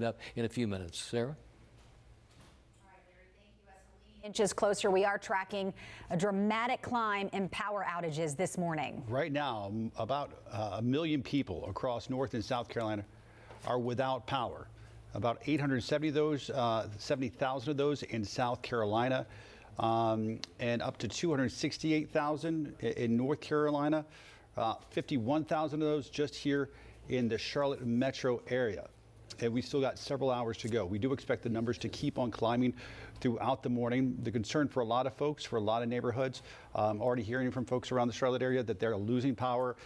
up in a few minutes. Sarah? Inches closer, we are tracking a dramatic climb in power outages this morning. Right now, about 1 million people across North and South Carolina are without power. About 70,000 of those in South Carolina, and up to 268,000 in North Carolina. 51,000 of those just here in the Charlotte metro area. And we still got several hours to go. We do expect the numbers to keep on climbing throughout the morning. The concern for a lot of folks, for a lot of neighborhoods, already hearing from folks around the Charlotte area that they're losing power.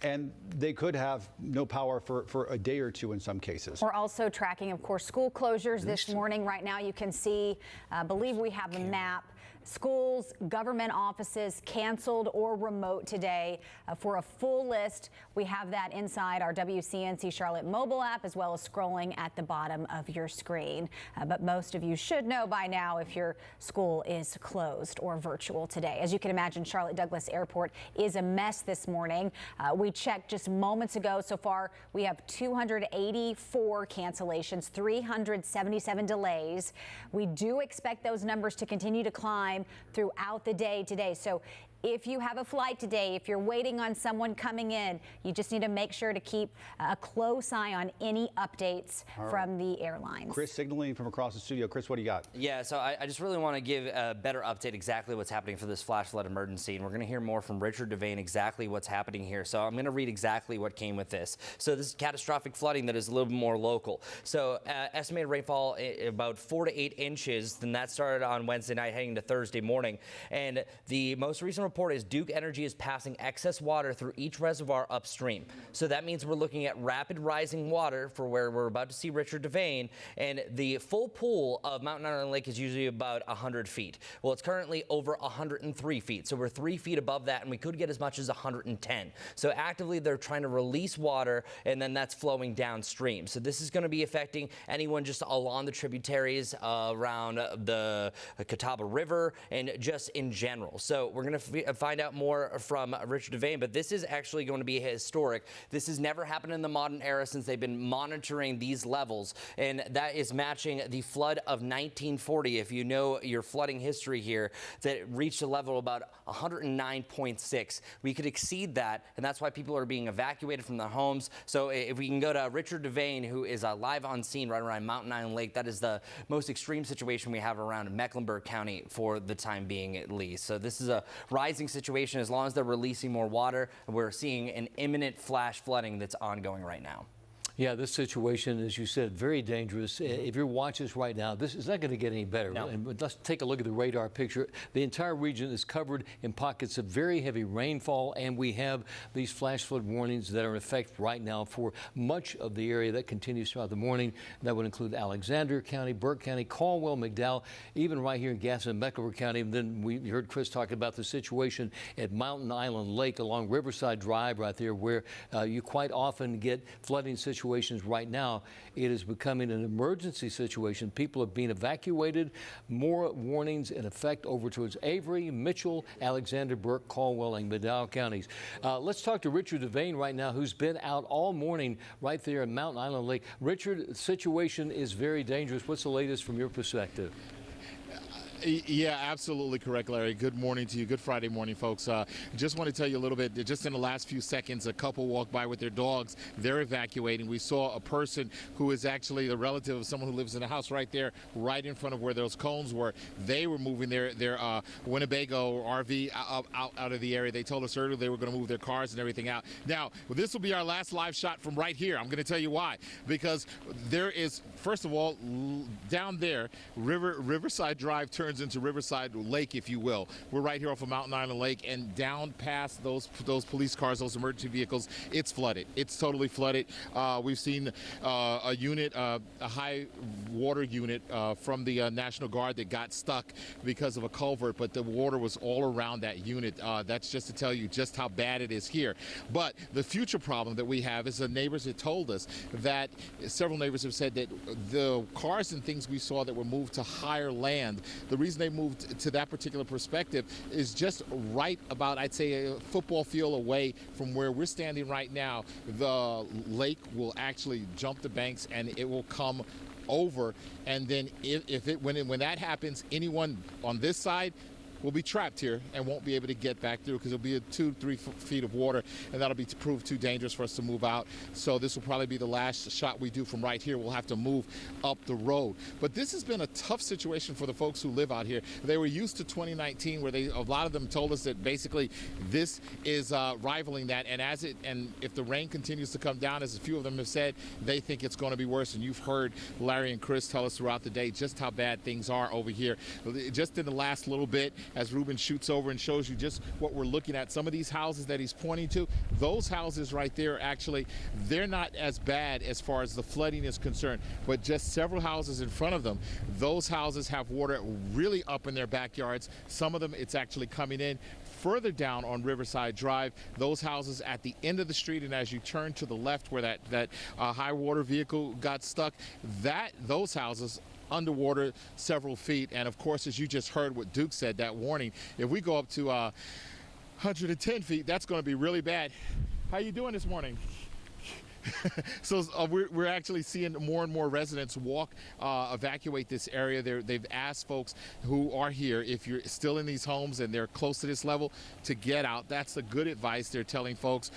And they could have no power for a day or two in some cases. We're also tracking, of course, school closures this morning. Right now you can see, I believe we have a map. Schools, government offices canceled or remote today. For a full list, we have that inside our WCNC Charlotte mobile app, as well as scrolling at the bottom of your screen. But most of you should know by now if your school is closed or virtual today. As you can imagine, Charlotte Douglas Airport is a mess this morning. We checked just moments ago. So far, we have 284 cancellations, 377 delays. We do expect those numbers to continue to climb throughout the day today. So if you have a flight today, if you're waiting on someone coming in, you just need to make sure to keep a close eye on any updates from the airlines. Chris signaling from across the studio. Chris, what do you got? Yeah, so I just really want to give a better update exactly what's happening for this flash flood emergency. And we're going to hear more from Richard Devane exactly what's happening here. So I'm going to read exactly what came with this. So this is catastrophic flooding that is a little bit more local. So estimated rainfall about 4 to 8 inches. Then that started on Wednesday night heading to Thursday morning. And the most recent report is Duke Energy is passing excess water through each reservoir upstream. So that means we're looking at rapid rising water for where we're about to see Richard Devane. And the full pool of Mountain Island Lake is usually about 100 feet. Well, it's currently over 103 feet. So we're 3 feet above that, and we could get as much as 110. So actively, they're trying to release water, and then that's flowing downstream. So this is going to be affecting anyone just along the tributaries around the Catawba River and just in general. So we're going to find out more from Richard Devane, but this is actually going to be historic. This has never happened in the modern era since they've been monitoring these levels, and that is matching the flood of 1940. If you know your flooding history here, that reached a level of about 109.6. We could exceed that, and that's why people are being evacuated from their homes. So if we can go to Richard Devane, who is live on scene right around Mountain Island Lake, that is the most extreme situation we have around Mecklenburg County for the time being, at least. So this is a rising situation. As long as they're releasing more water, we're seeing an imminent flash flooding that's ongoing right now. Yeah, this situation, as you said, very dangerous. If you're watching this right now, this is not going to get any better. No. And let's take a look at the radar picture. The entire region is covered in pockets of very heavy rainfall, and we have these flash flood warnings that are in effect right now for much of the area. That continues throughout the morning. That would include Alexander County, Burke County, Caldwell, McDowell, even right here in Gaston and Mecklenburg County. And then we heard Chris talk about the situation at Mountain Island Lake along Riverside Drive right there, where you quite often get flooding situations. Right now, it is becoming an emergency situation. People are being evacuated. More warnings in effect over towards Avery, Mitchell, Alexander, Burke, Caldwell, and McDowell counties. Let's talk to Richard Devane right now, who's been out all morning right there in Mountain Island Lake. Richard, the situation is very dangerous. What's the latest from your perspective? Yeah, absolutely correct, Larry. Good morning to you. Good Friday morning, folks. Just want to tell you a little bit, just in the last few seconds, a couple walked by with their dogs. They're evacuating. We saw a person who is actually the relative of someone who lives in a house right there, right in front of where those cones were. They were moving their Winnebago RV out of the area. They told us earlier they were going to move their cars and everything out. Now, this will be our last live shot from right here. I'm going to tell you why. Because there is, first of all, down there, Riverside Drive turns into Riverside Lake, if you will. We're right here off of Mountain Island Lake, and down past those police cars, those emergency vehicles, it's flooded. It's totally flooded. We've seen a unit, a high water unit from the National Guard that got stuck because of a culvert, but the water was all around that unit. That's just to tell you just how bad it is here. But the future problem that we have is the neighbors had told us that several neighbors have said that the cars and things we saw that were moved to higher land, the reason they moved to that particular perspective is just right about, I'd say, a football field away from where we're standing right now. The lake will actually jump the banks and it will come over, and then when that happens, anyone on this side will be trapped here and won't be able to get back through because it'll be 2-3 feet of water, and that'll be proved too dangerous for us to move out. So this will probably be the last shot we do from right here. We'll have to move up the road. But this has been a tough situation for the folks who live out here. They were used to 2019, where a lot of them told us that basically this is rivaling that, and if the rain continues to come down, as a few of them have said, they think it's going to be worse. And you've heard Larry and Chris tell us throughout the day just how bad things are over here. Just in the last little bit, as Ruben shoots over and shows you just what we're looking at, some of these houses that he's pointing to, those houses right there, actually, they're not as bad as far as the flooding is concerned, but just several houses in front of them, those houses have water really up in their backyards. Some of them, it's actually coming in further down on Riverside Drive. Those houses at the end of the street, and as you turn to the left where that high water vehicle got stuck, those houses underwater several feet. And of course, as you just heard what Duke said, that warning, if we go up to 110 feet, that's going to be really bad. How you doing this morning? So we're actually seeing more and more residents evacuate this area. They've asked folks who are here, if you're still in these homes and they're close to this level, to get out. That's the good advice they're telling folks.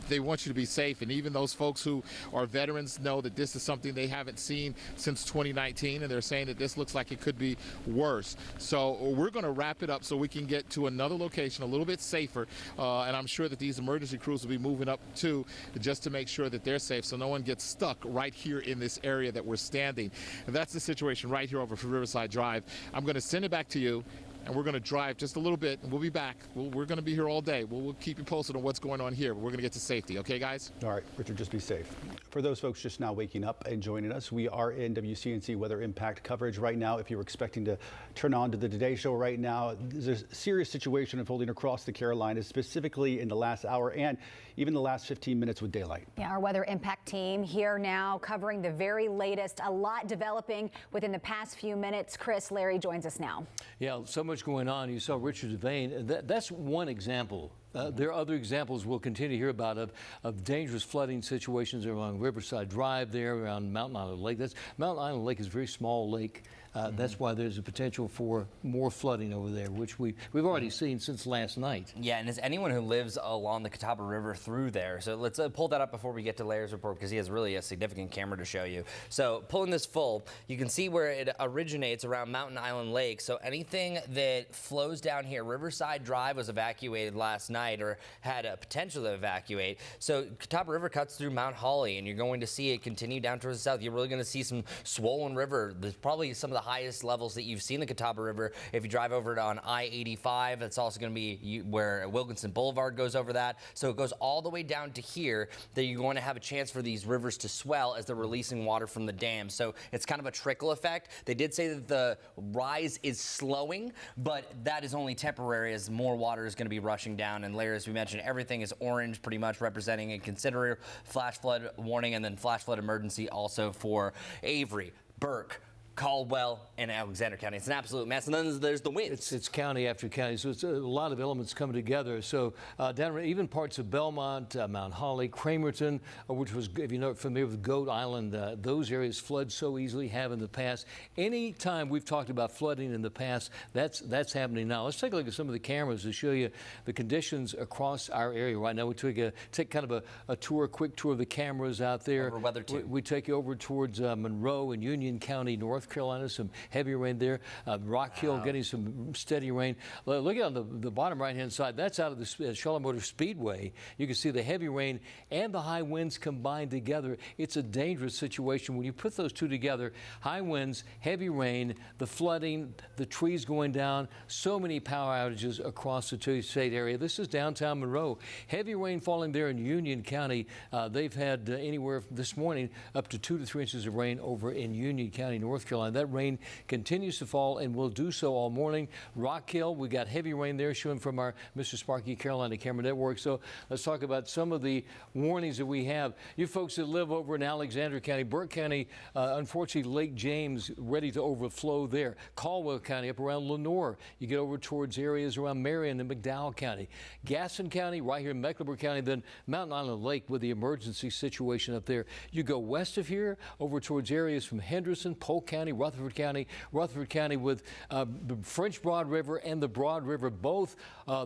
They want you to be safe, and even those folks who are veterans know that this is something they haven't seen since 2019, and they're saying that this looks like it could be worse. So we're going to wrap it up so we can get to another location a little bit safer, and I'm sure that these emergency crews will be moving up too, just to make sure that they're safe so no one gets stuck right here in this area that we're standing. And that's the situation right here over for Riverside Drive. I'm going to send it back to you, and we're going to drive just a little bit, and we'll be back. We're going to be here all day. We'll keep you posted on what's going on here. We're going to get to safety. Okay, guys? All right, Richard, just be safe. For those folks just now waking up and joining us, we are in WCNC weather impact coverage right now. If you were expecting to turn on to the Today Show right now, there's a serious situation unfolding across the Carolinas, specifically in the last hour and even the last 15 minutes with daylight. Yeah, our weather impact team here now covering the very latest. A lot developing within the past few minutes. Chris, Larry joins us now. Yeah, so much going on. You saw Richard Devane. That's one example. There are other examples we'll continue to hear about of dangerous flooding situations along Riverside Drive there, around Mountain Island Lake. Mountain Island Lake is a very small lake. That's why there's a potential for more flooding over there, which we've already seen since last night. Yeah, and as anyone who lives along the Catawba River through there, so let's pull that up before we get to Larry's report, because he has really a significant camera to show you. So pulling this full, you can see where it originates around Mountain Island Lake. So anything that flows down here, Riverside Drive was evacuated last night, or had a potential to evacuate. So Catawba River cuts through Mount Holly, and you're going to see it continue down towards the south. You're really going to see some swollen river. There's probably some of the highest levels that you've seen the Catawba River. If you drive over it on I-85, it's also going to be where Wilkinson Boulevard goes over that. So it goes all the way down to here, that you're going to have a chance for these rivers to swell as they're releasing water from the dam. So it's kind of a trickle effect. They did say that the rise is slowing, but that is only temporary, as more water is going to be rushing down. And Larry, as we mentioned, everything is orange, pretty much representing a considerable flash flood warning, and then flash flood emergency also for Avery, Burke, Caldwell, and Alexander County. It's an absolute mess. And then there's the winds. It's county after county, so it's a lot of elements coming together. So down even parts of Belmont, Mount Holly, Cramerton, which was, if you're not familiar with Goat Island, those areas flood so easily, have in the past. Any time we've talked about flooding in the past, that's happening now. Let's take a look at some of the cameras to show you the conditions across our area right now. We take kind of a quick tour of the cameras out there. Over weather too. We take you over towards Monroe and Union County, North Carolina, some heavy rain there. Rock Hill getting some steady rain. Look at on the bottom right-hand side. That's out of the Charlotte Motor Speedway. You can see the heavy rain and the high winds combined together. It's a dangerous situation when you put those two together. High winds, heavy rain, the flooding, the trees going down, so many power outages across the two-state area. This is downtown Monroe. Heavy rain falling there in Union County. They've had anywhere this morning up to 2 to 3 inches of rain over in Union County, North Carolina. Carolina. That rain continues to fall and will do so all morning. Rock Hill, we got heavy rain there showing from our Mr. Sparky Carolina Camera Network. So let's talk about some of the warnings that we have. You folks that live over in Alexander County, Burke County, unfortunately Lake James ready to overflow there. Caldwell County up around Lenoir. You get over towards areas around Marion and McDowell County. Gaston County right here in Mecklenburg County, then Mountain Island Lake with the emergency situation up there. You go west of here over towards areas from Henderson, Polk County, Rutherford County with the French Broad River and the Broad River, both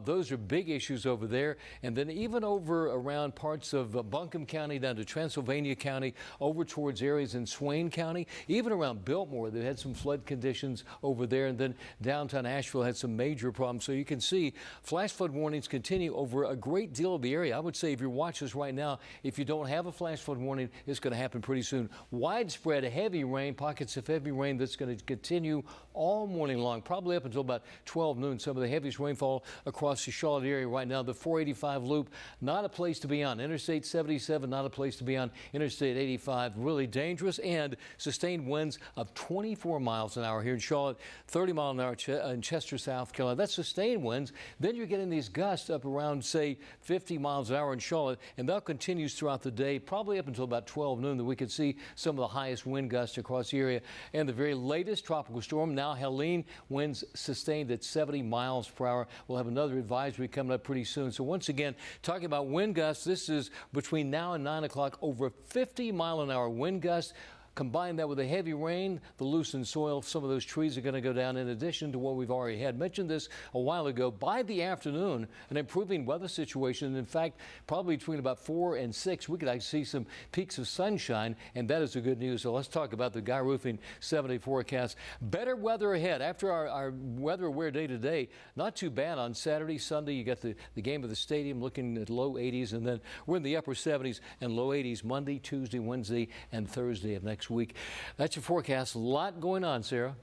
those are big issues over there. And then even over around parts of Buncombe County down to Transylvania County, over towards areas in Swain County, even around Biltmore, they had some flood conditions over there. And then downtown Asheville had some major problems. So you can see flash flood warnings continue over a great deal of the area. I would say if you're watching this right now, if you don't have a flash flood warning, it's going to happen pretty soon. Widespread heavy rain, pockets of heavy rain that's going to continue all morning long, probably up until about 12 noon. Some of the heaviest rainfall across the Charlotte area right now. The 485 loop, not a place to be on. Interstate 77, not a place to be on. Interstate 85, really dangerous, and sustained winds of 24 miles an hour here in Charlotte, 30 mile an hour in Chester, South Carolina. That's sustained winds. Then you're getting these gusts up around, say, 50 miles an hour in Charlotte, and that continues throughout the day, probably up until about 12 noon that we could see some of the highest wind gusts across the area. And the very latest tropical storm, now Helene, winds sustained at 70 miles per hour. We'll have another advisory coming up pretty soon. So once again, talking about wind gusts, this is between now and 9 o'clock, over 50 mile an hour wind gusts. Combine that with the heavy rain, the loosened soil, some of those trees are going to go down in addition to what we've already had. Mentioned this a while ago. By the afternoon, an improving weather situation. In fact, probably between about 4 and 6, we could actually see some peaks of sunshine, and that is the good news. So let's talk about the Guy Roofing 7-day forecast. Better weather ahead. After our weather aware day today, not too bad on Saturday, Sunday. You got the game of the stadium looking at low 80s, and then we're in the upper 70s and low 80s Monday, Tuesday, Wednesday, and Thursday of next week. That's your forecast. A lot going on, Sarah.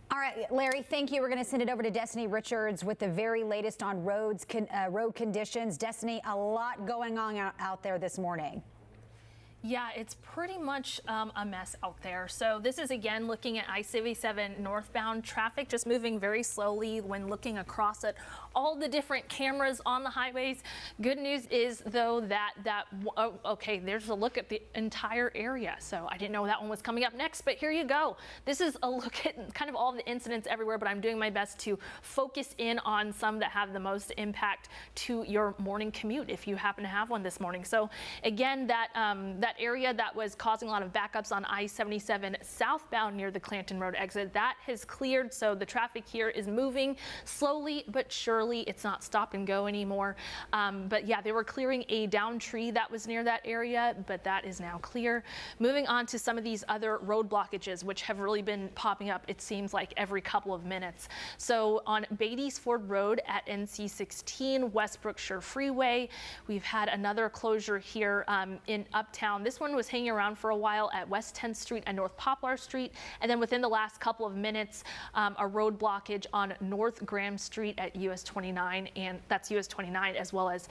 All right, Larry, thank you. We're going to send it over to Destiny Richards with the very latest on road conditions. Destiny, a lot going on out there this morning. Yeah, it's pretty much a mess out there. So this is again looking at I-77 northbound traffic, just moving very slowly when looking across at all the different cameras on the highways. Good news is though okay, there's a look at the entire area. So I didn't know that one was coming up next, but here you go. This is a look at kind of all the incidents everywhere, but I'm doing my best to focus in on some that have the most impact to your morning commute if you happen to have one this morning. So again, that area that was causing a lot of backups on I-77 southbound near the Clanton Road exit, that has cleared. So the traffic here is moving slowly but surely. It's not stop and go anymore. But yeah, they were clearing a downed tree that was near that area, but that is now clear. Moving on to some of these other road blockages, which have really been popping up, it seems like every couple of minutes. So on Beatties Ford Road at NC 16, West Brookshire Freeway, we've had another closure here in Uptown. This one was hanging around for a while at West 10th Street and North Poplar Street. And then within the last couple of minutes, a road blockage on North Graham Street at US 29, and that's US 29 as well as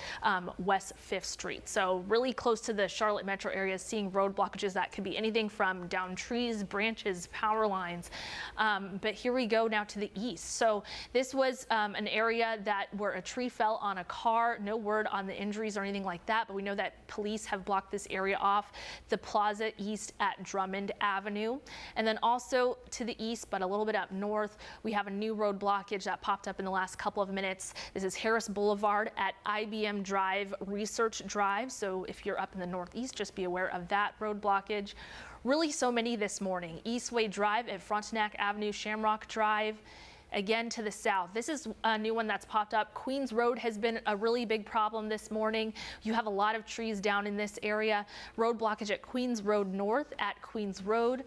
West 5th Street. So really close to the Charlotte metro area, seeing road blockages that could be anything from down trees, branches, power lines. But here we go now to the east. So this was an area where a tree fell on a car. No word on the injuries or anything like that, but we know that police have blocked this area off. The plaza east at Drummond Avenue. And then also to the east, but a little bit up north, we have a new road blockage that popped up in the last couple of minutes. This is Harris Boulevard at IBM Drive, Research Drive. So if you're up in the northeast, just be aware of that road blockage. Really so many this morning. Eastway Drive at Frontenac Avenue, Shamrock Drive. Again to the south, this is a new one that's popped up. Queens Road has been a really big problem this morning. You have a lot of trees down in this area. Road blockage at Queens Road North at Queens Road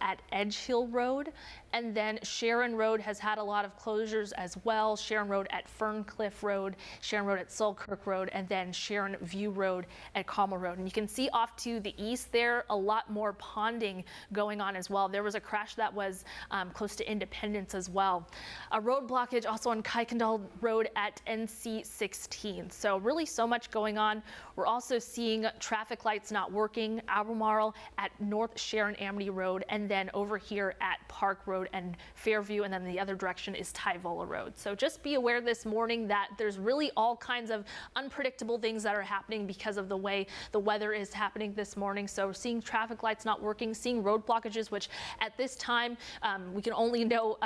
at Edge Hill Road, and then Sharon Road has had a lot of closures as well. Sharon Road at Ferncliff Road, Sharon Road at Selkirk Road, and then Sharon View Road at Carmel Road. And you can see off to the east there, a lot more ponding going on as well. There was a crash that was close to Independence as well. well. A road blockage also on Kuykendall Road at NC 16. So really so much going on. We're also seeing traffic lights not working, Albemarle at North Sharon Amity Road, and then over here at Park Road and Fairview, and then the other direction is Tyvola Road. So just be aware this morning that there's really all kinds of unpredictable things that are happening because of the way the weather is happening this morning. So seeing traffic lights not working, seeing road blockages, which at this time we can only know,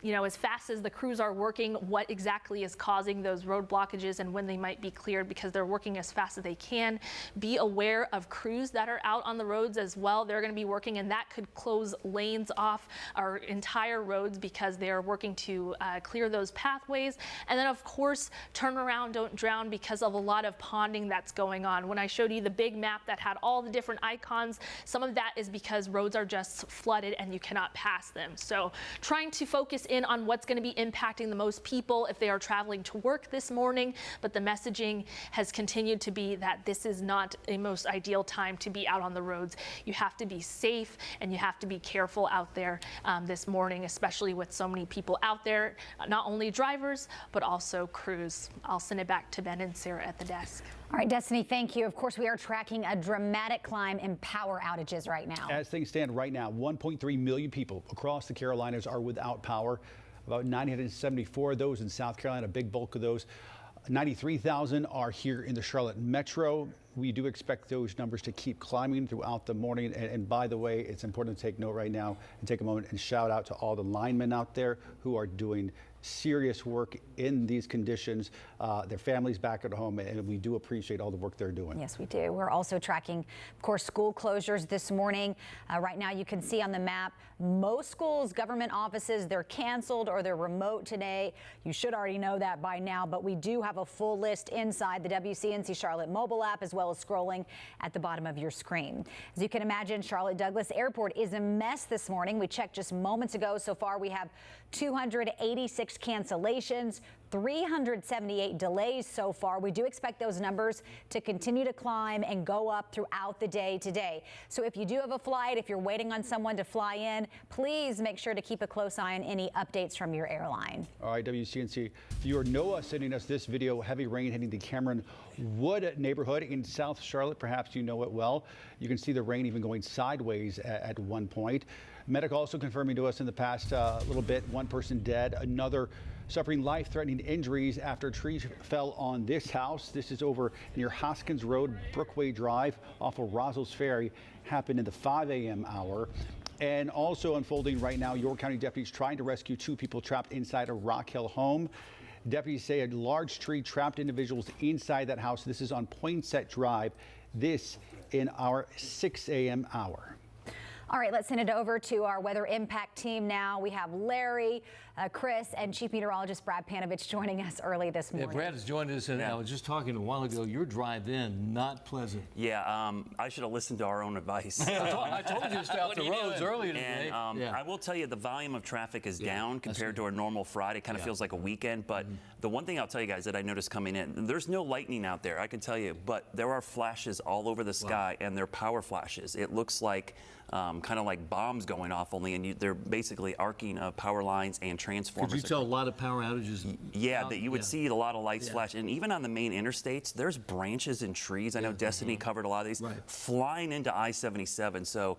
as fast as the crews are working, what exactly is causing those road blockages and when they might be cleared, because they're working as fast as they can. Be aware of crews that are out on the roads as well. They're going to be working, and that could close lanes off our entire roads because they are working to clear those pathways. And then of course, turn around, don't drown, because of a lot of ponding that's going on. When I showed you the big map that had all the different icons, some of that is because roads are just flooded and you cannot pass them. So trying to focus in on what's going to be impacting the most people if they are traveling to work this morning, but the messaging has continued to be that this is not a most ideal time to be out on the roads. You have to be safe and you have to be careful out there this morning, especially with so many people out there, not only drivers, but also crews. I'll send it back to Ben and Sarah at the desk. All right, Destiny, thank you. Of course, we are tracking a dramatic climb in power outages right now. As things stand right now, 1.3 million people across the Carolinas are without power. About 974 of those in South Carolina, a big bulk of those. 93,000 are here in the Charlotte metro. We do expect those numbers to keep climbing throughout the morning. And by the way, it's important to take note right now and take a moment and shout out to all the linemen out there who are doing serious work in these conditions, their families back at home, and we do appreciate all the work they're doing. Yes, we do. We're also tracking, of course, school closures this morning. Right now, you can see on the map, most schools, government offices, they're canceled or they're remote today. You should already know that by now, but we do have a full list inside the WCNC Charlotte mobile app, as well as scrolling at the bottom of your screen. As you can imagine, Charlotte Douglas Airport is a mess this morning. We checked just moments ago. So far, we have 286 cancellations, 378 delays so far. We do expect those numbers to continue to climb and go up throughout the day today. So if you do have a flight, if you're waiting on someone to fly in, please make sure to keep a close eye on any updates from your airline. All right, WCNC viewer Noah sending us this video. Heavy rain hitting the Cameron Wood neighborhood in South Charlotte. Perhaps you know it well. You can see the rain even going sideways at one point. Medic also confirming to us in the past little bit, one person dead, another suffering life-threatening injuries after a tree fell on this house. This is over near Hoskins Road, Brookway Drive, off of Rozzles Ferry. Happened in the 5 a.m. hour. And also unfolding right now, York County deputies trying to rescue two people trapped inside a Rock Hill home. Deputies say a large tree trapped individuals inside that house. This is on Poinsett Drive. This in our 6 a.m. hour. All right, let's send it over to our weather impact team now. We have Larry, Chris, and Chief Meteorologist Brad Panovich joining us early this morning. Yeah, Brad has joined us, and I was just talking a while ago. Your drive in, not pleasant. Yeah, I should have listened to our own advice. I told you to stay off the roads earlier today. And I will tell you, the volume of traffic is down compared to our normal Friday. It kind of feels like a weekend. But the one thing I'll tell you guys that I noticed coming in, there's no lightning out there, I can tell you, but there are flashes all over the sky, and they're power flashes. It looks like kind of like bombs going off, only, and they're basically arcing power lines and transformers. Could you tell a lot of power outages? Yeah, that you would see a lot of lights flash, and even on the main interstates, there's branches and trees. I know Destiny covered a lot of these, flying into I-77. So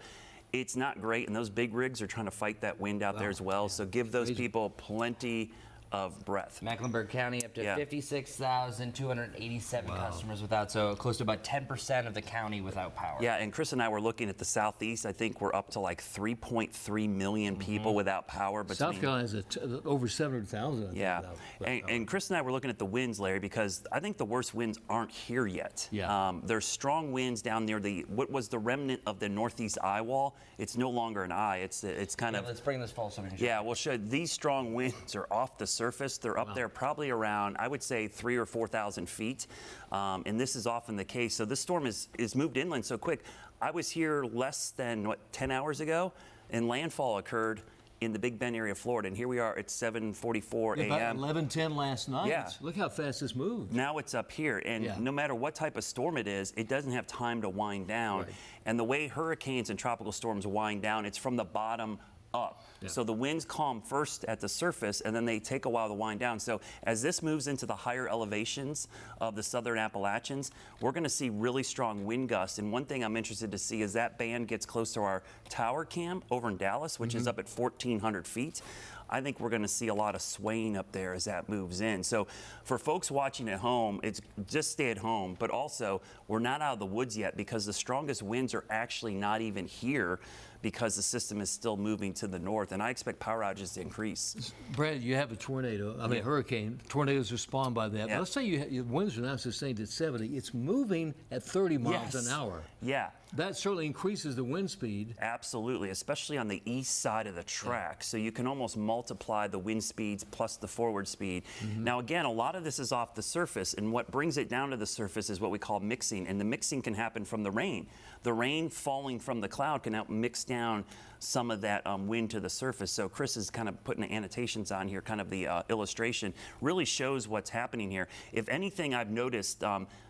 it's not great, and those big rigs are trying to fight that wind out there as well. So give those people plenty of breath. Mecklenburg County up to 56,287 customers without, so close to about 10% of the county without power. Yeah, and Chris and I were looking at the southeast. I think we're up to like 3.3 million people without power. South Carolina has over 700,000. Yeah, and Chris and I were looking at the winds, Larry, because I think the worst winds aren't here yet. Yeah. There's strong winds down near what was the remnant of the northeast eye wall. It's no longer an eye. It's kind of. Let's bring this false image. Yeah, we'll show these strong winds are off the surface. They're up there probably around, I would say, 3,000 or 4,000 feet. And this is often the case. So this storm is moved inland so quick. I was here less than, 10 hours ago, and landfall occurred in the Big Bend area of Florida. And here we are at 7:44 a.m. About 11:10 last night. Yeah. Look how fast this moved. Now it's up here. And no matter what type of storm it is, it doesn't have time to wind down. And the way hurricanes and tropical storms wind down, it's from the bottom up. So the winds calm first at the surface, and then they take a while to wind down. So as this moves into the higher elevations of the southern Appalachians, we're going to see really strong wind gusts. And one thing I'm interested to see is that band gets close to our tower cam over in Dallas, which is up at 1,400 feet. I think we're going to see a lot of swaying up there as that moves in. So for folks watching at home, it's just stay at home, but also we're not out of the woods yet because the strongest winds are actually not even here because the system is still moving to the north, and I expect power outages to increase. Brad, you have a tornado, I mean hurricane. Tornadoes are spawned by that. Yeah. But let's say your winds are now sustained at 70. It's moving at 30 miles an hour. Yeah. That certainly increases the wind speed. Absolutely, especially on the east side of the track. So you can almost multiply the wind speeds plus the forward speed. Now again, a lot of this is off the surface, and what brings it down to the surface is what we call mixing, and the mixing can happen from the rain. The rain falling from the cloud can help mix down some of that wind to the surface. So Chris is kind of putting the annotations on here, kind of the illustration, really shows what's happening here. If anything, I've noticed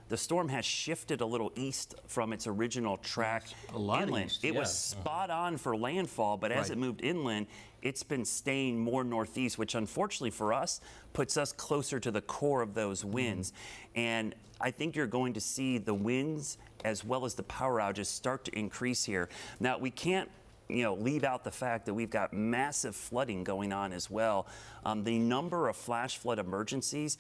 the storm has shifted a little east from its original track A lot inland. east, It yeah. was spot on for landfall, but as Right. it moved inland, it's been staying more northeast, which unfortunately for us puts us closer to the core of those winds. And I think you're going to see the winds as well as the power outages start to increase here. Now, we can't leave out the fact that we've got massive flooding going on as well. The number of flash flood emergencies,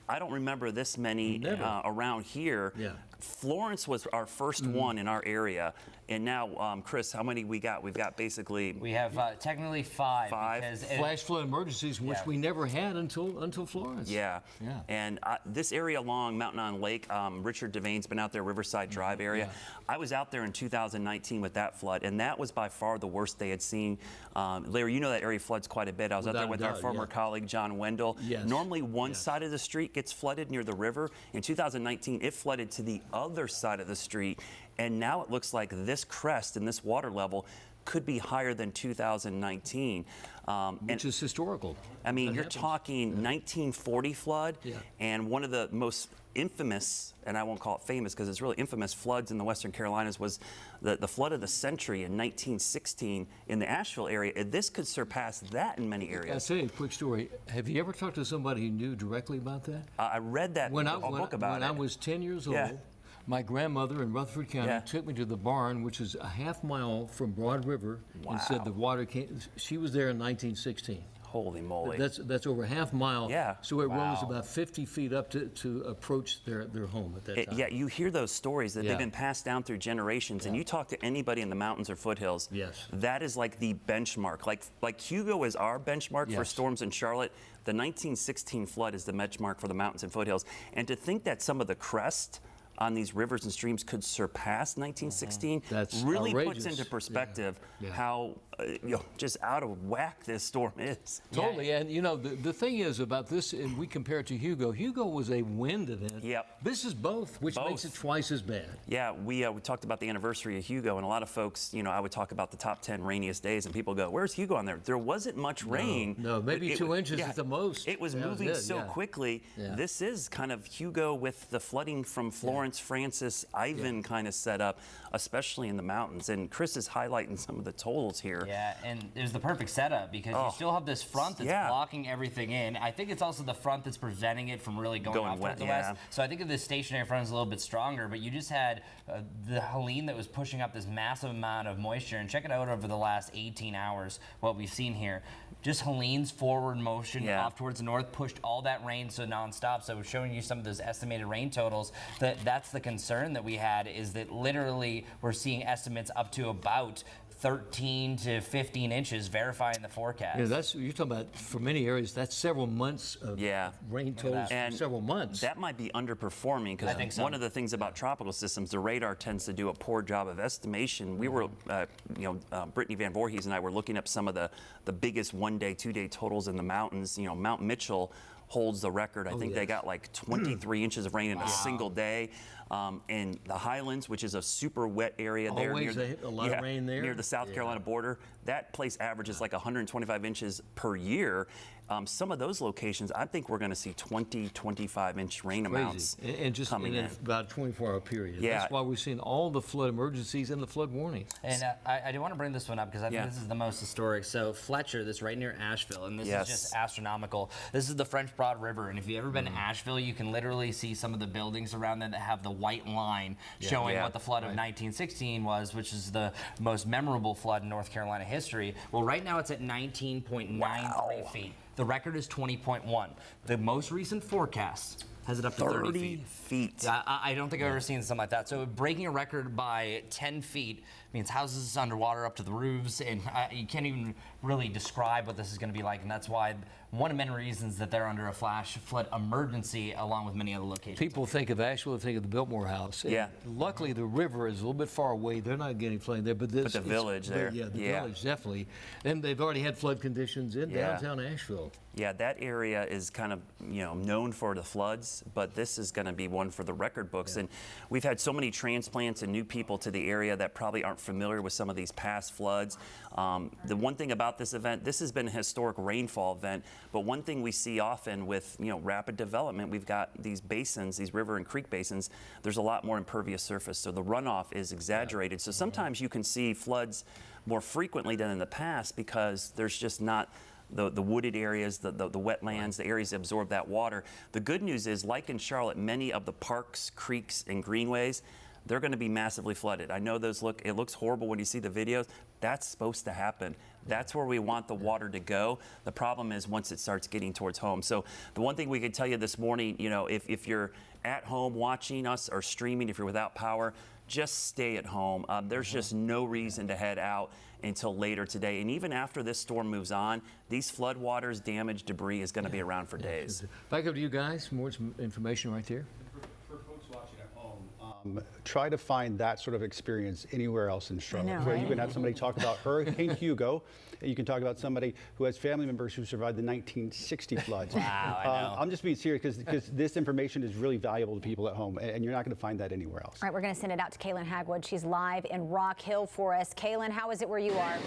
I don't remember this many around here. Yeah. Florence was our first one in our area. And now, Chris, how many we got? We've got basically We have technically five. Five. Because Flash flood emergencies, which Yeah. we never had until Florence. Yeah. Yeah. And this area along Mountain Island Lake, Richard Devane's been out there, Riverside Drive area. I was out there in 2019 with that flood, and that was by far the worst they had seen. Larry, you know that area floods quite a bit. I was out there Without a with our doubt, former yeah. colleague, John Wendell. Yes. Normally, one Yes. side of the street gets flooded near the river. In 2019, it flooded to the other side of the street, and now it looks like this crest and this water level could be higher than 2019. Which is historical. I mean, That you're happens. talking 1940 flood, Yeah. and one of the most infamous, and I won't call it famous because it's really infamous, floods in the Western Carolinas was the flood of the century in 1916 in the Asheville area. And this could surpass that in many I'll areas. tell you a quick story. Have you ever talked to somebody who knew directly about that? I read that When book about when it. I was 10 years old, Yeah. my grandmother in Rutherford County Yeah. took me to the barn, which is a half mile from Broad River, and said Wow. the water came. She was there in 1916. Holy moly. That's over a half mile. Yeah. So it rose Wow. about 50 feet up to approach their home at that time. Yeah, you hear those stories that Yeah. they've been passed down through generations, and you talk to anybody in the mountains or foothills. Yes. That is like the benchmark. Like Hugo is our benchmark for Yes. storms in Charlotte. The 1916 flood is the benchmark for the mountains and foothills. And to think that some of the crest on these rivers and streams could surpass 1916 That's really puts outrageous. into perspective Yeah. how just out of whack this storm is. Totally, and the thing is about this, and we compare it to Hugo. Hugo was a wind event. Yep. This is both, which makes it Both. twice as bad. Yeah, we talked about the anniversary of Hugo, and a lot of folks, I would talk about the top 10 rainiest days, and people go, "Where's Hugo on there?" There wasn't much rain. No, maybe It- 2 inches yeah, at the most. It was That was moving it, so yeah. quickly. Yeah. This is kind of Hugo with the flooding from Florence, Francis, Ivan kind of set up, especially in the mountains. And Chris is highlighting some of the totals here. Yeah, and there's the perfect setup because you still have this front that's yeah. blocking everything in. I think it's also the front that's preventing it from really going off wet, towards the yeah. west. So I think if the stationary front is a little bit stronger, but you just had the Helene that was pushing up this massive amount of moisture. And check it out over the last 18 hours, what we've seen here. Just Helene's forward motion Yeah. off towards the north pushed all that rain so nonstop. So we're showing you some of those estimated rain totals. That's the concern that we had, is that literally we're seeing estimates up to about 13 to 15 inches, verifying the forecast. Yeah, you're talking about, for many areas, that's several months of Yeah. rain totals for And several months. That might be underperforming I because think so. one of the things about tropical systems, the radar tends to do a poor job of estimation. We were, Brittany Van Voorhees and I were looking up some of the biggest 1 day, 2 day totals in the mountains. Mount Mitchell holds the record. I think they yes. got like 23 inches of rain in a single day. In the Highlands, which is a super wet area there, Always a lot of rain there. near the South Carolina border, that place averages like 125 inches per year. some of those locations, I think we're going to see 20, 25-inch rain amounts And just coming in. about a 24-hour period. Yeah. That's why we're seeing all the flood emergencies and the flood warnings. And I do want to bring this one up because I think this is the most historic. So Fletcher, this right near Asheville, and this is just astronomical. This is the French Broad River, and if you've ever been to Asheville, you can literally see some of the buildings around there that have the white line showing what the flood of 1916 was, which is the most memorable flood in North Carolina history. Well, right now it's at 19.93 feet. The record is 20.1. The most recent forecast has it up to 30 feet. I don't think I've ever seen something like that. So breaking a record by 10 feet means houses underwater up to the roofs, and you can't even really describe what this is going to be like. And that's why one of many reasons that they're under a flash flood emergency, along with many other locations. People think of Asheville, think of the Biltmore House. Yeah. And luckily, the river is a little bit far away. They're not getting flooding there, but the village there. Yeah, the village definitely. And they've already had flood conditions in downtown Asheville. Yeah, that area is kind of, known for the floods, but this is going to be one for the record books. And we've had so many transplants and new people to the area that probably aren't familiar with some of these past floods. The one thing about this event, this has been a historic rainfall event, but one thing we see often with, rapid development, we've got these basins, these river and creek basins, there's a lot more impervious surface, so the runoff is exaggerated. So sometimes you can see floods more frequently than in the past because there's just not the wooded areas, the wetlands, the areas that absorb that water. The good news is, like in Charlotte, many of the parks, creeks, and greenways, they're going to be massively flooded. I know it looks horrible when you see the videos. That's supposed to happen. That's where we want the water to go. The problem is once it starts getting towards home. So the one thing we could tell you this morning, if you're at home watching us or streaming, if you're without power, just stay at home. There's just no reason to head out until later today. And even after this storm moves on, these floodwaters, damage, debris is going to be around for days. Back up to you guys. More information right there. For folks watching at home, try to find that sort of experience anywhere else in Charlotte, where you can have somebody talk about Hurricane Hugo, and you can talk about somebody who has family members who survived the 1960 floods. Wow, I know. I'm just being serious because this information is really valuable to people at home, and you're not going to find that anywhere else. All right, we're going to send it out to Kaylin Hagwood. She's live in Rock Hill for us. Kaylin, how is it where you are?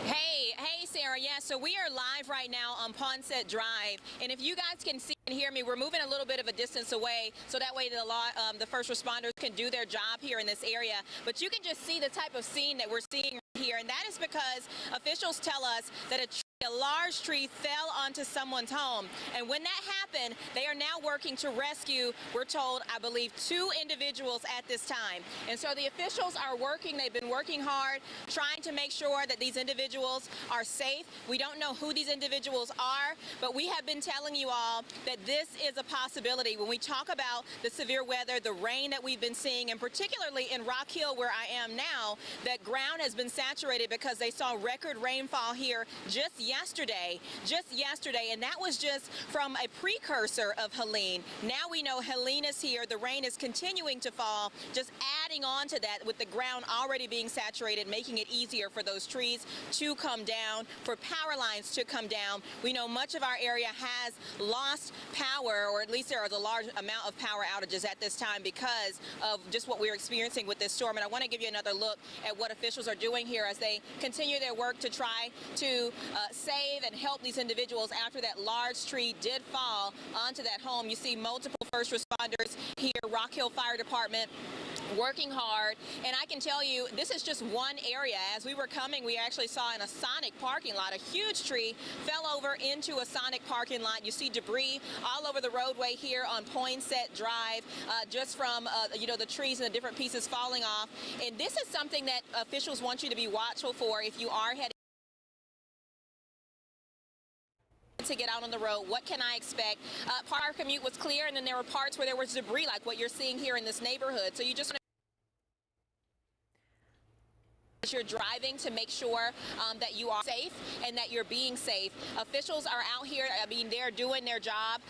Hey, Sarah. Yeah, so we are live right now on Ponset Drive, and if you guys can see and hear me, we're moving a little bit of a distance away, so that way the first responders can do their job here in this area. But you can just see the type of scene that we're seeing here, and that is because officials tell us that a large tree fell onto someone's home, and when that happened, they are now working to rescue, we're told, I believe, 2 individuals at this time. And so the officials are working. They've been working hard, trying to make sure that these individuals are safe. We don't know who these individuals are, but we have been telling you all that this is a possibility. When we talk about the severe weather, the rain that we've been seeing, and particularly in Rock Hill, where I am now, that ground has been saturated because they saw record rainfall here just yesterday, and that was just from a precursor of Helene. Now we know Helene is here. The rain is continuing to fall, just adding on to that with the ground already being saturated, making it easier for those trees to come down, for power lines to come down. We know much of our area has lost power, or at least there is a large amount of power outages at this time because of just what we're experiencing with this storm. And I want to give you another look at what officials are doing here as they continue their work to try to save and help these individuals after that large tree did fall onto that home. You see multiple first responders here, Rock Hill Fire Department, working hard. And I can tell you, this is just one area. As we were coming, we actually saw in a Sonic parking lot, a huge tree fell over into a Sonic parking lot. You see debris all over the roadway here on Poinsett Drive, just from the trees and the different pieces falling off. And this is something that officials want you to be watchful for if you are heading to get out on the road. What can I expect? Part of our commute was clear, and then there were parts where there was debris, like what you're seeing here in this neighborhood. So you just want to you're driving to make sure that you are safe and that you're being safe. Officials are out here. I mean, they're doing their job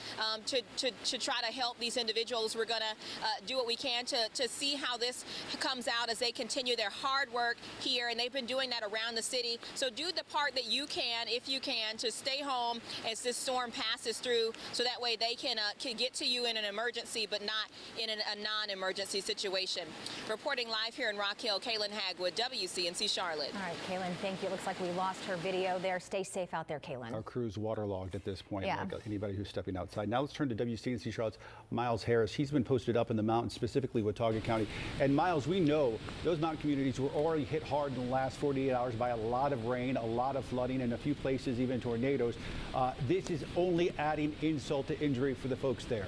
to try to help these individuals. We're going to do what we can to see how this comes out as they continue their hard work here, and they've been doing that around the city. So do the part that you can, if you can, to stay home as this storm passes through, so that way they can get to you in an emergency, but not in a non-emergency situation. Reporting live here in Rock Hill, Kaylin Hagwood, WCNC WCNC Charlotte. All right, Kaylin, thank you. It looks like we lost her video there. Stay safe out there, Kaylin. Our crew's waterlogged at this point, Yeah. like anybody who's stepping outside. Now let's turn to WCNC Charlotte's Miles Harris. He's been posted up in the mountains, specifically Watauga County. And Miles, we know those mountain communities were already hit hard in the last 48 hours by a lot of rain, a lot of flooding, and a few places even tornadoes. This is only adding insult to injury for the folks there.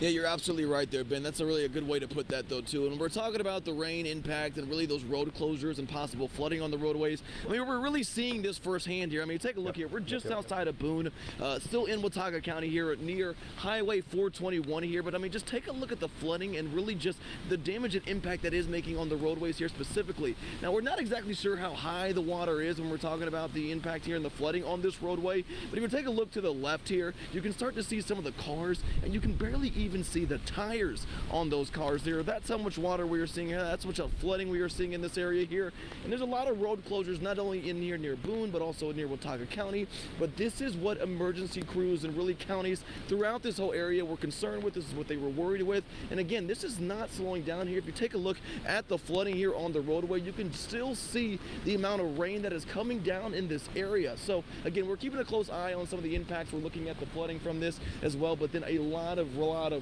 Yeah, you're absolutely right there, Ben. That's really a good way to put that, though, too. And we're talking about the rain impact and really those road closures and possible flooding on the roadways. I mean, we're really seeing this firsthand here. I mean, take a look here. We're just outside of Boone, still in Watauga County here near Highway 421 here. But, I mean, just take a look at the flooding and really just the damage and impact that is making on the roadways here specifically. Now, we're not exactly sure how high the water is when we're talking about the impact here and the flooding on this roadway. But if you take a look to the left here, you can start to see some of the cars, and you can barely even see the tires on those cars there. That's how much water we are seeing here. That's how much flooding we are seeing in this area here. And there's a lot of road closures, not only in here near Boone, but also near Watauga County. But this is what emergency crews and really counties throughout this whole area were concerned with. This is what they were worried with. And again, this is not slowing down here. If you take a look at the flooding here on the roadway, you can still see the amount of rain that is coming down in this area. So again, we're keeping a close eye on some of the impacts. We're looking at the flooding from this as well, but then a lot of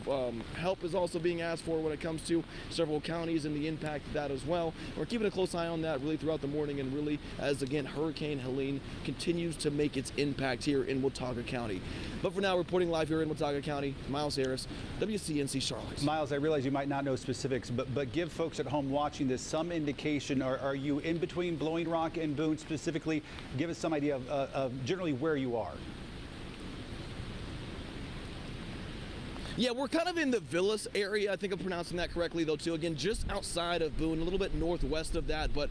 help is also being asked for when it comes to several counties and the impact of that as well. We're keeping a close eye on that really throughout the morning, and really as again Hurricane Helene continues to make its impact here in Watauga County. But for now, reporting live here in Watauga County, Miles Harris, WCNC Charlotte. Miles, I realize you might not know specifics, but give folks at home watching this some indication. Are you in between Blowing Rock and Boone specifically? Give us some idea of generally where you are. Yeah, we're kind of in the Villas area. I think I'm pronouncing that correctly, though, too. Again, just outside of Boone, a little bit northwest of that. But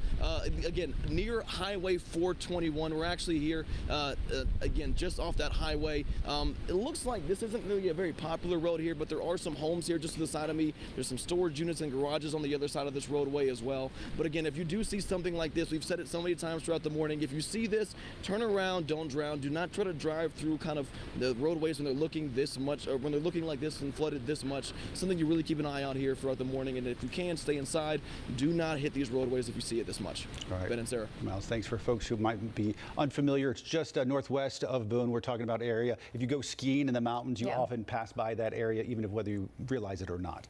again, near Highway 421. We're actually here, again, just off that highway. It looks like this isn't really a very popular road here, but there are some homes here just to the side of me. There's some storage units and garages on the other side of this roadway as well. But again, if you do see something like this, we've said it so many times throughout the morning, if you see this, turn around, don't drown. Do not try to drive through kind of the roadways when they're looking this much, or when they're looking like this and flooded this much. Something you really keep an eye on here throughout the morning, and if you can, stay inside. Do not hit these roadways if you see it this much. All right. Ben and Sarah. Miles, thanks. For folks who might be unfamiliar, it's just northwest of Boone. We're talking about area. If you go skiing in the mountains, you often pass by that area, even if whether you realize it or not.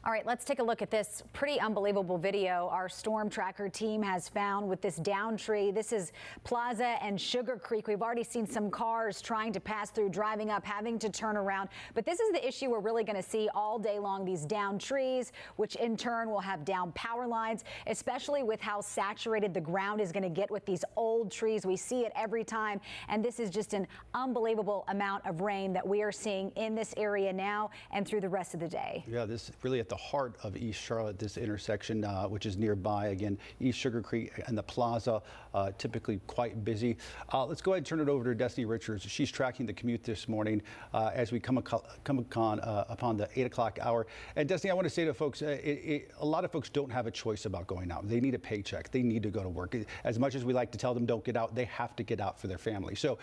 All right, let's take a look at this pretty unbelievable video our storm tracker team has found with this down tree. This is Plaza and Sugar Creek. We've already seen some cars trying to pass through, driving up, having to turn around. But this is the issue we're really going to see all day long, these down trees, which in turn will have down power lines, especially with how saturated the ground is going to get with these old trees. We see it every time. And this is just an unbelievable amount of rain that we are seeing in this area now and through the rest of the day. Yeah, this is really at the heart of East Charlotte, this intersection, which is nearby. Again, East Sugar Creek and the Plaza, typically quite busy. Let's go ahead and turn it over to Destiny Richards. She's tracking the commute this morning as we come upon the 8 o'clock hour. And Destiny, I want to say to folks, a lot of folks don't have a choice about going out. They need a paycheck. They need to go to work. As much as we like to tell them don't get out, they have to get out for their family. So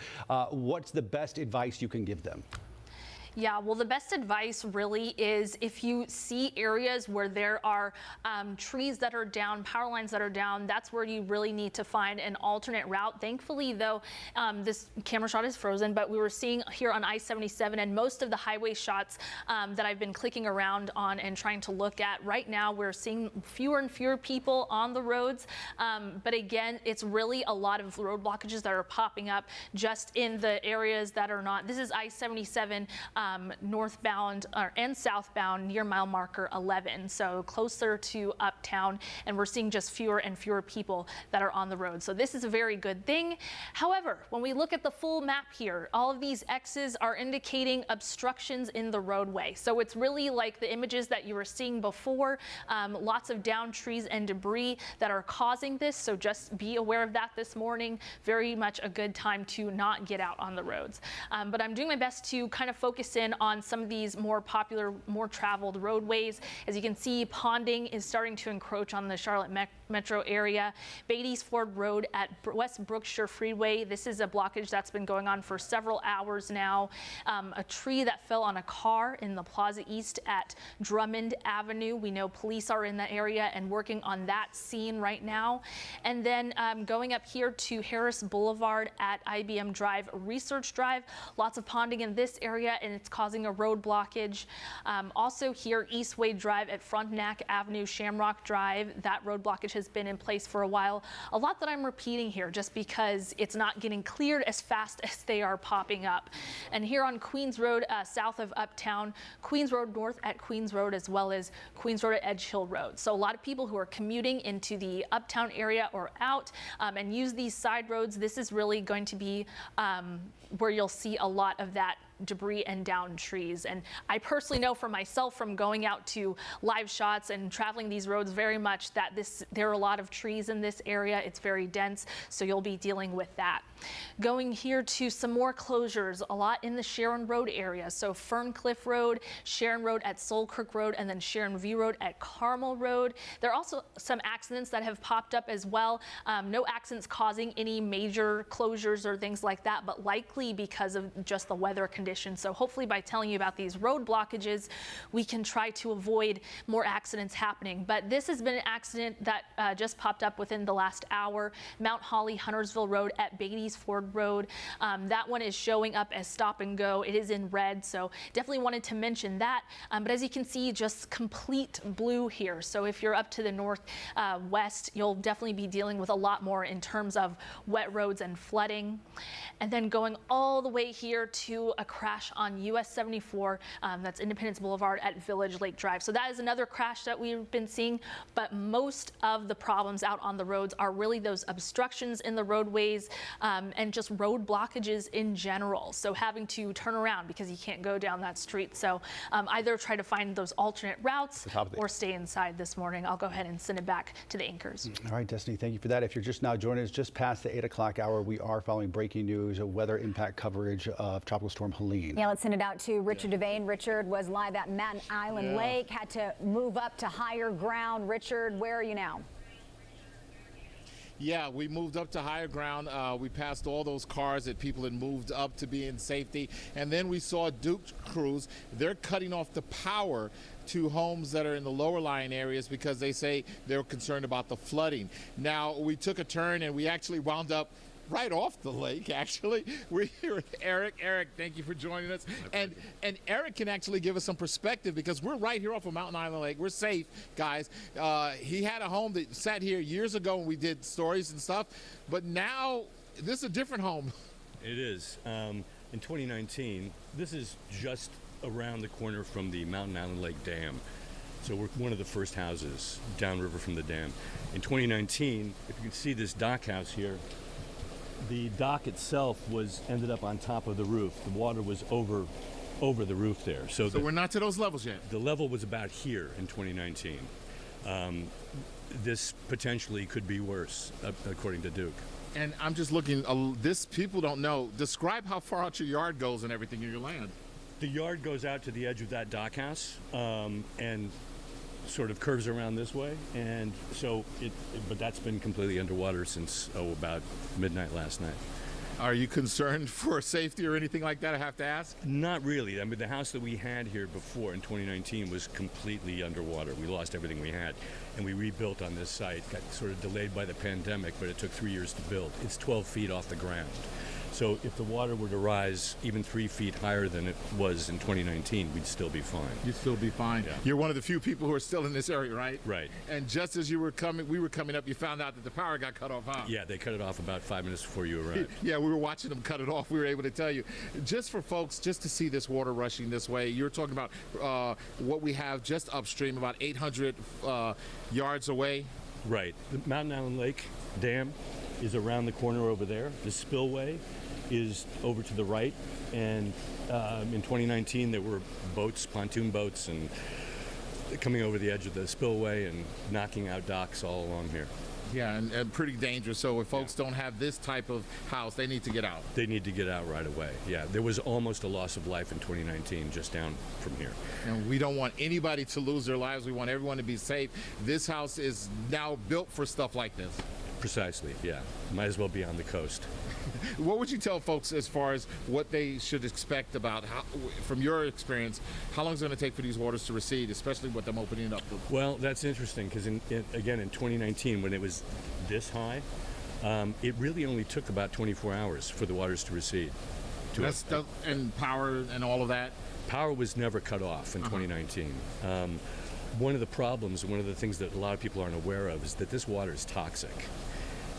what's the best advice you can give them? Yeah, well, the best advice really is if you see areas where there are trees that are down, power lines that are down, that's where you really need to find an alternate route. Thankfully, though, this camera shot is frozen, but we were seeing here on I-77 and most of the highway shots that I've been clicking around on and trying to look at. Right now, we're seeing fewer and fewer people on the roads. But again, it's really a lot of road blockages that are popping up just in the areas that are not. This is I-77 northbound and southbound near mile marker 11, so closer to Uptown, and we're seeing just fewer and fewer people that are on the road. So this is a very good thing. However, when we look at the full map here, all of these X's are indicating obstructions in the roadway. So it's really like the images that you were seeing before, lots of down trees and debris that are causing this. So just be aware of that this morning. Very much a good time to not get out on the roads. But I'm doing my best to kind of focus focus in on some of these more popular, more traveled roadways. As you can see, ponding is starting to encroach on the Charlotte metro area. Beatty's Ford Road at West Brookshire Freeway. This is a blockage that's been going on for several hours now. A tree that fell on a car in the Plaza East at Drummond Avenue. We know police are in that area and working on that scene right now. And then going up here to Harris Boulevard at IBM Drive, Research Drive. Lots of ponding in this area, and it's causing a road blockage. Also here, Eastway Drive at Frontenac Avenue, Shamrock Drive. That road blockage has been in place for a while. A lot that I'm repeating here just because it's not getting cleared as fast as they are popping up. And here on Queens Road, south of Uptown, Queens Road north at Queens Road, as well as Queens Road at Edge Hill Road. So a lot of people who are commuting into the Uptown area or out and use these side roads, this is really going to be where you'll see a lot of that debris and downed trees. And I personally know for myself from going out to live shots and traveling these roads very much that there are a lot of trees in this area. It's very dense, so you'll be dealing with that. Going here to some more closures, a lot in the Sharon Road area. So Ferncliff Road, Sharon Road at Soulkirk Road, and then Sharon View Road at Carmel Road. There are also some accidents that have popped up as well. No accidents causing any major closures or things like that, but likely because of just the weather conditions. So hopefully by telling you about these road blockages, we can try to avoid more accidents happening. But this has been an accident that just popped up within the last hour. Mount Holly, Huntersville Road at Beatty's Ford Road. That one is showing up as stop and go. It is in red, so definitely wanted to mention that. But as you can see, just complete blue here. So if you're up to the north west, you'll definitely be dealing with a lot more in terms of wet roads and flooding. And then going all the way here to a crash on US 74, that's Independence Boulevard at Village Lake Drive. So that is another crash that we've been seeing, but most of the problems out on the roads are really those obstructions in the roadways and just road blockages in general. So having to turn around because you can't go down that street. So either try to find those alternate routes or stay inside this morning. I'll go ahead and send it back to the anchors. All right, Destiny, thank you for that. If you're just now joining us, just past the 8 o'clock hour, we are following breaking news, weather impact coverage of Tropical Storm Helene. Yeah, let's send it out to Richard Devane. Richard was live at Mountain Island Lake, had to move up to higher ground. Richard, where are you now? Yeah, we moved up to higher ground. We passed all those cars that people had moved up to be in safety. And then we saw Duke crews. They're cutting off the power to homes that are in the lower lying areas because they say they're concerned about the flooding. Now, we took a turn and we actually wound up right off the lake, actually. We're here with Eric. Eric, thank you for joining us. And Eric can actually give us some perspective because we're right here off of Mountain Island Lake. We're safe, guys. He had a home that sat here years ago when we did stories and stuff, but now this is a different home. It is. In 2019, this is just around the corner from the Mountain Island Lake Dam. So we're one of the first houses downriver from the dam. In 2019, if you can see this dock house here, the dock itself ended up on top of the roof. The water was over the roof there. So we're not to those levels yet. The level was about here in 2019. This potentially could be worse, according to Duke. And I'm just looking, this people don't know. Describe how far out your yard goes and everything in your land. The yard goes out to the edge of that dock house and sort of curves around this way, and so but that's been completely underwater since about midnight last night. Are you concerned for safety or anything like that, I have to ask? Not really. I mean, the house that we had here before in 2019 was completely underwater. We lost everything we had, and we rebuilt on this site. Got sort of delayed by the pandemic, but it took 3 years to build. It's 12 feet off the ground. So if the water were to rise even 3 feet higher than it was in 2019, we'd still be fine. You'd still be fine. Yeah. You're one of the few people who are still in this area, right? Right. And just as we were coming up, you found out that the power got cut off, huh? Yeah, they cut it off about 5 minutes before you arrived. Yeah, we were watching them cut it off. We were able to tell you. Just for folks, just to see this water rushing this way, you're talking about what we have just upstream, about 800 yards away. Right. The Mountain Island Lake Dam is around the corner over there. The spillway is over to the right, and in 2019 there were boats, pontoon boats, and coming over the edge of the spillway and knocking out docks all along here. Yeah, and pretty dangerous. So if folks don't have this type of house, they need to get out. They need to get out right away. Yeah, there was almost a loss of life in 2019 just down from here. And we don't want anybody to lose their lives. We want everyone to be safe. This house is now built for stuff like this. Precisely, yeah. Might as well be on the coast. What would you tell folks as far as what they should expect about, how, from your experience, how long is it going to take for these waters to recede, especially with them opening up? Well, that's interesting because, again, in 2019, when it was this high, it really only took about 24 hours for the waters to recede. And power and all of that? Power was never cut off in 2019. One of the problems, one of the things that a lot of people aren't aware of is that this water is toxic.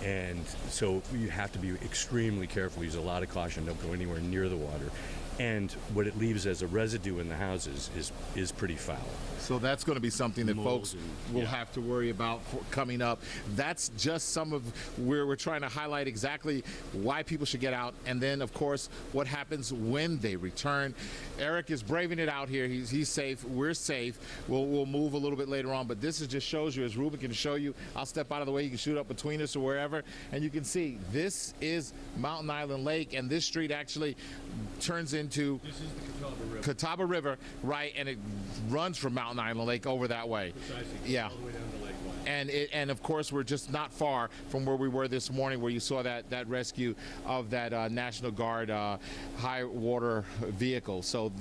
And so you have to be extremely careful, use a lot of caution, don't go anywhere near the water. And what it leaves as a residue in the houses is pretty foul. So that's going to be something that folks will yeah. have to worry about coming up. That's just some of where we're trying to highlight exactly why people should get out, and then of course what happens when they return. Eric is braving it out here. He's safe. We're safe. We'll move a little bit later on, but this is just shows you, as Ruben can show you. I'll step out of the way. You can shoot up between us or wherever, and you can see this is Mountain Island Lake, and this street actually turns into This is the Catawba River, right, and it runs from Mountain Island Lake over that way. Yeah. all the way down to Lake White. And of course we're just not far from where we were this morning, where you saw that rescue of that National Guard high water vehicle. So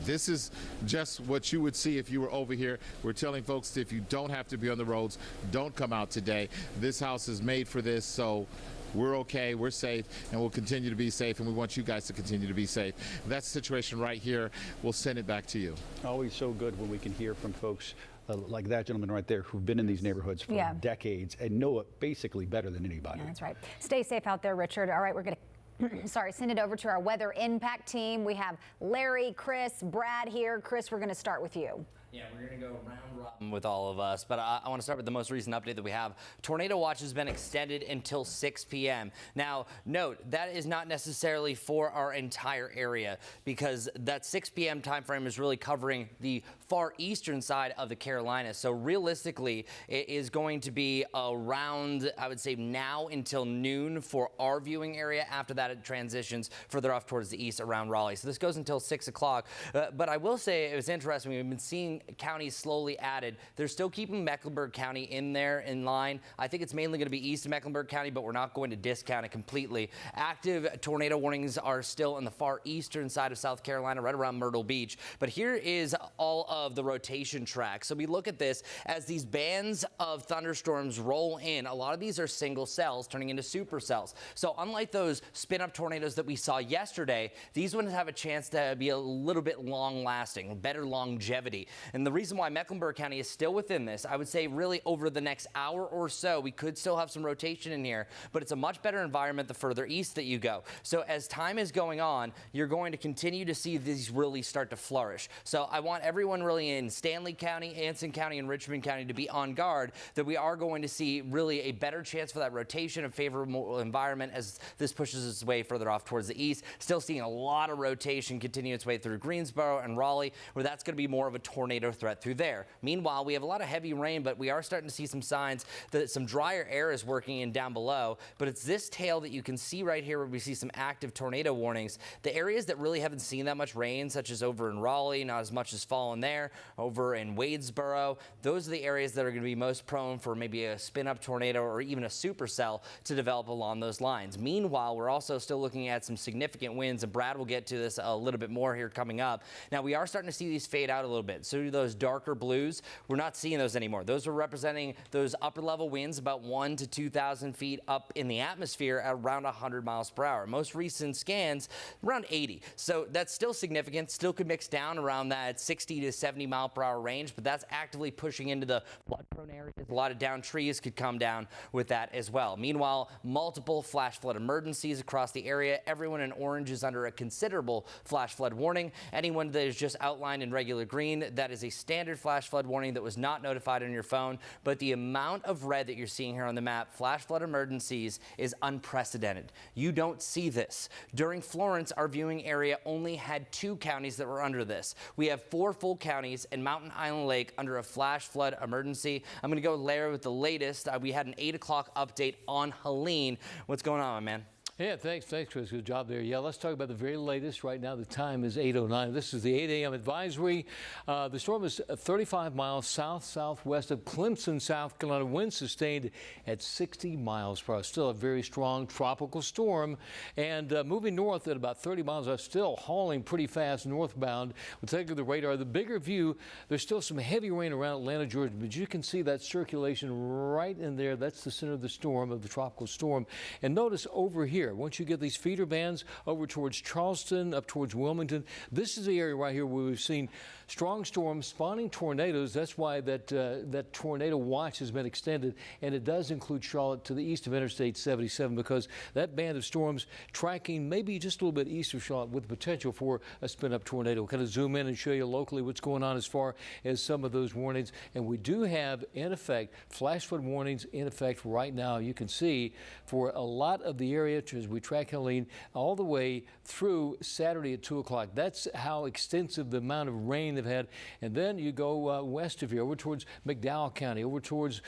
this is just what you would see if you were over here. We're telling folks, if you don't have to be on the roads, don't come out today. This house is made for this, so we're okay, we're safe, and we'll continue to be safe, and we want you guys to continue to be safe. That's the situation right here. We'll send it back to you. Always so good when we can hear from folks like that gentleman right there who've been in these neighborhoods for decades and know it basically better than anybody. Yeah, that's right. Stay safe out there, Richard. All right, we're going to send it over to our weather impact team. We have Larry, Chris, Brad here. Chris, we're going to start with you. Yeah, we're going to go round robin with all of us, but I want to start with the most recent update that we have. Tornado watch has been extended until 6 p.m. Now, note, that is not necessarily for our entire area, because that 6 p.m. time frame is really covering the far eastern side of the Carolinas. So realistically, it is going to be around, I would say, now until noon for our viewing area. After that, it transitions further off towards the east around Raleigh. So this goes until 6 o'clock. But I will say it was interesting. We've been seeing counties slowly added. They're still keeping Mecklenburg County in there in line. I think it's mainly going to be east of Mecklenburg County, but we're not going to discount it completely. Active tornado warnings are still on the far eastern side of South Carolina, right around Myrtle Beach. But here is all of the rotation track. So we look at this as these bands of thunderstorms roll in. A lot of these are single cells turning into supercells. So unlike those spin-up tornadoes that we saw yesterday, these ones have a chance to be a little bit long-lasting, better longevity. And the reason why Mecklenburg County is still within this, I would say really over the next hour or so, we could still have some rotation in here, but it's a much better environment the further east that you go. So as time is going on, you're going to continue to see these really start to flourish. So I want everyone really in Stanley County, Anson County, and Richmond County to be on guard that we are going to see really a better chance for that rotation of favorable environment as this pushes its way further off towards the east. Still seeing a lot of rotation continue its way through Greensboro and Raleigh, where that's going to be more of a tornado threat through there. Meanwhile, we have a lot of heavy rain, but we are starting to see some signs that some drier air is working in down below. But it's this tail that you can see right here where we see some active tornado warnings. The areas that really haven't seen that much rain, such as over in Raleigh, not as much has fallen there, over in Wadesboro, those are the areas that are going to be most prone for maybe a spin-up tornado or even a supercell to develop along those lines. Meanwhile, we're also still looking at some significant winds, and Brad will get to this a little bit more here coming up. Now, we are starting to see these fade out a little bit. So those darker blues, we're not seeing those anymore. Those are representing those upper level winds about 1,000 to 2,000 feet up in the atmosphere at around 100 miles per hour. Most recent scans around 80. So that's still significant, still could mix down around that 60 to 70 mile per hour range, but that's actively pushing into the flood prone areas. A lot of down trees could come down with that as well. Meanwhile, multiple flash flood emergencies across the area. Everyone in orange is under a considerable flash flood warning. Anyone that is just outlined in regular green, that is is a standard flash flood warning that was not notified on your phone, but the amount of red that you're seeing here on the map, flash flood emergencies, is unprecedented. You don't see this. During Florence, our viewing area only had 2 counties that were under this. We have 4 full counties and Mountain Island Lake under a flash flood emergency. I'm going to go Larry with the latest. We had an 8 o'clock update on Helene. What's going on, man? Yeah, thanks, Chris. Good job there. Yeah, let's talk about the very latest. Right now, the time is 8:09. This is the 8 a.m. advisory. The storm is 35 miles south-southwest of Clemson, South Carolina. Winds sustained at 60 miles per hour. Still a very strong tropical storm. And moving north at about 30 miles an hour, still hauling pretty fast northbound. We'll take a look at the radar. The bigger view, there's still some heavy rain around Atlanta, Georgia, but you can see that circulation right in there. That's the center of the storm, of the tropical storm. And notice over here, once you get these feeder bands over towards Charleston, up towards Wilmington, this is the area right here where we've seen strong storms spawning tornadoes. That's why that tornado watch has been extended, and it does include Charlotte to the east of Interstate 77, because that band of storms tracking maybe just a little bit east of Charlotte with the potential for a spin-up tornado. We'll kind of zoom in and show you locally what's going on as far as some of those warnings. And we do have, in effect, flash flood warnings in effect right now. You can see for a lot of the area as we track Helene all the way through Saturday at 2 o'clock. That's how extensive the amount of rain they've had. And then you go west of here, over towards McDowell County, over towards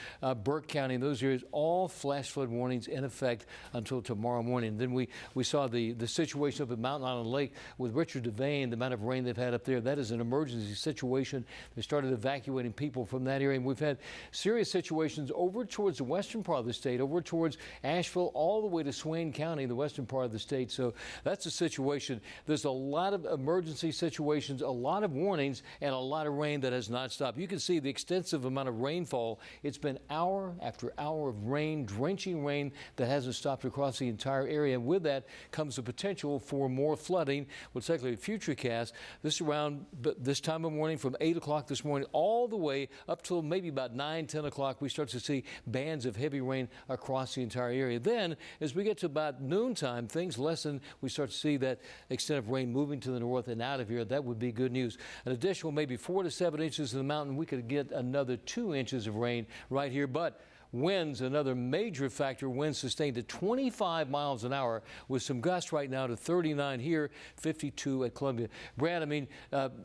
Burke County, and those areas, all flash flood warnings in effect until tomorrow morning. And then we saw the situation up at Mountain Island Lake with Richard Devane, the amount of rain they've had up there. That is an emergency situation. They started evacuating people from that area. And we've had serious situations over towards the western part of the state, over towards Asheville, all the way to Swain County, the western part of the state. So that's the situation. There's a lot of emergency situations, a lot of warnings, and a lot of rain that has not stopped. You can see the extensive amount of rainfall. It's been hour after hour of rain, drenching rain that hasn't stopped across the entire area. And with that comes the potential for more flooding. We'll take a future cast. This around this time of morning from 8 o'clock this morning all the way up till maybe about 9, 10 o'clock, we start to see bands of heavy rain across the entire area. Then as we get to about noontime, things lessen. We start to see that extent of rain moving to the north and out of here. That would be good news. An additional maybe 4 to 7 inches in the mountain. We could get another 2 inches of rain right here. But winds, another major factor. Winds sustained at 25 miles an hour with some gusts right now to 39 here, 52 at Columbia. Brad, I mean,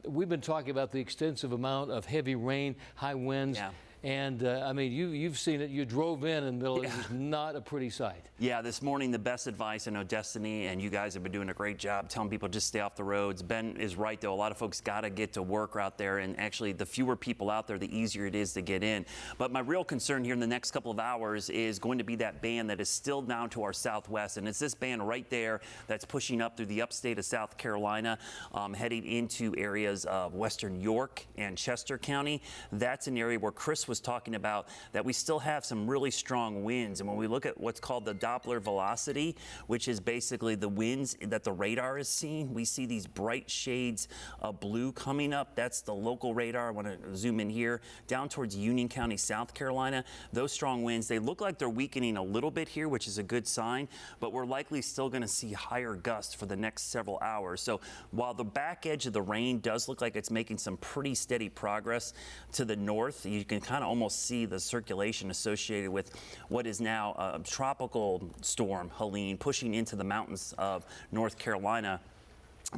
we've been talking about the extensive amount of heavy rain, high winds. Yeah. And I mean, you've seen it. You drove in the middle. It was not a pretty sight. Yeah, this morning, the best advice, I know Destiny and you guys have been doing a great job telling people just stay off the roads. Ben is right, though. A lot of folks got to get to work out there. And actually, the fewer people out there, the easier it is to get in. But my real concern here in the next couple of hours is going to be that band that is still down to our southwest. And it's this band right there that's pushing up through the upstate of South Carolina, heading into areas of western York and Chester County. That's an area where Chris was talking about that we still have some really strong winds. And when we look at what's called the Doppler velocity, which is basically the winds that the radar is seeing, we see these bright shades of blue coming up. That's the local radar. I want to zoom in here down towards Union County, South Carolina. Those strong winds, they look like they're weakening a little bit here, which is a good sign, but we're likely still going to see higher gusts for the next several hours. So while the back edge of the rain does look like it's making some pretty steady progress to the north, you can kind of almost see the circulation associated with what is now a tropical storm, Helene, pushing into the mountains of North Carolina.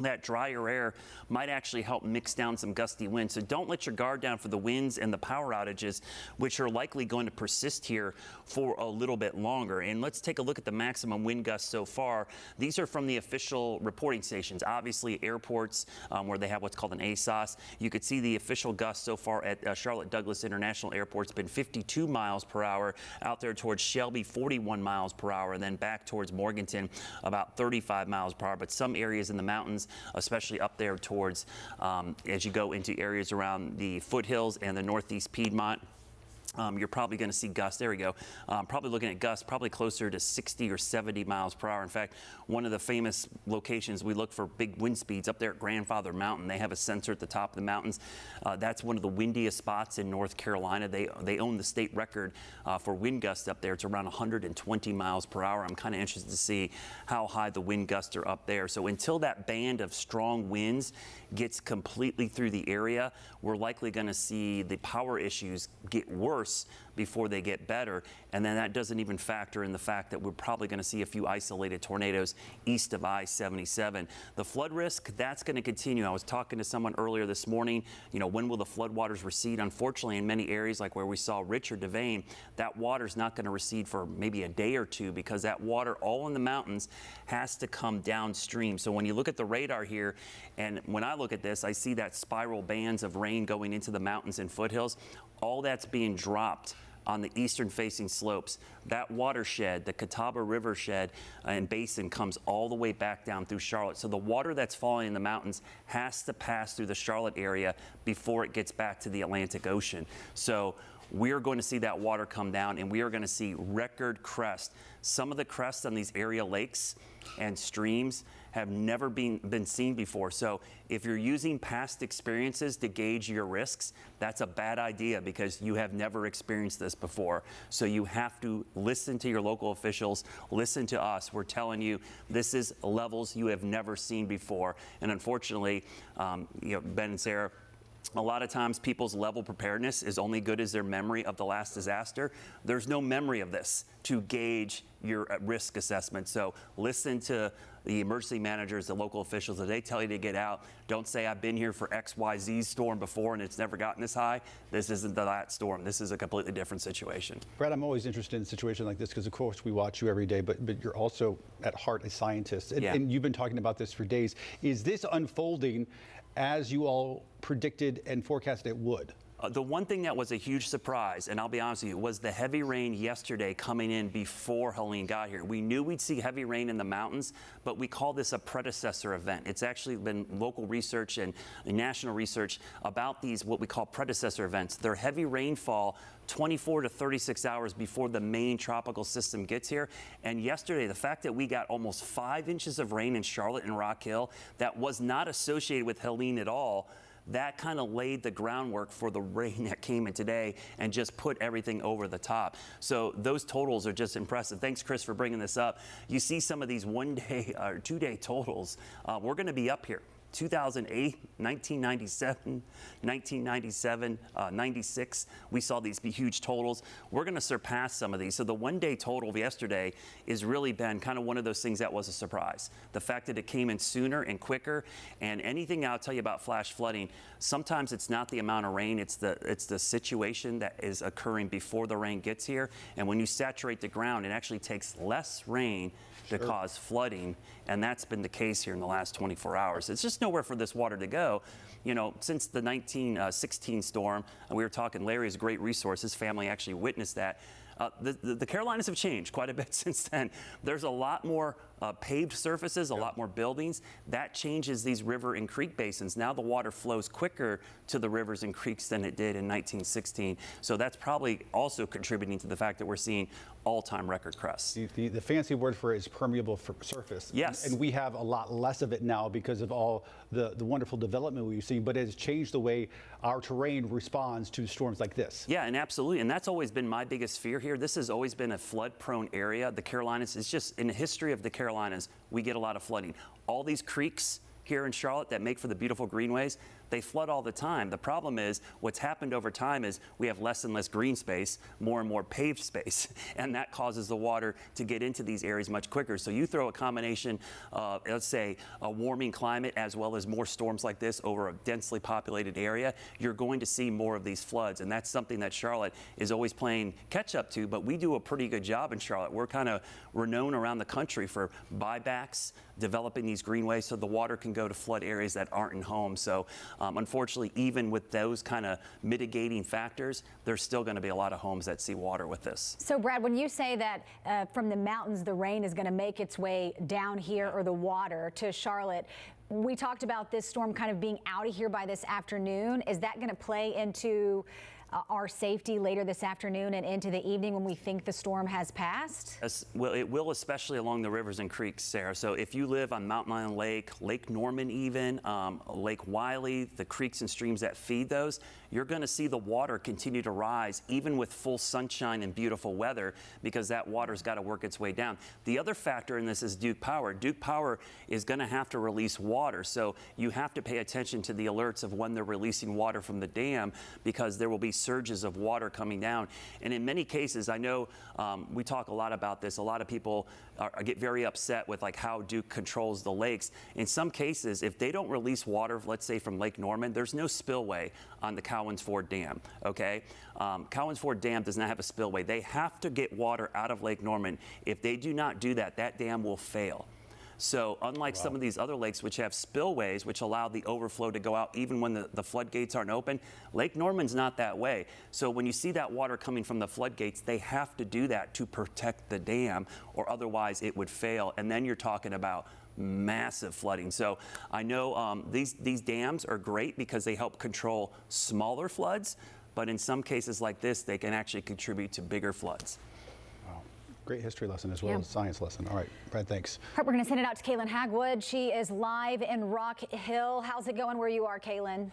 That drier air might actually help mix down some gusty winds. So don't let your guard down for the winds and the power outages, which are likely going to persist here for a little bit longer. And let's take a look at the maximum wind gusts so far. These are from the official reporting stations. Obviously, airports where they have what's called an ASOS. You could see the official gusts so far at Charlotte Douglas International Airport's been 52 miles per hour. Out there towards Shelby, 41 miles per hour. And then back towards Morganton, about 35 miles per hour. But some areas in the mountains, especially up there towards as you go into areas around the foothills and the northeast Piedmont, You're probably going to see gusts. There we go. Probably looking at gusts probably closer to 60 or 70 miles per hour. In fact, one of the famous locations we look for big wind speeds up there at Grandfather Mountain. They have a sensor at the top of the mountains. That's one of the windiest spots in North Carolina. They own the state record for wind gusts up there. It's around 120 miles per hour. I'm kind of interested to see how high the wind gusts are up there. So until that band of strong winds gets completely through the area, we're likely going to see the power issues get worse before they get better. And then that doesn't even factor in the fact that we're probably going to see a few isolated tornadoes east of I-77. The flood risk, that's going to continue. I was talking to someone earlier this morning, when will the floodwaters recede? Unfortunately, in many areas like where we saw Richard Devane, that water's not going to recede for maybe a day or two because that water all in the mountains has to come downstream. So when you look at the radar here, and when I look at this, I see that spiral bands of rain going into the mountains and foothills. All that's being dropped on the eastern facing slopes. That watershed, the Catawba River shed and basin, comes all the way back down through Charlotte. So the water that's falling in the mountains has to pass through the Charlotte area before it gets back to the Atlantic Ocean. So we're going to see that water come down, and we are going to see record crest. Some of the crests on these area lakes and streams have never been seen before. So if you're using past experiences to gauge your risks, that's a bad idea because you have never experienced this before. So you have to listen to your local officials, listen to us. We're telling you this is levels you have never seen before. And unfortunately, Ben and Sarah, a lot of times people's level preparedness is only good as their memory of the last disaster. There's no memory of this to gauge your risk assessment. So listen to the emergency managers, the local officials. If they tell you to get out, don't say I've been here for XYZ storm before and it's never gotten this high. This isn't that storm. This is a completely different situation. Brad, I'm always interested in a situation like this because, of course, we watch you every day, but you're also at heart a scientist. And you've been talking about this for days. Is this unfolding as you all predicted and forecasted it would? The one thing that was a huge surprise, and I'll be honest with you, was the heavy rain yesterday coming in before Helene got here. We knew we'd see heavy rain in the mountains, but we call this a predecessor event. It's actually been local research and national research about these, what we call predecessor events. They're heavy rainfall 24 to 36 hours before the main tropical system gets here. And yesterday, the fact that we got almost 5 inches of rain in Charlotte and Rock Hill that was not associated with Helene at all, that kind of laid the groundwork for the rain that came in today and just put everything over the top. So those totals are just impressive. Thanks, Chris, for bringing this up. You see some of these 1 day or 2 day totals. We're going to be up here. 2008, 1997, 1997, 96. We saw these huge totals. We're going to surpass some of these. So the 1 day total of yesterday is really been kind of one of those things that was a surprise. The fact that it came in sooner and quicker, and anything I'll tell you about flash flooding, sometimes it's not the amount of rain, it's the situation that is occurring before the rain gets here. And when you saturate the ground, it actually takes less rain to cause flooding, and that's been the case here in the last 24 hours. It's just nowhere for this water to go. Since the 1916 storm, we were talking, Larry is a great resource. His family actually witnessed that. The Carolinas have changed quite a bit since then. There's a lot more paved surfaces, a lot more buildings. That changes these river and creek basins. Now the water flows quicker to the rivers and creeks than it did in 1916. So that's probably also contributing to the fact that we're seeing all-time record crests. The fancy word for it is permeable surface. Yes. And we have a lot less of it now because of all the wonderful development we've seen, but it has changed the way our terrain responds to storms like this. Yeah, and absolutely. And that's always been my biggest fear here. This has always been a flood-prone area. The Carolinas is just, in the history of the Carolinas, we get a lot of flooding. All these creeks here in Charlotte that make for the beautiful greenways, they flood all the time. The problem is what's happened over time is we have less and less green space, more and more paved space, and that causes the water to get into these areas much quicker. So you throw a combination of, let's say, a warming climate as well as more storms like this over a densely populated area, you're going to see more of these floods, and that's something that Charlotte is always playing catch up to, but we do a pretty good job in Charlotte. We're known around the country for buybacks, developing these greenways so the water can go to flood areas that aren't in homes. So unfortunately, even with those kind of mitigating factors, there's still going to be a lot of homes that see water with this. So Brad, when you say that from the mountains, the rain is going to make its way down here, or the water to Charlotte, we talked about this storm kind of being out of here by this afternoon. Is that going to play into our safety later this afternoon and into the evening when we think the storm has passed? Well, it will, especially along the rivers and creeks, Sarah. So if you live on Mountain Island Lake, Lake Norman even, Lake Wiley, the creeks and streams that feed those, you're going to see the water continue to rise even with full sunshine and beautiful weather, because that water's got to work its way down. The other factor in this is Duke Power. Duke Power is going to have to release water, so you have to pay attention to the alerts of when they're releasing water from the dam, because there will be surges of water coming down. And in many cases, I know we talk a lot about this. A lot of people get very upset with like how Duke controls the lakes. In some cases, if they don't release water, let's say from Lake Norman, there's no spillway on the Cowens Ford Dam, okay? Cowens Ford Dam does not have a spillway. They have to get water out of Lake Norman. If they do not do that, that dam will fail. So unlike some of these other lakes which have spillways which allow the overflow to go out even when the floodgates aren't open, Lake Norman's not that way. So when you see that water coming from the floodgates, they have to do that to protect the dam, or otherwise it would fail. And then you're talking about massive flooding. So I know these dams are great because they help control smaller floods, but in some cases like this, they can actually contribute to bigger floods. Great history lesson as well as a science lesson. All right, Brad, thanks. All right, we're going to send it out to Kaylin Hagwood. She is live in Rock Hill. How's it going where you are, Kaylin?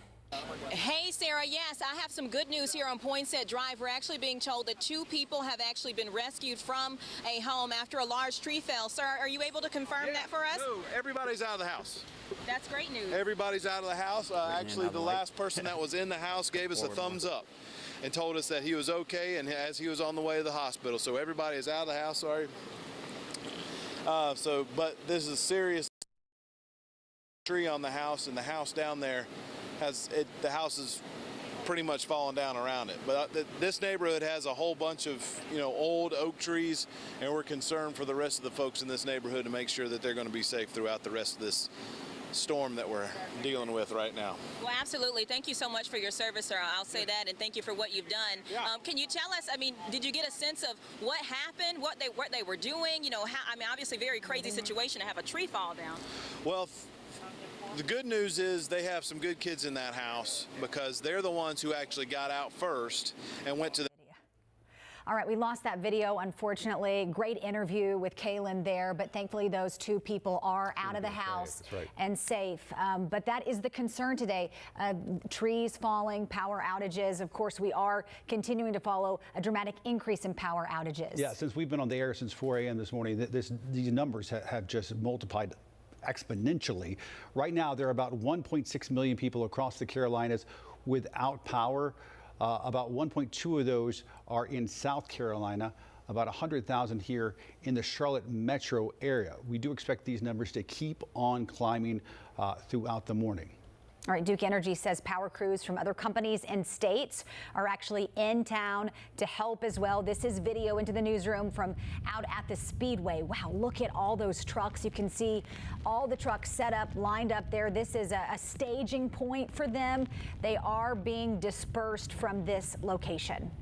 Hey, Sarah. Yes, I have some good news here on Poinsett Drive. We're actually being told that 2 people have actually been rescued from a home after a large tree fell. Sir, are you able to confirm that for us? No, everybody's out of the house. That's great news. Everybody's out of the house. Actually, the last person that was in the house gave us a thumbs up and told us that he was okay, and as he was on the way to the hospital. So everybody is out of the house, sorry. But this is a serious tree on the house, and the house down there the house is pretty much fallen down around it. But this neighborhood has a whole bunch of, old oak trees, and we're concerned for the rest of the folks in this neighborhood to make sure that they're going to be safe throughout the rest of this storm that we're dealing with right now. Well, absolutely. Thank you so much for your service, sir. I'll say that, and thank you for what you've done. Yeah. Can you tell us, did you get a sense of what happened, what they were doing? Obviously very crazy situation to have a tree fall down. Well, the good news is they have some good kids in that house, because they're the ones who actually got out first and went to the All right, we lost that video, unfortunately. Great interview with Kaylin there, but thankfully those 2 people are out of the house and safe. But that is the concern today. Trees falling, power outages. Of course, we are continuing to follow a dramatic increase in power outages. Yeah, since we've been on the air since 4 a.m. this morning, these numbers have just multiplied exponentially. Right now, there are about 1.6 million people across the Carolinas without power. About 1.2 of those are in South Carolina, about 100,000 here in the Charlotte metro area. We do expect these numbers to keep on climbing throughout the morning. All right, Duke Energy says power crews from other companies and states are actually in town to help as well. This is video into the newsroom from out at the Speedway. Wow, look at all those trucks. You can see all the trucks set up, lined up there. This is a staging point for them. They are being dispersed from this location.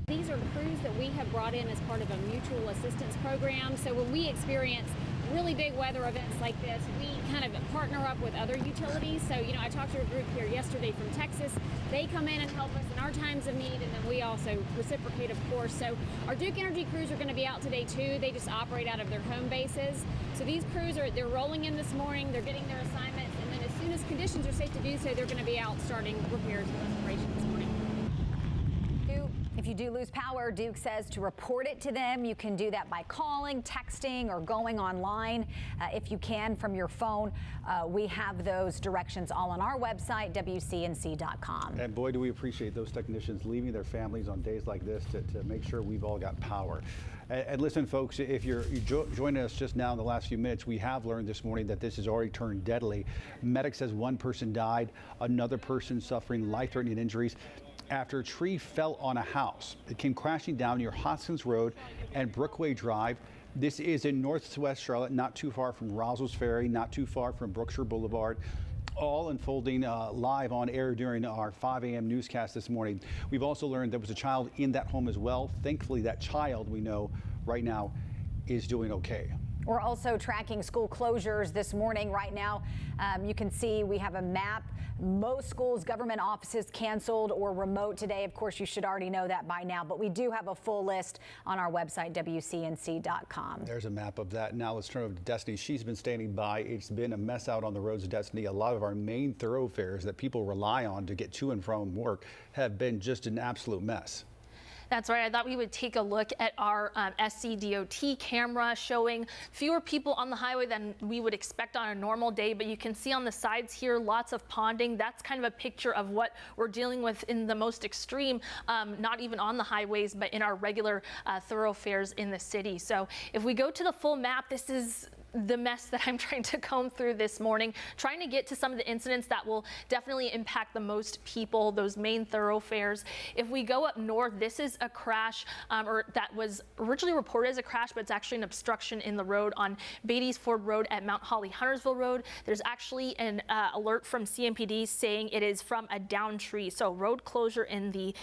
These are crews that we have brought in as part of a mutual assistance program. So when we experience really big weather events like this, we kind of partner up with other utilities. So, I talked to a group here yesterday from Texas. They come in and help us in our times of need, and then we also reciprocate, of course. So our Duke Energy crews are going to be out today too. They just operate out of their home bases. So these crews they're rolling in this morning, they're getting their assignments, and then as soon as conditions are safe to do so, they're going to be out starting repairs and restoration this morning. If you do lose power, Duke says to report it to them. You can do that by calling, texting, or going online if you can from your phone. We have those directions all on our website, WCNC.com. And boy, do we appreciate those technicians leaving their families on days like this to make sure we've all got power. And listen, folks, if you're joining us just now in the last few minutes, we have learned this morning that this has already turned deadly. Medic says 1 person died, another person suffering life-threatening injuries after a tree fell on a house. It came crashing down near Hoskins Road and Brookway Drive. This is in northwest Charlotte, not too far from Roswell's Ferry, not too far from Brookshire Boulevard. All unfolding live on air during our 5 a.m. newscast this morning. We've also learned there was a child in that home as well. Thankfully, that child, we know right now, is doing okay. We're also tracking school closures this morning. Right now, you can see we have a map. Most schools, government offices canceled or remote today. Of course, you should already know that by now, but we do have a full list on our website, WCNC.com. There's a map of that. Now let's turn over to Destiny. She's been standing by. It's been a mess out on the roads, Destiny. A lot of our main thoroughfares that people rely on to get to and from work have been just an absolute mess. That's right. I thought we would take a look at our SCDOT camera showing fewer people on the highway than we would expect on a normal day. But you can see on the sides here, lots of ponding. That's kind of a picture of what we're dealing with in the most extreme, not even on the highways, but in our regular thoroughfares in the city. So if we go to the full map, this is the mess that I'm trying to comb through this morning, trying to get to some of the incidents that will definitely impact the most people, those main thoroughfares. If we go up north, this is a crash, or that was originally reported as a crash, but it's actually an obstruction in the road on Beatties Ford Road at Mount Holly Huntersville Road. There's actually an alert from CMPD saying it is from a down tree. So road closure in the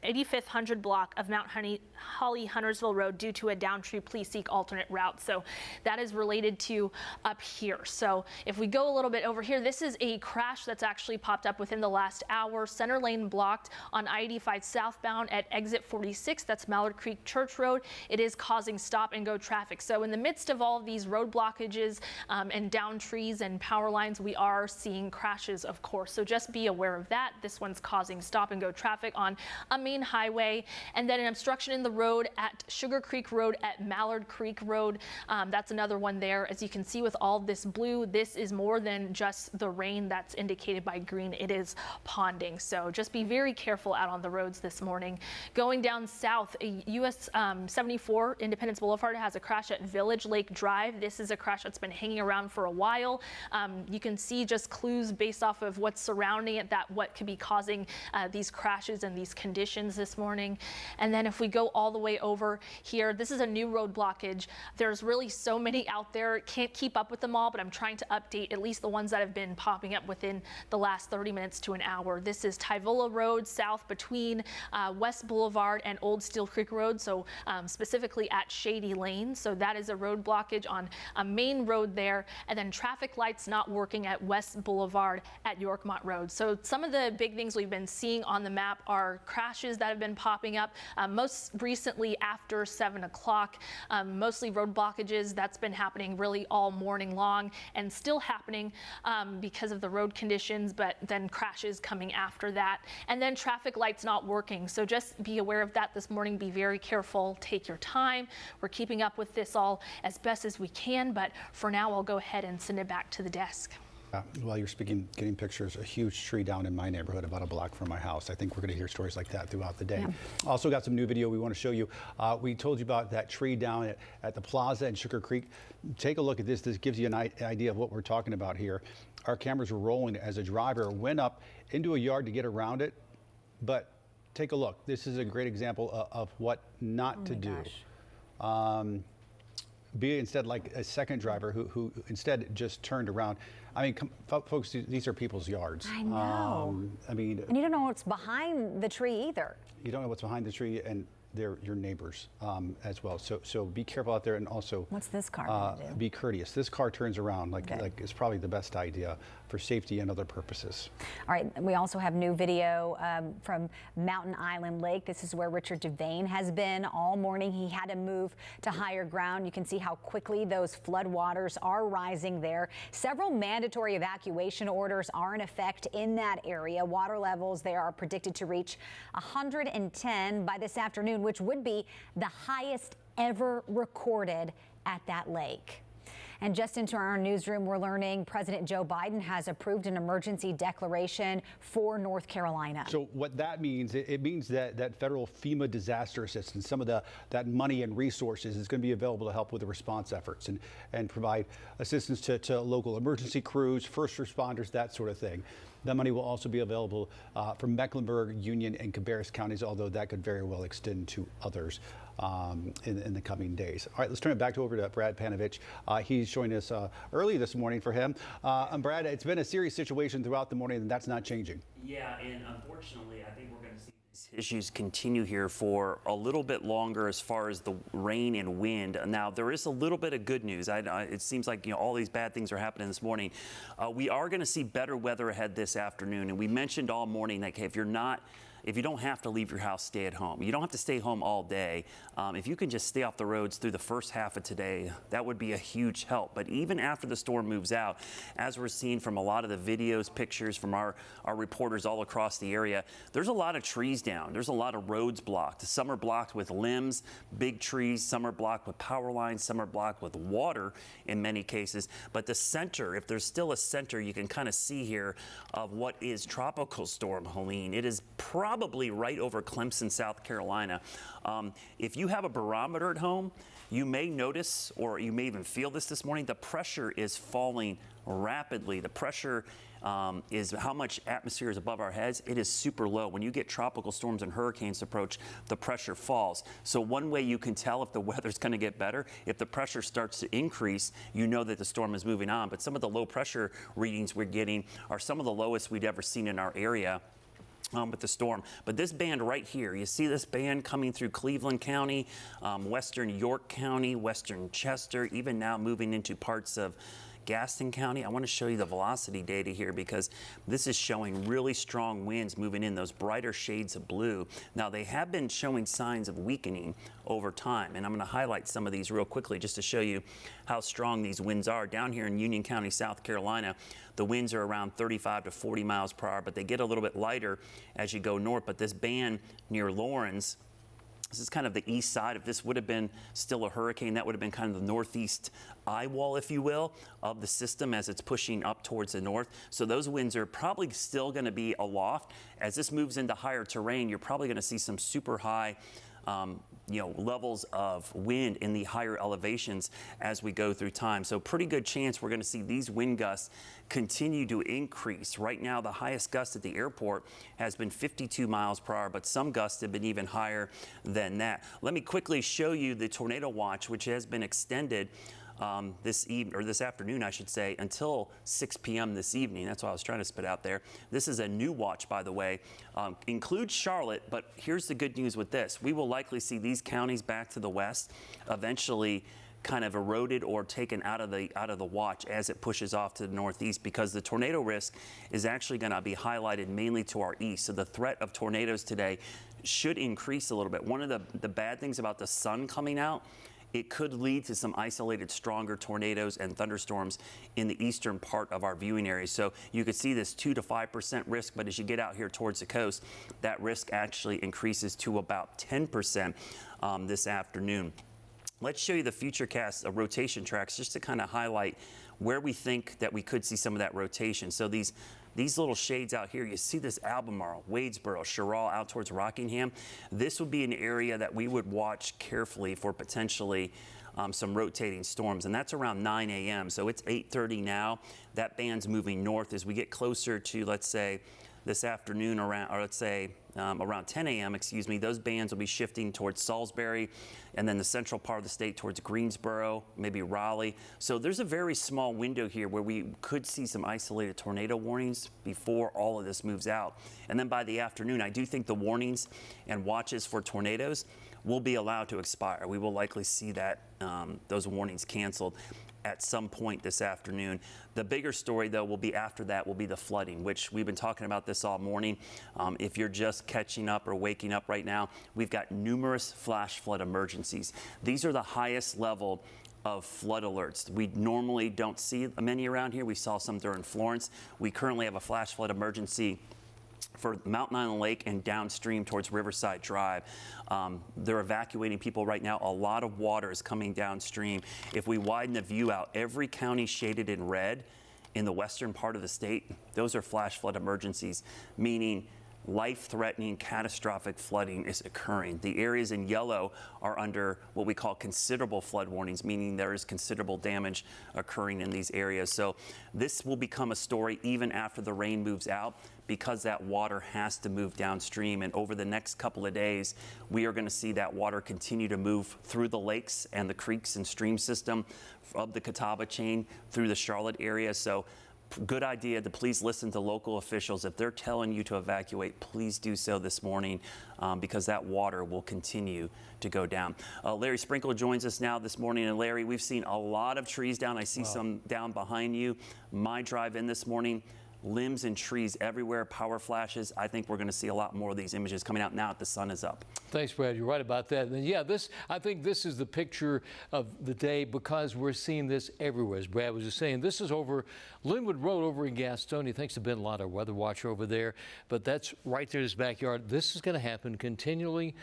8500 block of Mount Holly Huntersville Road due to a down tree. Please seek alternate route. So that is related to up here. So if we go a little bit over here, this is a crash that's actually popped up within the last hour. Center lane blocked on I-85 southbound at exit 46. That's Mallard Creek Church Road. It is causing stop and go traffic. So in the midst of all of these road blockages and down trees and power lines, we are seeing crashes, of course. So just be aware of that. This one's causing stop and go traffic on a main highway, and then an obstruction in the road at Sugar Creek Road at Mallard Creek Road. That's another one there. As you can see with all this blue, this is more than just the rain that's indicated by green. It is ponding. So just be very careful out on the roads this morning. Going down south, US 74 Independence Boulevard has a crash at Village Lake Drive. This is a crash that's been hanging around for a while. You can see just clues based off of what's surrounding it, that what could be causing these crashes and these conditions this morning. And then if we go all the way over here, this is a new road blockage. There's really so many out there. Can't keep up with them all, but I'm trying to update at least the ones that have been popping up within the last 30 minutes to an hour. This is Tyvola Road south between West Boulevard and Old Steel Creek Road, so specifically at Shady Lane. So that is a road blockage on a main road there. And then traffic lights not working at West Boulevard at Yorkmont Road. So some of the big things we've been seeing on the map are crashes that have been popping up, most recently after 7 o'clock, mostly road blockages. That's been happening really all morning long and still happening because of the road conditions, but then crashes coming after that. And then traffic lights not working. So just be aware of that this morning. Be very careful. Take your time. We're keeping up with this all as best as we can, but for now, I'll go ahead and send it back to the desk. While you're speaking, getting pictures, a huge tree down in my neighborhood about a block from my house. I think we're going to hear stories like that throughout the day. Yeah. Also got some new video we want to show you. We told you about that tree down at the plaza in Sugar Creek. Take a look at this. This gives you an idea of what we're talking about here. Our cameras were rolling as a driver went up into a yard to get around it. But take a look. This is a great example of what not to do. Be instead like a second driver who instead just turned around. I mean, folks, these are people's yards. I know. I mean, and you don't know what's behind the tree either. You don't know what's behind the tree, and they're your neighbors as well. So be careful out there, and also what's this car gonna do? Be courteous. This car turns around like it's probably the best idea for safety and other purposes. All right, we also have new video from Mountain Island Lake. This is where Richard Devane has been all morning. He had to move to higher ground. You can see how quickly those flood waters are rising there. Several mandatory evacuation orders are in effect in that area. Water levels there are predicted to reach 110 by this afternoon, which would be the highest ever recorded at that lake. And just into our newsroom, we're learning President Joe Biden has approved an emergency declaration for North Carolina. So what that means, it means that federal FEMA disaster assistance, some of that money and resources is going to be available to help with the response efforts and provide assistance to local emergency crews, first responders, that sort of thing. That money will also be available from Mecklenburg, Union, and Cabarrus counties, although that could very well extend to others in the coming days. All right, let's turn it back over to Brad Panovich. He's joined us early this morning for him. And Brad, it's been a serious situation throughout the morning, and that's not changing. Yeah, and unfortunately, I think we're going to see Issues continue here for a little bit longer as far as the rain and wind. Now, there is a little bit of good news. It seems like, all these bad things are happening this morning. We are going to see better weather ahead this afternoon. And we mentioned all morning that if you don't have to leave your house, stay at home. You don't have to stay home all day. If you can just stay off the roads through the first half of today, that would be a huge help. But even after the storm moves out, as we're seeing from a lot of the videos, pictures from our reporters all across the area, there's a lot of trees down. There's a lot of roads blocked. Some are blocked with limbs, big trees. Some are blocked with power lines. Some are blocked with water in many cases. But the center, if there's still a center, you can kind of see here of what is Tropical Storm Helene. It is probably right over Clemson, South Carolina. If you have a barometer at home, you may notice, or you may even feel this morning, the pressure is falling rapidly. The pressure is how much atmosphere is above our heads. It is super low. When you get tropical storms and hurricanes approach, the pressure falls. So one way you can tell if the weather's going to get better, if the pressure starts to increase, you know that the storm is moving on. But some of the low pressure readings we're getting are some of the lowest we'd ever seen in our area. With the storm. But this band right here, you see this band coming through Cleveland County, western York County, western Chester, even now moving into parts of Gaston County. I want to show you the velocity data here because this is showing really strong winds moving in, those brighter shades of blue. Now, they have been showing signs of weakening over time, and I'm going to highlight some of these real quickly just to show you how strong these winds are. Down here in Union County, South Carolina, the winds are around 35 to 40 miles per hour, but they get a little bit lighter as you go north. But this band near Lawrence, this is kind of the east side. If this would have been still a hurricane, that would have been kind of the northeast eye wall, if you will, of the system as it's pushing up towards the north. So those winds are probably still going to be aloft. As this moves into higher terrain, you're probably going to see some super high levels of wind in the higher elevations as we go through time. So pretty good chance we're going to see these wind gusts continue to increase. Right now, the highest gust at the airport has been 52 miles per hour, but some gusts have been even higher than that. Let me quickly show you the tornado watch, which has been extended this afternoon, I should say, until 6 p.m. this evening. That's what I was trying to spit out there. This is a new watch, by the way. Includes Charlotte, but here's the good news with this. We will likely see these counties back to the west eventually kind of eroded or taken out of the watch as it pushes off to the northeast, because the tornado risk is actually going to be highlighted mainly to our east. So the threat of tornadoes today should increase a little bit. One of the bad things about the sun coming out, it could lead to some isolated stronger tornadoes and thunderstorms in the eastern part of our viewing area. So you could see this 2 to 5% risk, but as you get out here towards the coast, that risk actually increases to about 10% this afternoon. Let's show you the futurecast rotation tracks just to kind of highlight where we think that we could see some of that rotation. So these little shades out here, you see this Albemarle, Wadesboro, Sherrill out towards Rockingham. This would be an area that we would watch carefully for potentially some rotating storms, and that's around 9 a.m. So it's 8:30 now. That band's moving north as we get closer to, let's say, this afternoon around 10 a.m., excuse me, those bands will be shifting towards Salisbury and then the central part of the state towards Greensboro, maybe Raleigh. So there's a very small window here where we could see some isolated tornado warnings before all of this moves out. And then by the afternoon, I do think the warnings and watches for tornadoes will be allowed to expire. We will likely see that those warnings canceled at some point this afternoon. The bigger story, though, will be after that will be the flooding, which we've been talking about this all morning. If you're just catching up or waking up right now, we've got numerous flash flood emergencies. These are the highest level of flood alerts. We normally don't see many around here. We saw some during Florence. We currently have a flash flood emergency for Mountain Island Lake and downstream towards Riverside Drive. They're evacuating people right now. A lot of water is coming downstream. If we widen the view out, every county shaded in red in the western part of the state, those are flash flood emergencies, meaning life-threatening, catastrophic flooding is occurring. The areas in yellow are under what we call considerable flood warnings, meaning there is considerable damage occurring in these areas. So this will become a story even after the rain moves out, because that water has to move downstream. And over the next couple of days, we are going to see that water continue to move through the lakes and the creeks and stream system of the Catawba chain through the Charlotte area. So good idea to please listen to local officials. If they're telling you to evacuate, please do so this morning because that water will continue to go down. Larry Sprinkle joins us now this morning. And Larry, we've seen a lot of trees down. I see some down behind you. My drive in this morning, limbs and trees everywhere, power flashes. I think we're going to see a lot more of these images coming out now that the sun is up. Thanks, Brad. You're right about that. And yeah, I think this is the picture of the day because we're seeing this everywhere. As Brad was just saying, this is over Linwood Road over in Gastonia. Thanks to Ben Lott, our weather watcher over there. But that's right there in his backyard. This is going to happen continually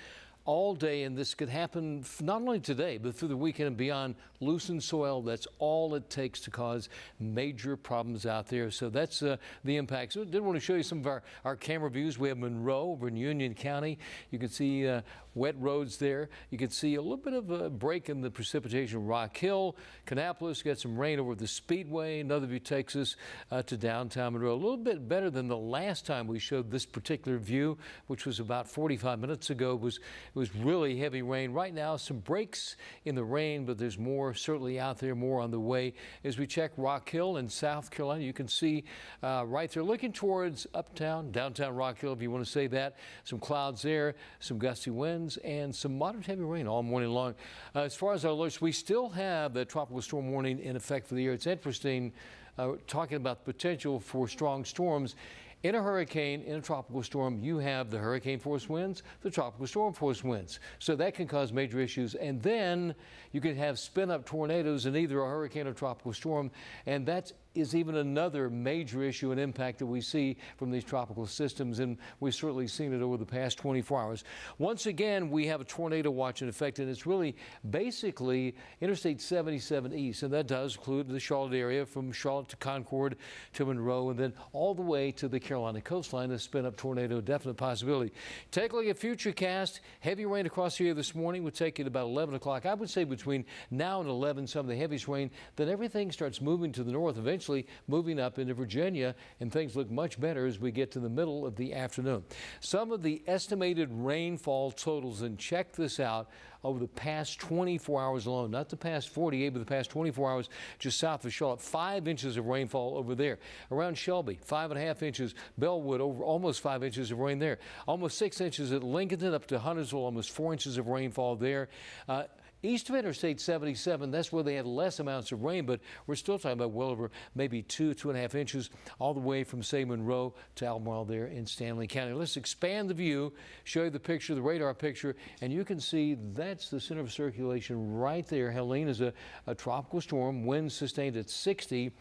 all day, and this could happen not only today, but through the weekend and beyond. Loosened soil, that's all it takes to cause major problems out there. So that's the impact. So I did want to show you some of our camera views. We have Monroe over in Union County. You can see wet roads there. You can see a little bit of a break in the precipitation. Rock Hill, Kannapolis, got some rain over the Speedway. Another view takes us to downtown Monroe. A little bit better than the last time we showed this particular view, which was about 45 minutes ago. It was really heavy rain. Right now, some breaks in the rain, but there's more certainly out there, more on the way. As we check Rock Hill in South Carolina, you can see right there looking towards uptown, downtown Rock Hill, if you want to say that. Some clouds there, some gusty winds, and some moderate heavy rain all morning long. As far as our alerts, we still have the tropical storm warning in effect for the year. It's interesting talking about the potential for strong storms. In a hurricane, in a tropical storm, you have the hurricane force winds, the tropical storm force winds. So that can cause major issues. And then you can have spin up tornadoes in either a hurricane or tropical storm. And that is even another major issue and impact that we see from these tropical systems. And we've certainly seen it over the past 24 hours. Once again, we have a tornado watch in effect, and it's really basically Interstate 77 East. And that does include the Charlotte area from Charlotte to Concord to Monroe, and then all the way to the Carolina coastline. A spin-up tornado, definite possibility. Take a look at Futurecast. Heavy rain across the area this morning would take it about 11 o'clock. I would say between now and 11, some of the heaviest rain. Then everything starts moving to the north, eventually moving up into Virginia, and things look much better as we get to the middle of the afternoon. Some of the estimated rainfall totals, and check this out, over the past 24 hours alone, not the past 48, but the past 24 hours just south of Charlotte. 5 inches of rainfall over there. Around Shelby, 5.5 inches. Bellwood, over almost 5 inches of rain there. Almost 6 inches at Lincoln, up to Huntersville, almost 4 inches of rainfall there. East of Interstate 77, that's where they had less amounts of rain, but we're still talking about well over maybe 2.5 inches, all the way from, say, Monroe to Albemarle there in Stanley County. Let's expand the view, show you the picture, the radar picture, and you can see that's the center of circulation right there. Helene is a tropical storm, winds sustained at 60.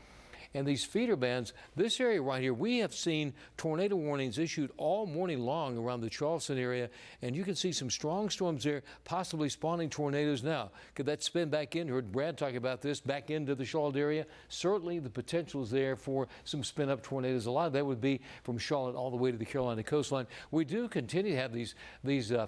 And these feeder bands, this area right here, we have seen tornado warnings issued all morning long around the Charleston area, and you can see some strong storms there, possibly spawning tornadoes now. Could that spin back in? Heard Brad talk about this, back into the Charlotte area. Certainly the potential is there for some spin-up tornadoes. A lot of that would be from Charlotte all the way to the Carolina coastline. We do continue to have these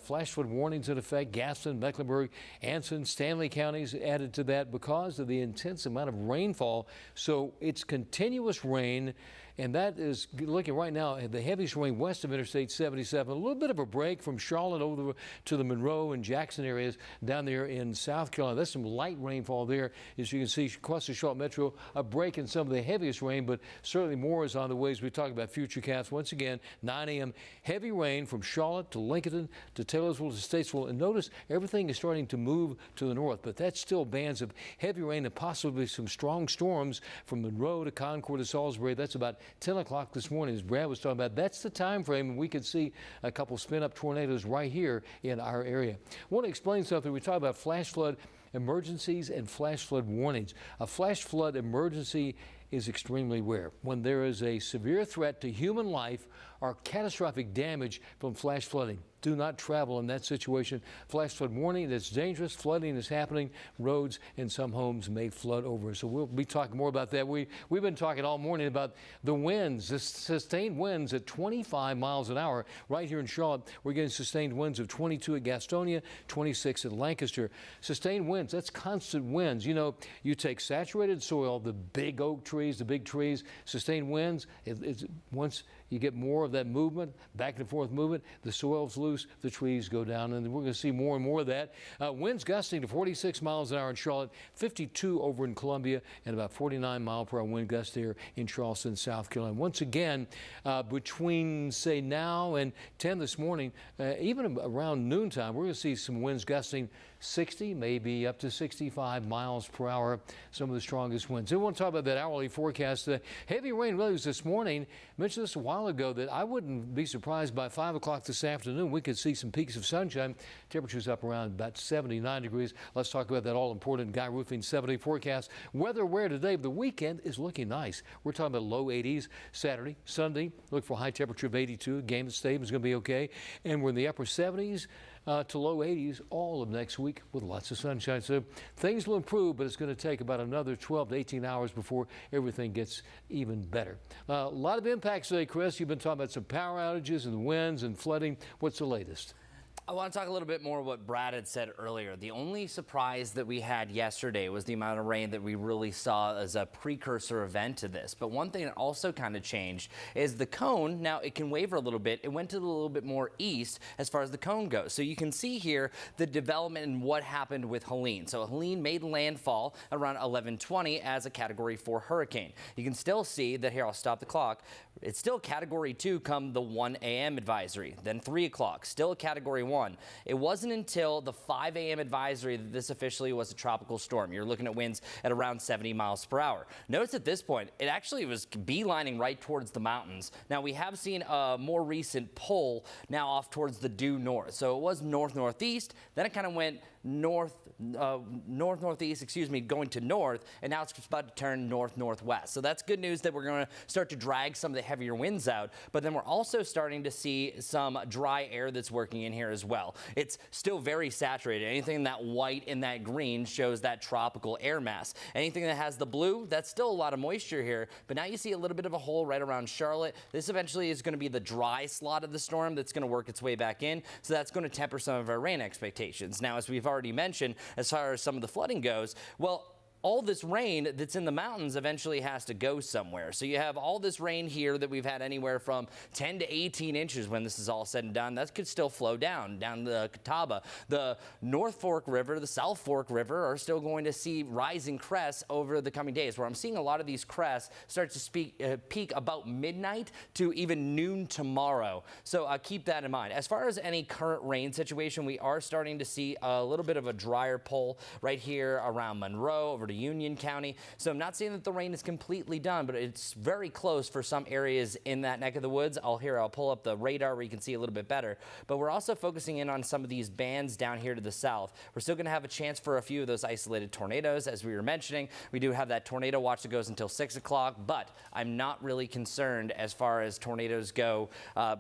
flash flood warnings in effect. Gaston, Mecklenburg, Anson, Stanley counties added to that because of the intense amount of rainfall. So it's continuous rain, and that is looking right now at the heaviest rain west of Interstate 77. A little bit of a break from Charlotte over to the Monroe and Jackson areas down there in South Carolina. That's some light rainfall there, as you can see across the Charlotte Metro. A break in some of the heaviest rain, but certainly more is on the way as we talk about Futurecast. Once again, 9 a.m. heavy rain from Charlotte to Lincoln to Taylorsville to Statesville. And notice everything is starting to move to the north, but that's still bands of heavy rain and possibly some strong storms from Monroe to Concord to Salisbury. That's about 10 o'clock this morning, as Brad was talking about. That's the time frame, and we could see a couple spin-up tornadoes right here in our area. I want to explain something. We talk about flash flood emergencies and flash flood warnings. A flash flood emergency is extremely rare when there is a severe threat to human life or catastrophic damage from flash flooding. Do not travel in that situation. Flash flood warning, that's dangerous. Flooding is happening. Roads and some homes may flood over. So we'll be talking more about that. We've been talking all morning about the winds, the sustained winds at 25 miles an hour. Right here in Charlotte, we're getting sustained winds of 22 at Gastonia, 26 at Lancaster. Sustained winds, that's constant winds. You know, you take saturated soil, the big oak trees, the big trees, sustained winds, once you get more of that movement, back and forth movement. The soil's loose, the trees go down, and we're going to see more and more of that. Winds gusting to 46 miles an hour in Charlotte, 52 over in Columbia, and about 49-mile-per-hour wind gust there in Charleston, South Carolina. Once again, between, say, now and 10 this morning, even around noontime, we're going to see some winds gusting 60, maybe up to 65 miles per hour, some of the strongest winds. I want to talk about that hourly forecast. The heavy rain really was this morning. I mentioned this a while ago that I wouldn't be surprised by 5 o'clock this afternoon we could see some peaks of sunshine. Temperatures up around about 79 degrees. Let's talk about that all-important Guy Roofing 7-day forecast. Weather aware today, but the weekend is looking nice. We're talking about low 80s Saturday, Sunday. Look for a high temperature of 82. Game at Stadium is going to be okay. And we're in the upper 70s. To low 80s all of next week with lots of sunshine. So things will improve, but it's going to take about another 12 to 18 hours before everything gets even better. A lot of impacts today, Chris. You've been talking about some power outages and winds and flooding. What's the latest? I want to talk a little bit more what Brad had said earlier. The only surprise that we had yesterday was the amount of rain that we really saw as a precursor event to this. But one thing that also kind of changed is the cone. Now it can waver a little bit. It went to a little bit more east as far as the cone goes. So you can see here the development and what happened with Helene. So Helene made landfall around 11:20 as a Category 4 hurricane. You can still see that here, I'll stop the clock. It's still Category 2 come the 1 a.m. advisory, then 3 o'clock, still a Category 1. It wasn't until the 5 a.m. advisory that this officially was a tropical storm. You're looking at winds at around 70 miles per hour. Notice at this point, it actually was beelining right towards the mountains. Now, we have seen a more recent pull now off towards the due north. So it was north-northeast, then it kind of went northeast, excuse me, going to north, and now it's about to turn north-northwest. So that's good news that we're going to start to drag some of the heavier winds out, but then we're also starting to see some dry air that's working in here as well. It's still very saturated. Anything that white and that green shows that tropical air mass. Anything that has the blue, that's still a lot of moisture here, but now you see a little bit of a hole right around Charlotte. This eventually is going to be the dry slot of the storm that's going to work its way back in, so that's going to temper some of our rain expectations. Now, as we've already mentioned, as far as some of the flooding goes, well, all this rain that's in the mountains eventually has to go somewhere. So you have all this rain here that we've had anywhere from 10 to 18 inches when this is all said and done. That could still flow down the Catawba. The North Fork River, the South Fork River are still going to see rising crests over the coming days, where I'm seeing a lot of these crests start to peak about midnight to even noon tomorrow. So keep that in mind. As far as any current rain situation, we are starting to see a little bit of a drier pull right here around Monroe over to Union County. So I'm not saying that the rain is completely done, but it's very close for some areas in that neck of the woods. I'll pull up the radar where you can see a little bit better. But we're also focusing in on some of these bands down here to the south. We're still going to have a chance for a few of those isolated tornadoes, as we were mentioning. We do have that tornado watch that goes until 6 o'clock, but I'm not really concerned as far as tornadoes go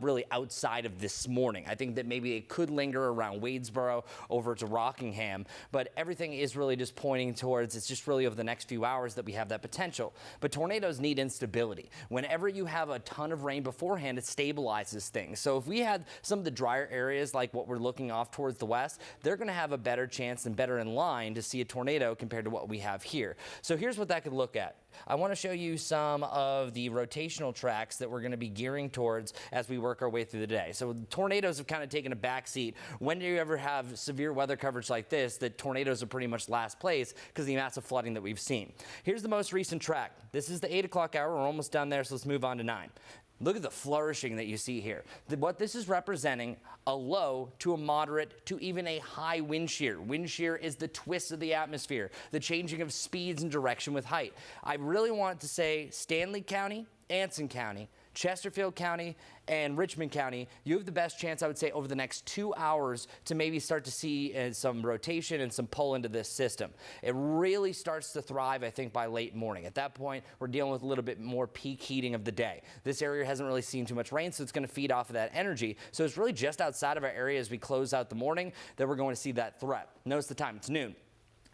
really outside of this morning. I think that maybe it could linger around Wadesboro over to Rockingham, but everything is really just pointing towards it's just really over the next few hours that we have that potential. But tornadoes need instability. Whenever you have a ton of rain beforehand, it stabilizes things. So if we had some of the drier areas like what we're looking off towards the west, they're going to have a better chance and better in line to see a tornado compared to what we have here. So here's what that could look at. I want to show you some of the rotational tracks that we're going to be gearing towards as we work our way through the day. So tornadoes have kind of taken a back seat. When do you ever have severe weather coverage like this, that tornadoes are pretty much last place because of the massive flooding that we've seen? Here's the most recent track. This is the 8 o'clock hour. We're almost done there, so let's move on to 9. Look at the flourishing that you see here. What this is representing, a low to a moderate to even a high wind shear. Wind shear is the twist of the atmosphere, the changing of speeds and direction with height. I really want to say Stanley County, Anson County, Chesterfield County, and Richmond County, you have the best chance, I would say, over the next 2 hours to maybe start to see some rotation and some pull into this system. It really starts to thrive, I think, by late morning. At that point, we're dealing with a little bit more peak heating of the day. This area hasn't really seen too much rain, so it's going to feed off of that energy. So it's really just outside of our area as we close out the morning that we're going to see that threat. Notice the time, it's noon.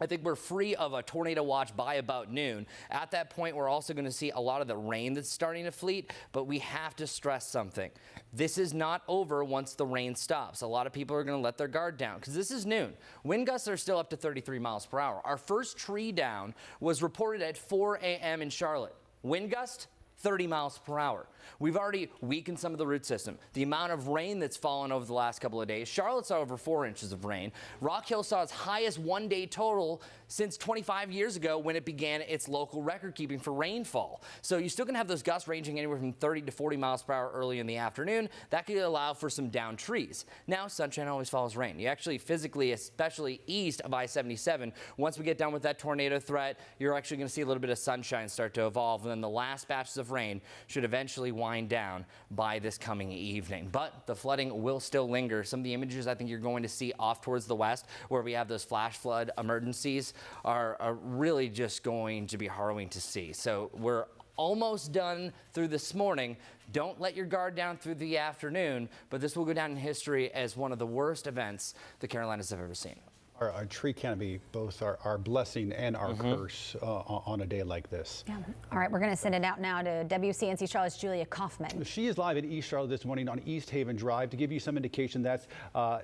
I think we're free of a tornado watch by about noon. At that point, we're also going to see a lot of the rain that's starting to fleet, but we have to stress something. This is not over once the rain stops. A lot of people are going to let their guard down because this is noon. Wind gusts are still up to 33 miles per hour. Our first tree down was reported at 4 a.m. in Charlotte. Wind gust, 30 miles per hour. We've already weakened some of the root system. The amount of rain that's fallen over the last couple of days, Charlotte saw over 4 inches of rain. Rock Hill saw its highest one-day total since 25 years ago when it began its local record keeping for rainfall. So you're still going to have those gusts ranging anywhere from 30 to 40 miles per hour early in the afternoon. That could allow for some downed trees. Now, sunshine always follows rain. You actually physically, especially east of I-77, once we get done with that tornado threat, you're actually going to see a little bit of sunshine start to evolve. And then the last batches of rain should eventually wind down by this coming evening. But the flooding will still linger. Some of the images I think you're going to see off towards the west, where we have those flash flood emergencies, are really just going to be harrowing to see. So we're almost done through this morning. Don't let your guard down through the afternoon, but this will go down in history as one of the worst events the Carolinas have ever seen. Our tree canopy, both our blessing and our curse on a day like this. Yeah. All right, we're going to send it out now to WCNC Charlotte's Julia Kaufman. She is live in East Charlotte this morning on East Haven Drive. To give you some indication, that's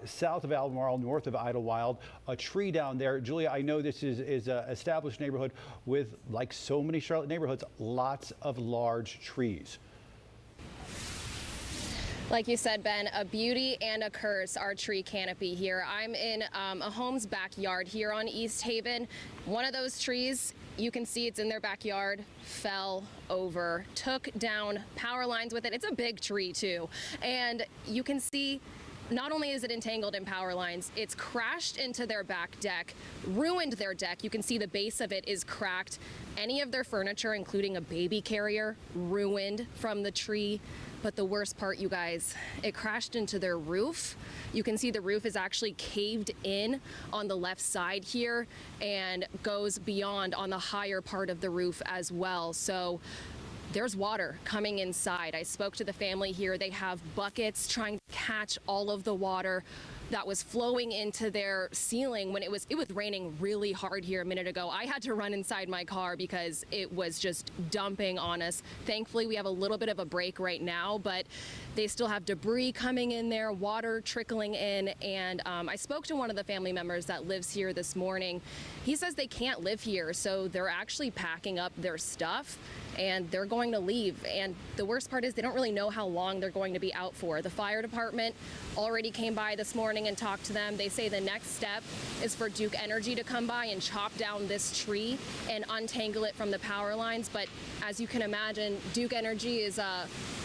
south of Albemarle, north of Idlewild. A tree down there. Julia, I know this is an established neighborhood with, like so many Charlotte neighborhoods, lots of large trees. Like you said, Ben, a beauty and a curse, our tree canopy here. I'm in a home's backyard here on East Haven. One of those trees, you can see it's in their backyard, fell over, took down power lines with it. It's a big tree too. And you can see not only is it entangled in power lines, it's crashed into their back deck, ruined their deck. You can see the base of it is cracked. Any of their furniture, including a baby carrier, ruined from the tree. But the worst part, you guys, it crashed into their roof. You can see the roof is actually caved in on the left side here and goes beyond on the higher part of the roof as well. So there's water coming inside. I spoke to the family here. They have buckets trying to catch all of the water that was flowing into their ceiling when it was raining really hard here a minute ago. I had to run inside my car because it was just dumping on us. Thankfully, we have a little bit of a break right now, but they still have debris coming in there, water trickling in, and I spoke to one of the family members that lives here this morning. He says they can't live here, so they're actually packing up their stuff and they're going to leave. And the worst part is they don't really know how long they're going to be out for. The fire department already came by this morning and talked to them. They say the next step is for Duke Energy to come by and chop down this tree and untangle it from the power lines. But as you can imagine, Duke Energy is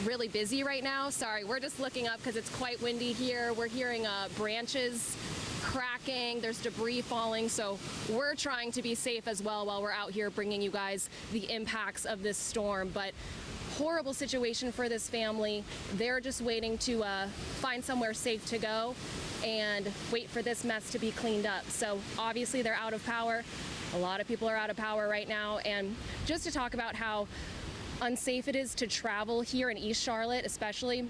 really busy right now. Sorry, we're just looking up because it's quite windy here. We're hearing branches cracking, there's debris falling, so we're trying to be safe as well while we're out here bringing you guys the impacts of this storm. But horrible situation for this family. They're just waiting to find somewhere safe to go and wait for this mess to be cleaned up. So obviously they're out of power. A lot of people are out of power right now. And just to talk about how unsafe it is to travel here in East Charlotte, especially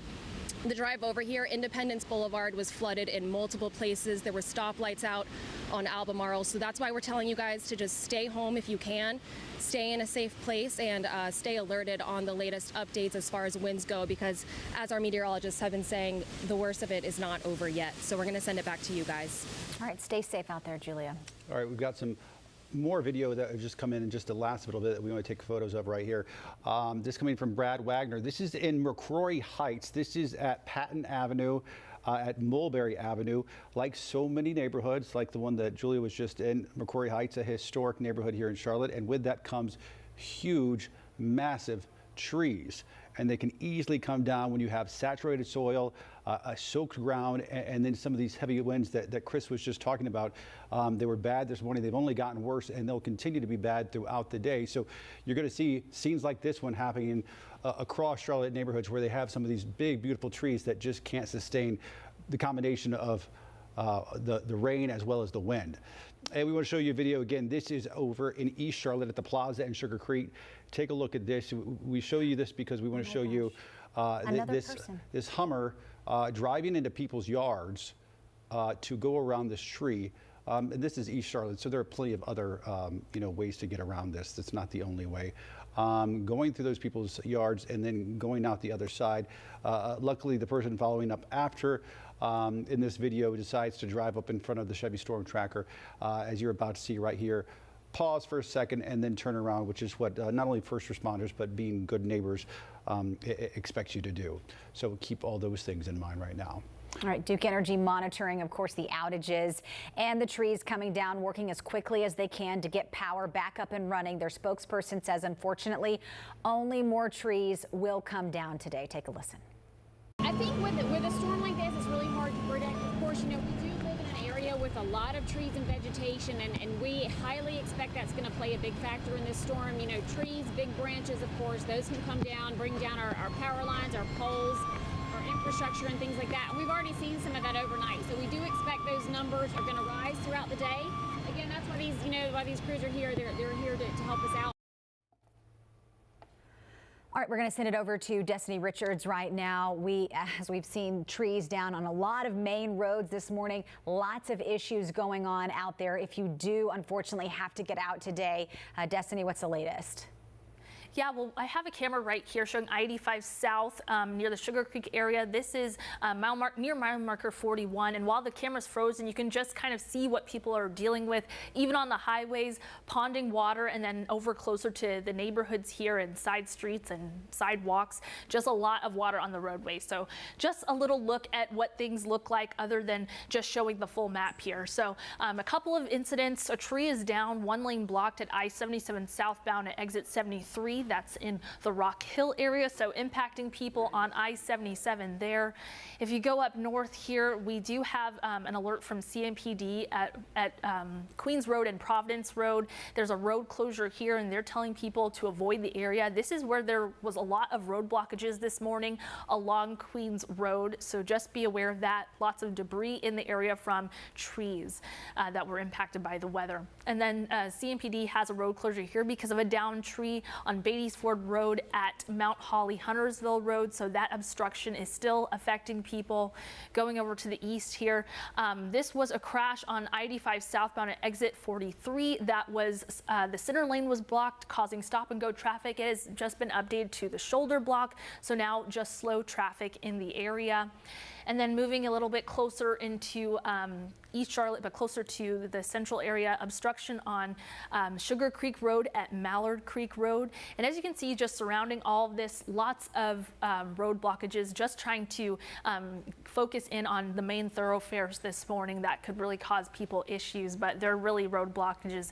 the drive over here, Independence Boulevard was flooded in multiple places. There were stoplights out on Albemarle. So that's why we're telling you guys to just stay home if you can, stay in a safe place, and stay alerted on the latest updates as far as winds go, because as our meteorologists have been saying, the worst of it is not over yet. So we're going to send it back to you guys. All right, stay safe out there, Julia. All right, we've got some more video that have just come in just the last little bit that we want to take photos of right here. This coming from Brad Wagner. This is in McCrory Heights. This is at Patton Avenue, at Mulberry Avenue. Like so many neighborhoods, like the one that Julia was just in, McCrory Heights, a historic neighborhood here in Charlotte. And with that comes huge, massive trees. And they can easily come down when you have saturated soil, a soaked ground, and then some of these heavy winds that Chris was just talking about. They were bad this morning. They've only gotten worse, and they'll continue to be bad throughout the day. So you're going to see scenes like this one happening across Charlotte neighborhoods where they have some of these big, beautiful trees that just can't sustain the combination of the rain as well as the wind. And we want to show you a video again. This is over in East Charlotte at the Plaza and Sugar Creek. Take a look at this. We show you this because we want to show you this Hummer driving into people's yards to go around this tree. And this is East Charlotte, so there are plenty of other ways to get around this. That's not the only way. Going through those people's yards and then going out the other side. Luckily, the person following up after in this video decides to drive up in front of the Chevy Storm Tracker, as you're about to see right here. pause for a second and then turn around, which is what not only first responders but being good neighbors expects you to do. So keep all those things in mind right now. All right, Duke Energy monitoring, of course, the outages and the trees coming down, working as quickly as they can to get power back up and running. Their spokesperson says, unfortunately, only more trees will come down today. Take a listen. I think with a storm like this, it's really hard to predict. Of course, we do live in an area with a lot of trees and vegetation, and we highly expect that's going to play a big factor in this storm. Trees, big branches, of course, those can come down, bring down our power lines, our poles, our infrastructure and things like that. And we've already seen some of that overnight. So we do expect those numbers are going to rise throughout the day. Again, that's why these crews are here. They're here to help us out. All right, we're going to send it over to Destiny Richards right now. As we've seen trees down on a lot of main roads this morning, lots of issues going on out there. If you do, unfortunately, have to get out today, Destiny, what's the latest? Yeah, well, I have a camera right here showing I-85 south near the Sugar Creek area. This is near mile marker 41. And while the camera's frozen, you can just kind of see what people are dealing with, even on the highways, ponding water, and then over closer to the neighborhoods here and side streets and sidewalks. Just a lot of water on the roadway. So just a little look at what things look like other than just showing the full map here. So a couple of incidents. A tree is down, one lane blocked at I-77 southbound at exit 73. That's in the Rock Hill area, so impacting people on I-77 there. If you go up north here, we do have an alert from CMPD at Queens Road and Providence Road. There's a road closure here, and they're telling people to avoid the area. This is where there was a lot of road blockages this morning along Queens Road, so just be aware of that. Lots of debris in the area from trees that were impacted by the weather. And then CMPD has a road closure here because of a downed tree on Beatties Ford Road at Mount Holly Huntersville Road, so that obstruction is still affecting people. Going over to the east here, this was a crash on I-85 southbound at exit 43. That was the center lane was blocked, causing stop and go traffic. It has just been updated to the shoulder block, so now just slow traffic in the area. And then moving a little bit closer into East Charlotte, but closer to the central area, obstruction on Sugar Creek Road at Mallard Creek Road. And as you can see, just surrounding all of this, lots of road blockages, just trying to focus in on the main thoroughfares this morning that could really cause people issues, but there are really road blockages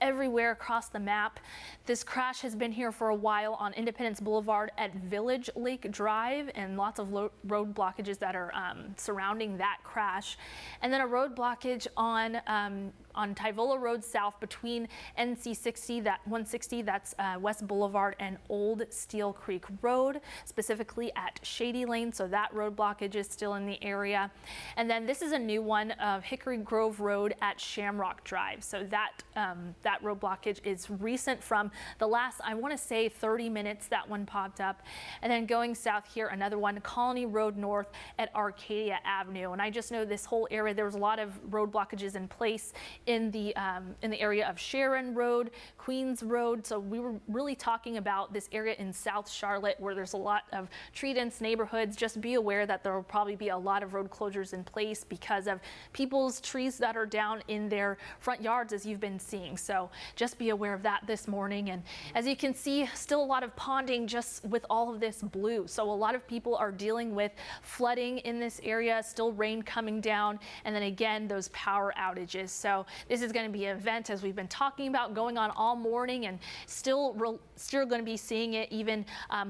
everywhere across the map. This crash has been here for a while on Independence Boulevard at Village Lake Drive, and lots of road blockages that are surrounding that crash. And then a road blockage on Tyvola Road South between NC 60, that 160, that's West Boulevard, and Old Steel Creek Road, specifically at Shady Lane. So that road blockage is still in the area. And then this is a new one of Hickory Grove Road at Shamrock Drive. So that that road blockage is recent from the last, I want to say 30 minutes, that one popped up. And then going south here, another one, Colony Road North at Arcadia Avenue. And I just know this whole area, there was a lot of road blockages in place in the area of Sharon Road, Queens Road. So we were really talking about this area in South Charlotte where there's a lot of tree-dense neighborhoods. Just be aware that there will probably be a lot of road closures in place because of people's trees that are down in their front yards, as you've been seeing. So just be aware of that this morning. And as you can see, still a lot of ponding just with all of this blue. So a lot of people are dealing with flooding in this area, still rain coming down, and then again, those power outages. So this is going to be an event, as we've been talking about, going on all morning, and still going to be seeing it even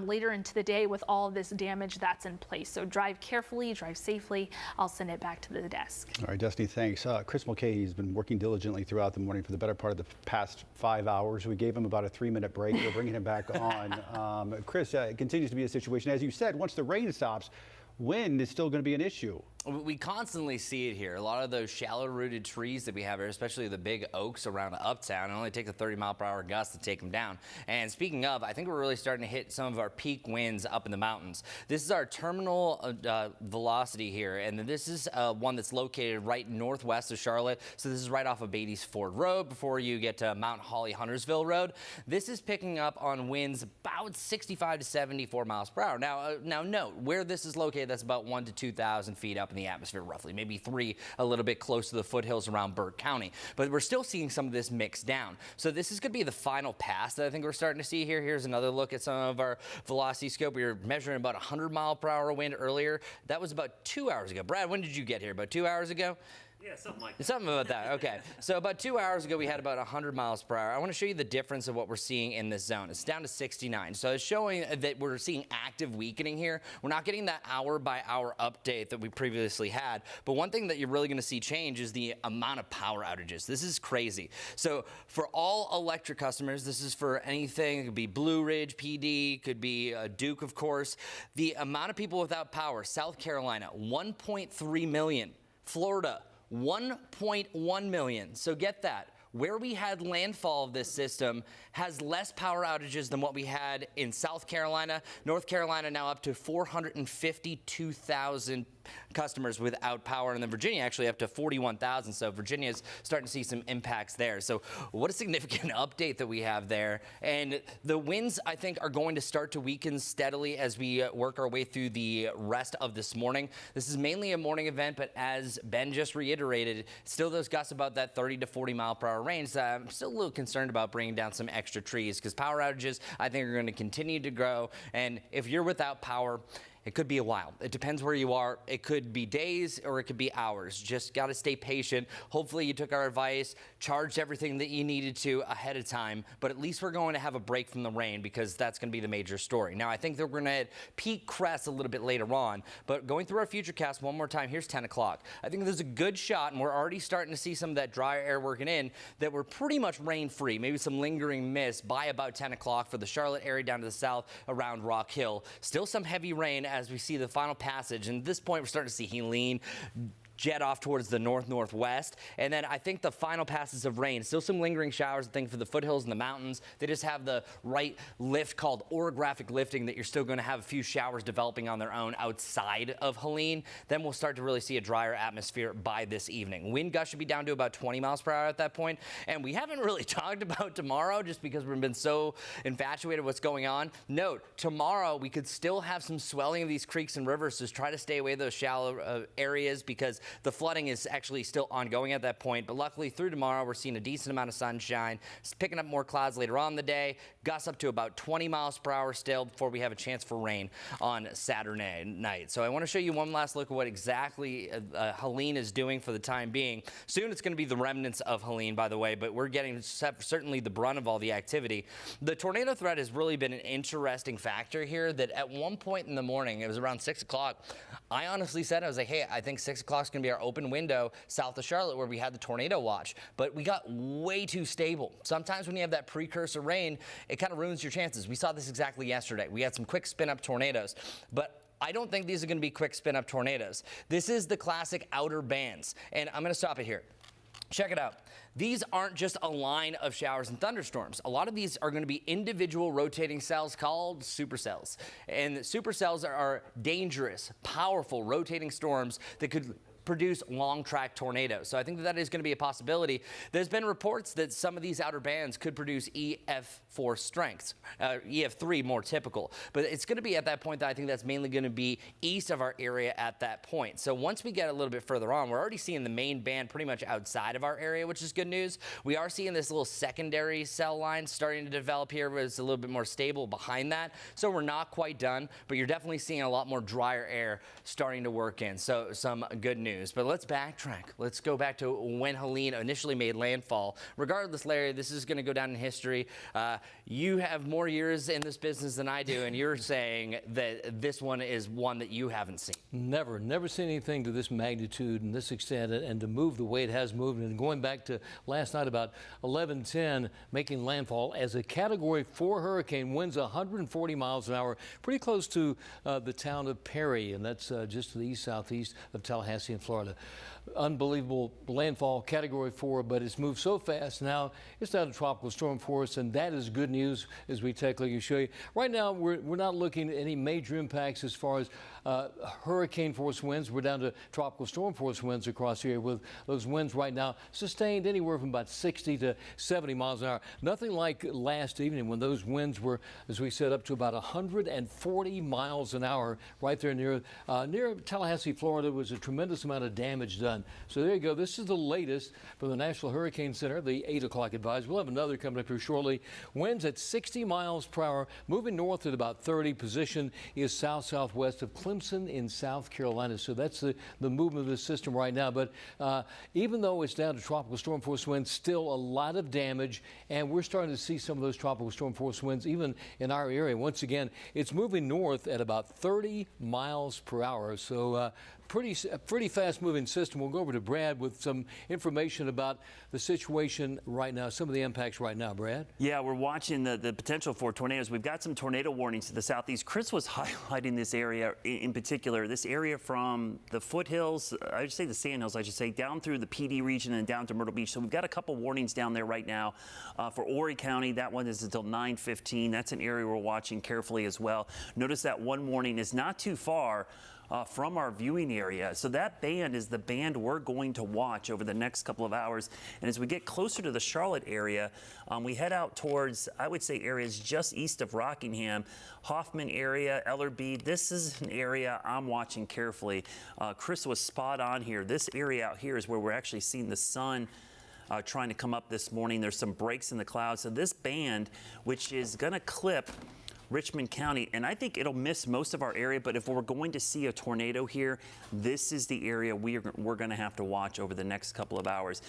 later into the day with all of this damage that's in place. So drive carefully, drive safely. I'll send it back to the desk. All right, Destiny, thanks. Chris Mulcahy has been working diligently throughout the morning for the better part of the past 5 hours. We gave him about a 3-minute break. We're bringing him back on. Chris, it continues to be a situation. As you said, once the rain stops, wind is still going to be an issue. We constantly see it here. A lot of those shallow-rooted trees that we have here, especially the big oaks around Uptown, it only takes a 30-mile-per-hour gust to take them down. And speaking of, I think we're really starting to hit some of our peak winds up in the mountains. This is our terminal velocity here, and this is one that's located right northwest of Charlotte. So this is right off of Beatties Ford Road before you get to Mount Holly Huntersville Road. This is picking up on winds about 65 to 74 miles per hour. Now note, where this is located, that's about 1,000 to 2,000 feet up in in the atmosphere roughly, maybe 3 a little bit close to the foothills around Burke County. But we're still seeing some of this mix down. So this is going to be the final pass that I think we're starting to see here. Here's another look at some of our velocity scope. We were measuring about 100-mile-per-hour wind earlier. That was about 2 hours ago. Brad, when did you get here? About 2 hours ago? Yeah, something like that. Something about that. Okay. So about 2 hours ago, we had about 100 miles per hour. I want to show you the difference of what we're seeing in this zone. It's down to 69. So it's showing that we're seeing active weakening here. We're not getting that hour-by-hour update that we previously had. But one thing that you're really going to see change is the amount of power outages. This is crazy. So for all electric customers, this is for anything. It could be Blue Ridge PD, could be Duke, of course. The amount of people without power, South Carolina, 1.3 million. Florida, 1.1 million. So get that. Where we had landfall of this system has less power outages than what we had in South Carolina. North Carolina now up to 452,000 customers without power, and then Virginia actually up to 41,000. So Virginia's starting to see some impacts there. So what a significant update that we have there. And the winds, I think, are going to start to weaken steadily as we work our way through the rest of this morning. This is mainly a morning event, but as Ben just reiterated, still those gusts about that 30 to 40 mile per hour range. I'm still a little concerned about bringing down some extra trees because power outages, I think, are going to continue to grow. And if you're without power, it could be a while. It depends where you are. It could be days or it could be hours. Just got to stay patient. Hopefully you took our advice, charged everything that you needed to ahead of time, but at least we're going to have a break from the rain because that's going to be the major story. Now, I think that we're going to hit peak crest a little bit later on, but going through our futurecast one more time, here's 10 o'clock. I think there's a good shot, and we're already starting to see some of that drier air working in, that we're pretty much rain-free, maybe some lingering mist by about 10 o'clock for the Charlotte area down to the south around Rock Hill. Still some heavy rain as we see the final passage. And at this point, we're starting to see Helene jet off towards the north-northwest. And then I think the final passes of rain, still some lingering showers, I think, for the foothills and the mountains. They just have the right lift called orographic lifting that you're still going to have a few showers developing on their own outside of Helene. Then we'll start to really see a drier atmosphere by this evening. Wind gusts should be down to about 20 miles per hour at that point. And we haven't really talked about tomorrow just because we've been so infatuated with what's going on. Note, tomorrow we could still have some swelling of these creeks and rivers, so try to stay away those shallow areas because the flooding is actually still ongoing at that point. But luckily through tomorrow, we're seeing a decent amount of sunshine. It's picking up more clouds later on in the day. Gusts up to about 20 miles per hour still before we have a chance for rain on Saturday night. So I want to show you one last look at what exactly Helene is doing for the time being. Soon it's going to be the remnants of Helene, by the way, but we're getting certainly the brunt of all the activity. The tornado threat has really been an interesting factor here that at one point in the morning, it was around 6 o'clock, I honestly said, I was like, hey, I think 6 o'clock is going to be our open window south of Charlotte where we had the tornado watch, but we got way too stable. Sometimes when you have that precursor rain, it kind of ruins your chances. We saw this exactly yesterday. We had some quick spin-up tornadoes, but I don't think these are going to be quick spin-up tornadoes. This is the classic outer bands, and I'm going to stop it here. Check it out. These aren't just a line of showers and thunderstorms. A lot of these are going to be individual rotating cells called supercells. And supercells are dangerous, powerful rotating storms that could produce long-track tornadoes. So I think that is going to be a possibility. There's been reports that some of these outer bands could produce EF4 strengths, EF3 more typical. But it's going to be at that point that I think that's mainly going to be east of our area at that point. So once we get a little bit further on, we're already seeing the main band pretty much outside of our area, which is good news. We are seeing this little secondary cell line starting to develop here, but it's a little bit more stable behind that. So we're not quite done, but you're definitely seeing a lot more drier air starting to work in. So some good news. But let's backtrack. Let's go back to when Helene initially made landfall. Regardless, Larry, this is going to go down in history. You have more years in this business than I do, and you're saying that this one is one that you haven't seen. Never seen anything to this magnitude and this extent, and to move the way it has moved. And going back to last night about 11:10, making landfall as a Category 4 hurricane, winds 140 miles an hour, pretty close to the town of Perry, and that's just to the east-southeast of Tallahassee and Florida. Unbelievable landfall, Category 4, but it's moved so fast now it's not a tropical storm for us, and that is good news as we take a look and show you. Right now, we're not looking at any major impacts as far as hurricane force winds. We're down to tropical storm force winds across here, with those winds right now sustained anywhere from about 60 to 70 miles an hour. Nothing like last evening when those winds were, as we said, up to about 140 miles an hour right there near Tallahassee, Florida. Was a tremendous amount of damage done. So there you go. This is the latest from the National Hurricane Center, the 8 o'clock advice. We'll have another coming up here shortly. Winds at 60 miles per hour, moving north at about 30. Position is south-southwest of Clemson in South Carolina. So that's the movement of the system right now. But even though it's down to tropical storm force winds, still a lot of damage, and we're starting to see some of those tropical storm force winds even in our area. Once again, it's moving north at about 30 miles per hour. So pretty fast moving system. We'll go over to Brad with some information about the situation right now, some of the impacts right now. Brad? Yeah, we're watching the potential for tornadoes. We've got some tornado warnings to the southeast. Chris was highlighting this area in particular, this area from the foothills, I should say the sandhills, I should say, down through the PD region and down to Myrtle Beach. So we've got a couple warnings down there right now. For Horry County, that one is until 9:15. That's an area we're watching carefully as well. Notice that one warning is not too far from our viewing area. So that band is the band we're going to watch over the next couple of hours. And as we get closer to the Charlotte area, we head out towards, I would say, areas just east of Rockingham, Hoffman area, Ellerbe. This is an area I'm watching carefully. Chris was spot on here. This area out here is where we're actually seeing the sun trying to come up this morning. There's some breaks in the clouds. So this band, which is going to clip Richmond County, and I think it'll miss most of our area, but if we're going to see a tornado here, this is the area we're going to have to watch over the next couple of hours.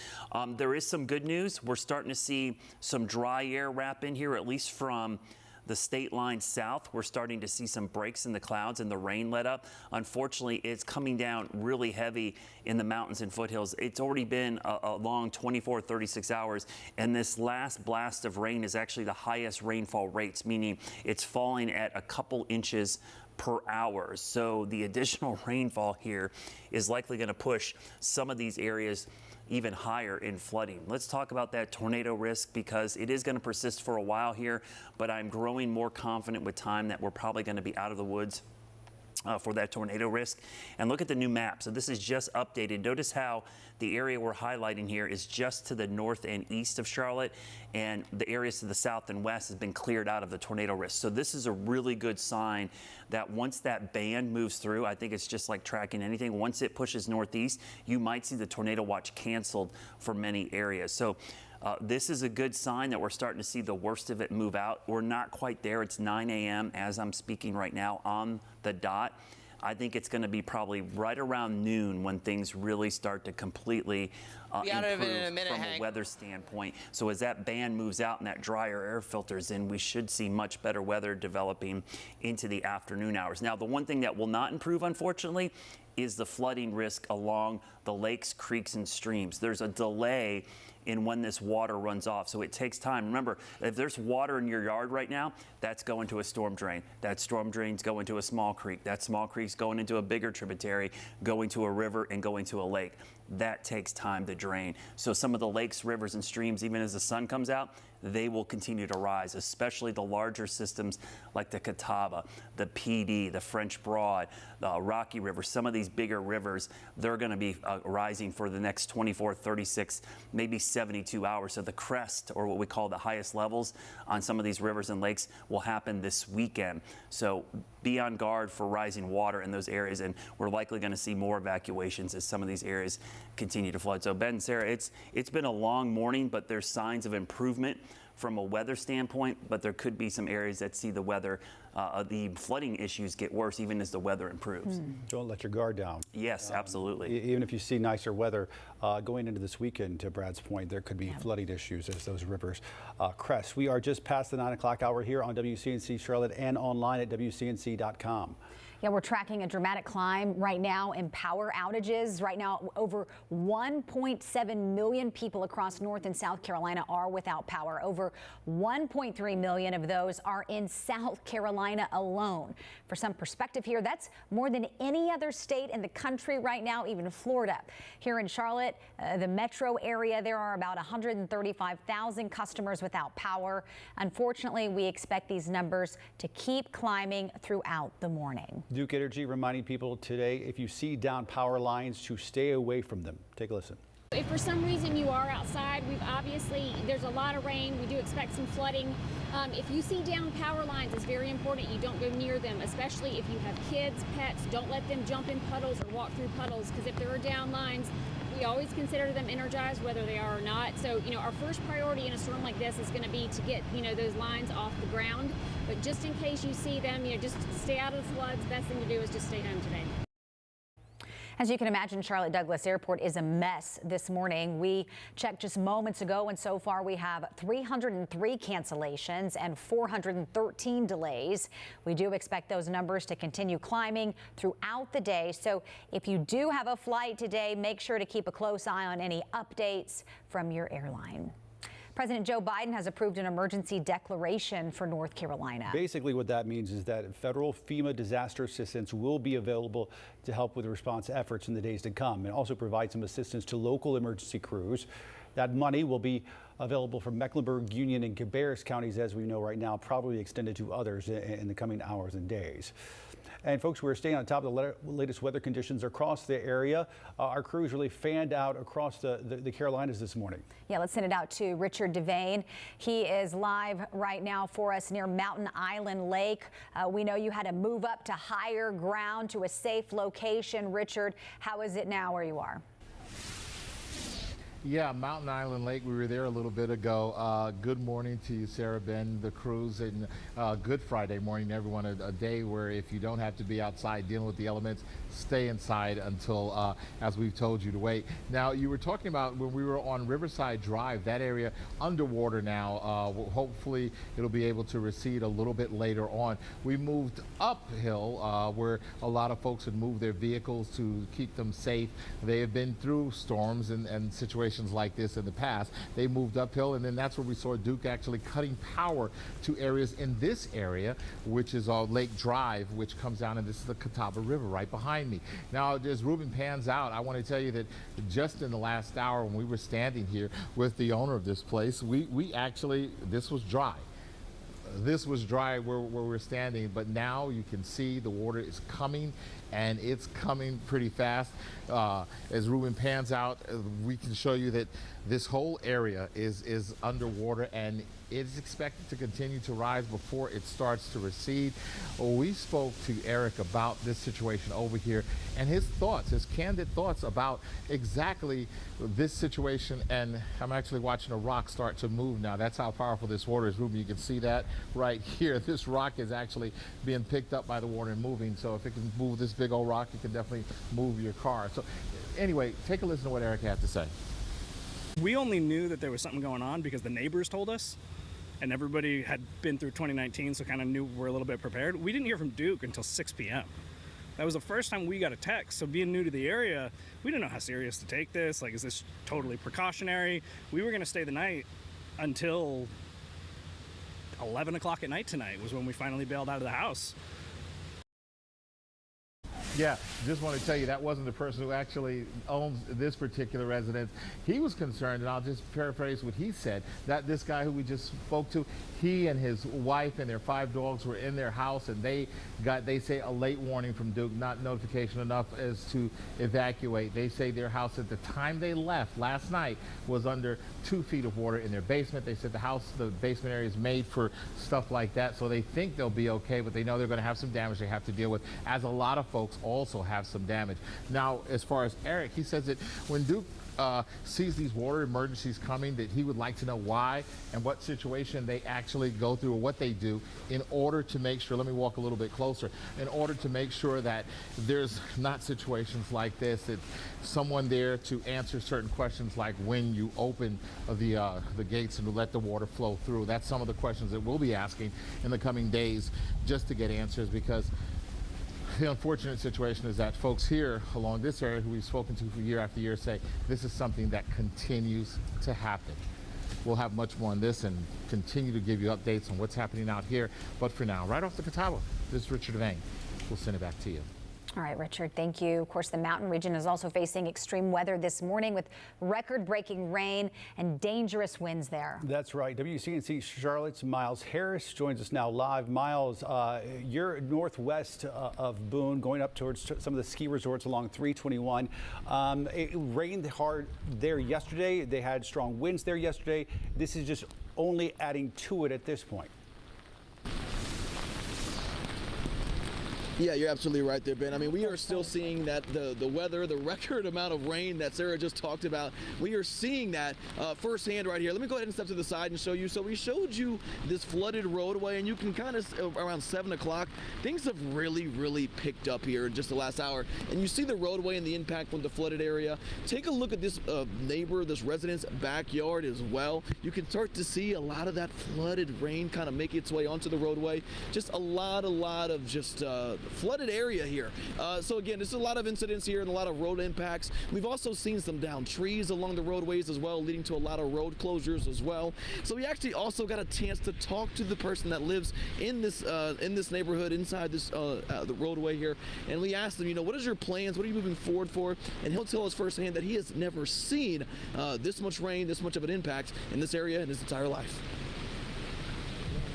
There is some good news. We're starting to see some dry air wrap in here, at least from the state line south. We're starting to see some breaks in the clouds and the rain let up. Unfortunately, it's coming down really heavy in the mountains and foothills. It's already been a long 24, 36 hours, and this last blast of rain is actually the highest rainfall rates, meaning it's falling at a couple inches per hour. So the additional rainfall here is likely going to push some of these areas even higher in flooding. Let's talk about that tornado risk, because it is going to persist for a while here, but I'm growing more confident with time that we're probably going to be out of the woods for that tornado risk. And look at the new map. So this is just updated. Notice how the area we're highlighting here is just to the north and east of Charlotte, and the areas to the south and west has been cleared out of the tornado risk. So this is a really good sign that once that band moves through, I think it's just like tracking anything. Once it pushes northeast, you might see the tornado watch canceled for many areas. So this is a good sign that we're starting to see the worst of it move out. We're not quite there. It's 9 a.m. as I'm speaking right now on the dot. I think it's going to be probably right around noon when things really start to completely improve from a weather standpoint. So as that band moves out and that drier air filters in, we should see much better weather developing into the afternoon hours. Now, the one thing that will not improve, unfortunately, is the flooding risk along the lakes, creeks, and streams. There's a delay in when this water runs off, so it takes time. Remember, if there's water in your yard right now, that's going to a storm drain. That storm drain's going to a small creek. That small creek's going into a bigger tributary, going to a river, and going to a lake. That takes time to drain. So some of the lakes, rivers, and streams, even as the sun comes out, they will continue to rise, especially the larger systems like the Catawba, the PD, the French Broad, the Rocky River. Some of these bigger rivers, they're going to be rising for the next 24, 36, maybe 72 hours. So the crest, or what we call the highest levels on some of these rivers and lakes, will happen this weekend. So be on guard for rising water in those areas, and we're likely going to see more evacuations as some of these areas continue to flood. So Ben and Sarah, it's been a long morning, but there's signs of improvement from a weather standpoint, but there could be some areas that see the weather, the flooding issues get worse even as the weather improves. Don't let your guard down. Yes, absolutely. Even if you see nicer weather going into this weekend, to Brad's point, there could be flooding issues as those rivers crest. We are just past the 9 o'clock hour here on WCNC Charlotte and online at WCNC.com. Yeah, we're tracking a dramatic climb right now in power outages. Right now, over 1.7 million people across North and South Carolina are without power. Over 1.3 million of those are in South Carolina alone. For some perspective here, that's more than any other state in the country right now, even Florida. Here in Charlotte, the metro area, there are about 135,000 customers without power. Unfortunately, we expect these numbers to keep climbing throughout the morning. Duke Energy reminding people today, if you see down power lines, to stay away from them. Take a listen. If for some reason you are outside, there's a lot of rain. We do expect some flooding. If you see down power lines, it's very important you don't go near them, especially if you have kids, pets. Don't let them jump in puddles or walk through puddles, because if there are down lines, we always consider them energized, whether they are or not. So, our first priority in a storm like this is going to be to get, those lines off the ground. But just in case you see them, just stay out of the floods. Best thing to do is just stay home today. As you can imagine, Charlotte Douglas Airport is a mess this morning. We checked just moments ago, and so far we have 303 cancellations and 413 delays. We do expect those numbers to continue climbing throughout the day. So if you do have a flight today, make sure to keep a close eye on any updates from your airline. President Joe Biden has approved an emergency declaration for North Carolina. Basically what that means is that federal FEMA disaster assistance will be available to help with response efforts in the days to come, and also provide some assistance to local emergency crews. That money will be available from Mecklenburg, Union, and Cabarrus counties, as we know right now, probably extended to others in the coming hours and days. And folks, we're staying on top of the latest weather conditions across the area. Our crews really fanned out across the Carolinas this morning. Yeah, let's send it out to Richard Devane. He is live right now for us near Mountain Island Lake. We know you had to move up to higher ground to a safe location. Richard, how is it now where you are? Yeah, Mountain Island Lake, we were there a little bit ago. Good morning to you, Sarah, Ben, the crews, and good Friday morning to everyone. A day where if you don't have to be outside dealing with the elements, stay inside until, as we've told you, to wait. Now, you were talking about when we were on Riverside Drive, that area underwater now. Hopefully, it'll be able to recede a little bit later on. We moved uphill where a lot of folks had moved their vehicles to keep them safe. They have been through storms and situations like this in the past. They moved uphill, and then that's where we saw Duke actually cutting power to areas in this area, which is Lake Drive, which comes down, and this is the Catawba River right behind me. Now, as Ruben pans out, I want to tell you that just in the last hour when we were standing here with the owner of this place, we actually, this was dry. This was dry where we're standing, but now you can see the water is coming, and it's coming pretty fast. As Ruben pans out, we can show you that this whole area is underwater, and it is expected to continue to rise before it starts to recede. We spoke to Eric about this situation over here and his thoughts, his candid thoughts about exactly this situation. And I'm actually watching a rock start to move now. That's how powerful this water is. Ruben, you can see that right here. This rock is actually being picked up by the water and moving. So if it can move this big old rock, it can definitely move your car. So anyway, take a listen to what Eric had to say. We only knew that there was something going on because the neighbors told us, and everybody had been through 2019, so kind of knew we're a little bit prepared. We didn't hear from Duke until 6 p.m. That was the first time we got a text. So being new to the area, we didn't know how serious to take this. Like, is this totally precautionary? We were going to stay the night until 11 o'clock at night tonight was when we finally bailed out of the house. Yeah, just want to tell you that wasn't the person who actually owns this particular residence. He was concerned, and I'll just paraphrase what he said, that this guy who we just spoke to, he and his wife and their 5 dogs were in their house, and they say a late warning from Duke, not notification enough as to evacuate. They say their house at the time they left last night was under 2 feet of water in their basement. They said the basement area is made for stuff like that, so they think they'll be okay, but they know they're going to have some damage they have to deal with, as a lot of folks also have some damage. Now, as far as Eric, he says that when Duke sees these water emergencies coming, that he would like to know why and what situation they actually go through or what they do in order to make sure, let me walk a little bit closer, in order to make sure that there's not situations like this, that someone there to answer certain questions like when you open the gates and let the water flow through. That's some of the questions that we'll be asking in the coming days just to get answers, because The unfortunate situation is that folks here along this area who we've spoken to for year after year say this is something that continues to happen. We'll have much more on this and continue to give you updates on what's happening out here. But for now, right off the Catawba, this is Richard Devane. We'll send it back to you. All right, Richard, thank you. Of course, the mountain region is also facing extreme weather this morning with record-breaking rain and dangerous winds there. That's right. WCNC Charlotte's Miles Harris joins us now live. Miles, you're northwest of Boone, going up towards some of the ski resorts along 321. It rained hard there yesterday. They had strong winds there yesterday. This is just only adding to it at this point. Yeah, you're absolutely right there, Ben. I mean, we are still seeing that the weather, the record amount of rain that Sarah just talked about, we are seeing that firsthand right here. Let me go ahead and step to the side and show you. So we showed you this flooded roadway, and you can kind of, around 7 o'clock, things have really picked up here in just the last hour. And you see the roadway and the impact from the flooded area. Take a look at this neighbor, this resident's backyard as well. You can start to see a lot of that flooded rain kind of make its way onto the roadway. Just a lot of just flooded area here. So again, there's a lot of incidents here and a lot of road impacts. We've also seen some downed trees along the roadways as well, leading to a lot of road closures as well. So we actually also got a chance to talk to the person that lives in this neighborhood inside this the roadway here, and we asked him, you know, what is your plans? What are you moving forward for? And he'll tell us firsthand that he has never seen this much rain, this much of an impact in this area in his entire life.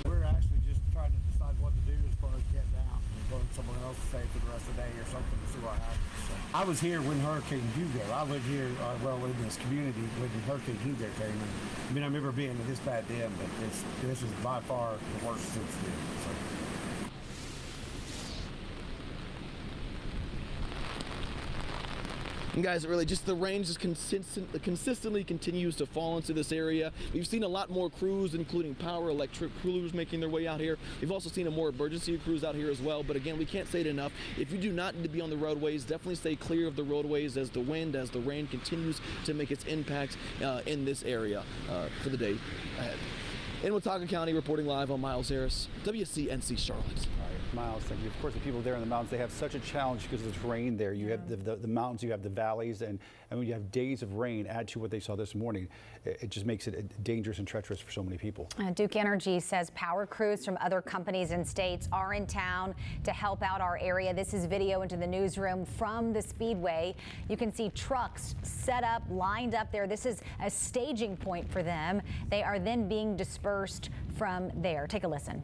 We're actually just trying to decide what to do as far as getting down and going somewhere else to stay for the rest of the day or something to see what happens. So I was here when Hurricane Hugo. I lived here, in this community when Hurricane Hugo came. And, I mean, I remember being this bad then, but this is by far the worst since then. So. And guys, really just the rain just consistently continues to fall into this area. We've seen a lot more crews, including power electric crews, making their way out here. We've also seen a more emergency crews out here as well. But again, we can't say it enough. If you do not need to be on the roadways, definitely stay clear of the roadways as the wind, as the rain continues to make its impact in this area for the day ahead. In Watauga County, reporting live on Miles Harris, WCNC Charlotte. All right, Miles, thank you. Of course, the people there in the mountains, they have such a challenge because of this rain there. You have the mountains, you have the valleys, and when you have days of rain add to what they saw this morning, it just makes it dangerous and treacherous for so many people. Duke Energy says power crews from other companies and states are in town to help out our area. This is video into the newsroom from the Speedway. You can see trucks set up, lined up there. This is a staging point for them. They are then being dispersed from there. Take a listen.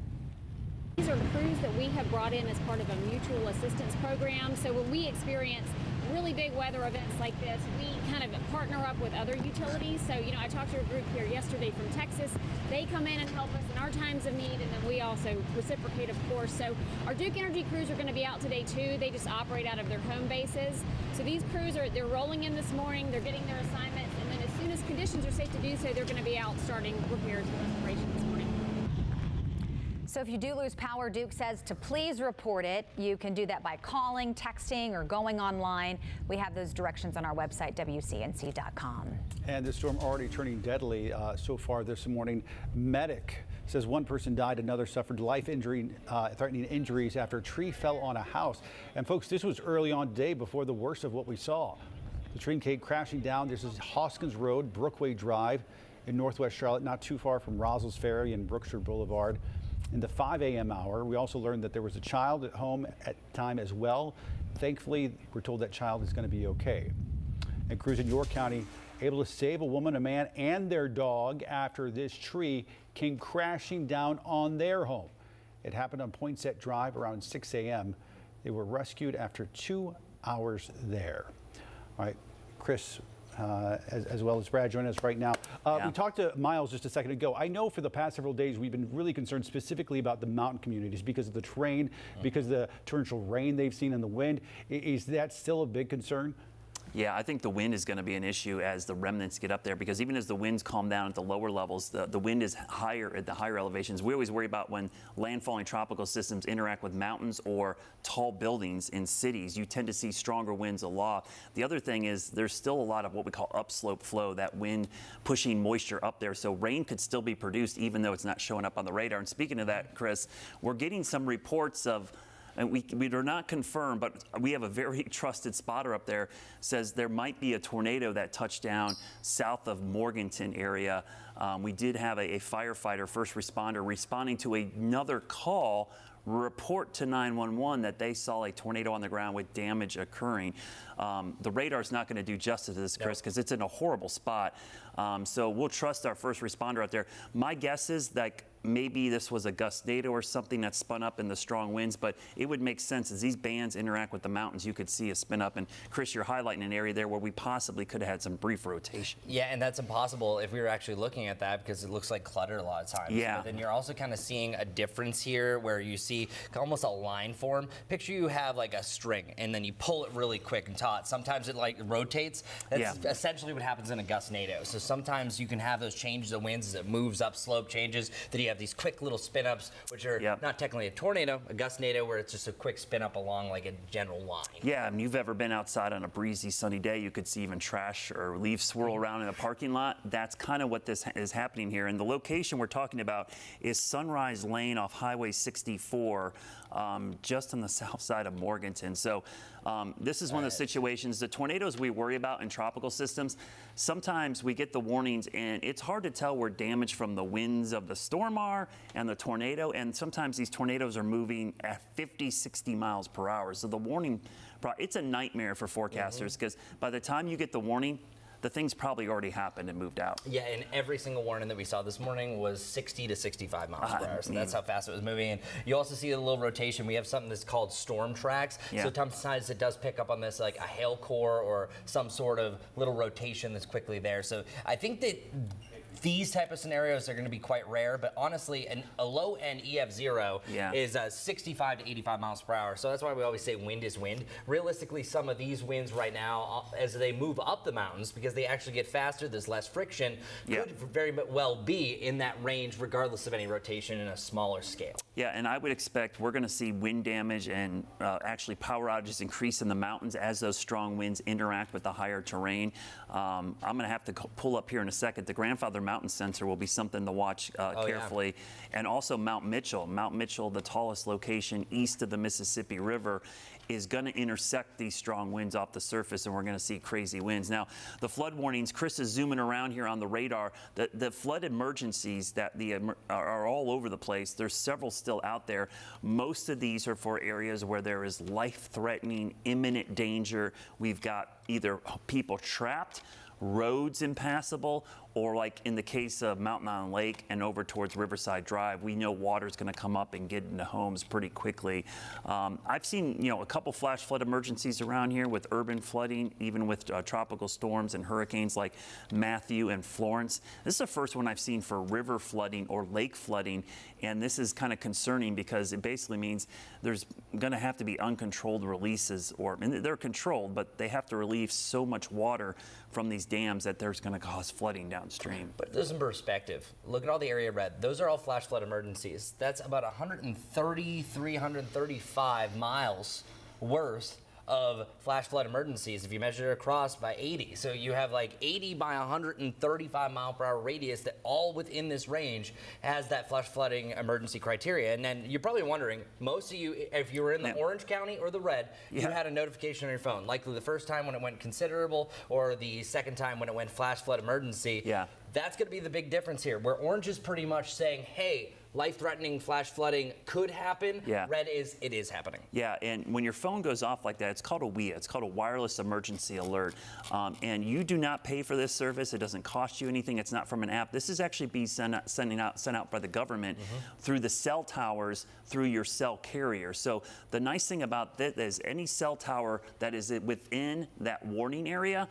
These are crews that we have brought in as part of a mutual assistance program. So when we experience really big weather events like this, we kind of partner up with other utilities. So, you know, I talked to a group here yesterday from Texas. They come in and help us in our times of need, and then we also reciprocate, of course. So our Duke Energy crews are going to be out today too. They just operate out of their home bases. So these crews they're rolling in this morning, they're getting their assignments, and then as soon as conditions are safe to do so, they're going to be out starting repairs and restoration this morning. So if you do lose power, Duke says to please report it. You can do that by calling, texting, or going online. We have those directions on our website, WCNC.com. And the storm already turning deadly so far this morning. Medic says one person died, another suffered life-threatening injuries after a tree fell on a house. And folks, this was early on today before the worst of what we saw. The tree came crashing down. This is Hoskins Road, Brookway Drive in Northwest Charlotte, not too far from Roswell's Ferry and Brookshire Boulevard. In the 5 a.m. hour, we also learned that there was a child at home at the time as well. Thankfully, we're told that child is going to be okay. And crews in York County able to save a woman, a man, and their dog after this tree came crashing down on their home. It happened on Poinsett Drive around 6 a.m. They were rescued after 2 hours there. All right, Chris, as well as Brad, joining us right now. We talked to Miles just a second ago. I know for the past several days we've been really concerned specifically about the mountain communities because of the terrain, because of the torrential rain they've seen and the wind. Is that still a big concern? Yeah, I think the wind is going to be an issue as the remnants get up there, because even as the winds calm down at the lower levels, the wind is higher at the higher elevations. We always worry about when landfalling tropical systems interact with mountains or tall buildings in cities. You tend to see stronger winds aloft. The other thing is there's still a lot of what we call upslope flow, that wind pushing moisture up there. So rain could still be produced even though it's not showing up on the radar. And speaking of that, Chris, we're getting some reports of and we are not confirmed, but we have a very trusted spotter up there, says there might be a tornado that touched down south of Morganton area. We did have a firefighter, first responder, responding to another call, report to 911 that they saw a tornado on the ground with damage occurring. The radar's not going to do justice to this, Chris, because it's in a horrible spot. So we'll trust our first responder out there. My guess is that maybe this was a gustnado or something that spun up in the strong winds, but it would make sense as these bands interact with the mountains. You could see a spin up, and Chris, you're highlighting an area there where we possibly could have had some brief rotation. Yeah, and that's impossible if we were actually looking at that because it looks like clutter a lot of times. Yeah. But then you're also kind of seeing a difference here where you see almost a line form. Picture you have like a string and then you pull it really quick and taut. Sometimes it like rotates. That's essentially what happens in a gustnado. So sometimes you can have those changes of winds as it moves up, slope changes, that you have these quick little spin ups, which are not technically a tornado, a gustnado, where it's just a quick spin up along like a general line. Yeah, I mean, you've ever been outside on a breezy sunny day, you could see even trash or leaves swirl around in a parking lot. That's kind of what this is happening here. And the location we're talking about is Sunrise Lane off Highway 64, just on the south side of Morganton. So this is one of the situations, the tornadoes we worry about in tropical systems, sometimes we get the warnings and it's hard to tell where damage from the winds of the storm are and the tornado, and sometimes these tornadoes are moving at 50, 60 miles per hour. So the warning, it's a nightmare for forecasters because by the time you get the warning, the thing's probably already happened and moved out. Yeah, and every single warning that we saw this morning was 60 to 65 miles per hour. So that's how fast it was moving. And you also see a little rotation. We have something that's called storm tracks. Yeah. So sometimes it does pick up on this like a hail core or some sort of little rotation that's quickly there. So I think that these type of scenarios are going to be quite rare, but honestly, a low end EF0 is 65 to 85 miles per hour. So that's why we always say wind is wind. Realistically, some of these winds right now, as they move up the mountains, because they actually get faster, there's less friction, could very well be in that range regardless of any rotation in a smaller scale. Yeah, and I would expect we're going to see wind damage and actually power outages increase in the mountains as those strong winds interact with the higher terrain. I'm going to have to pull up here in a second. The Grandfather Mountain Sensor will be something to watch carefully. And also Mount Mitchell. Mount Mitchell, the tallest location east of the Mississippi River, is going to intersect these strong winds off the surface, and we're going to see crazy winds. Now, the flood warnings, Chris is zooming around here on the radar. The flood emergencies that are all over the place. There's several still out there. Most of these are for areas where there is life-threatening, imminent danger. We've got either people trapped, roads impassable, or like in the case of Mountain Island Lake and over towards Riverside Drive, we know water's going to come up and get into homes pretty quickly. I've seen, a couple flash flood emergencies around here with urban flooding, even with tropical storms and hurricanes like Matthew and Florence. This is the first one I've seen for river flooding or lake flooding, and this is kind of concerning because it basically means there's going to have to be uncontrolled releases, and they're controlled, but they have to relieve so much water from these dams that there's going to cause flooding downstream. But there's some perspective. Look at all the area red. Those are all flash flood emergencies. That's about 335 miles worth of flash flood emergencies if you measure it across by 80. So you have like 80 by 135 mile per hour radius that all within this range has that flash flooding emergency criteria. And then you're probably wondering, most of you, if you were in the orange county or the red, you had a notification on your phone. Likely the first time when it went considerable or the second time when it went flash flood emergency. That's going to be the big difference here, where orange is pretty much saying, hey, life-threatening flash flooding could happen. Red is, it is happening. Yeah, and when your phone goes off like that, it's called a WIA. It's called a wireless emergency alert. And you do not pay for this service. It doesn't cost you anything. It's not from an app. This is actually being sent out by the government through the cell towers, through your cell carrier. So the nice thing about this is any cell tower that is within that warning area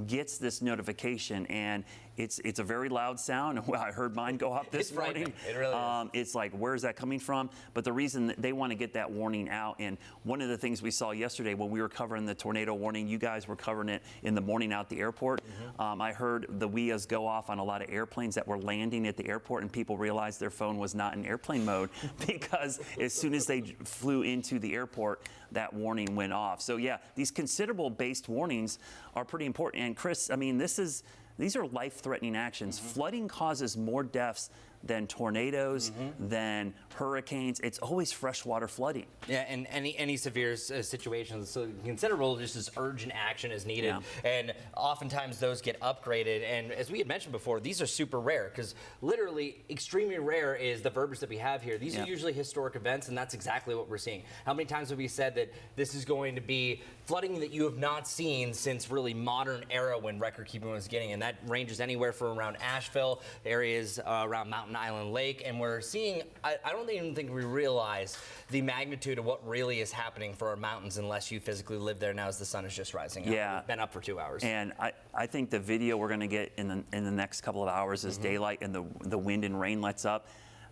gets this notification, and it's a very loud sound. I heard mine go off this morning. It really is. It's like, where's that coming from? But the reason that they want to get that warning out, and one of the things we saw yesterday when we were covering the tornado warning, you guys were covering it in the morning out at the airport. I heard the WIAs go off on a lot of airplanes that were landing at the airport, and people realized their phone was not in airplane mode because as soon as they flew into the airport, that warning went off. So yeah, these considerable based warnings are pretty important. And Chris, I mean, these are life-threatening actions. Flooding causes more deaths then tornadoes, then hurricanes. It's always freshwater flooding. Yeah, and any severe situations, so considerable just as urgent action is needed. And oftentimes those get upgraded. And as we had mentioned before, these are super rare because literally extremely rare is the verbiage that we have here. These are usually historic events, and that's exactly what we're seeing. How many times have we said that this is going to be flooding that you have not seen since really modern era when record keeping was getting? And that ranges anywhere from around Asheville, areas around Mountain Island Lake. And we're seeing, I don't even think we realize the magnitude of what really is happening for our mountains unless you physically live there now as the sun is just rising up. Yeah. We've been up for 2 hours. And I think the video we're going to get in the next couple of hours as daylight and the wind and rain lets up.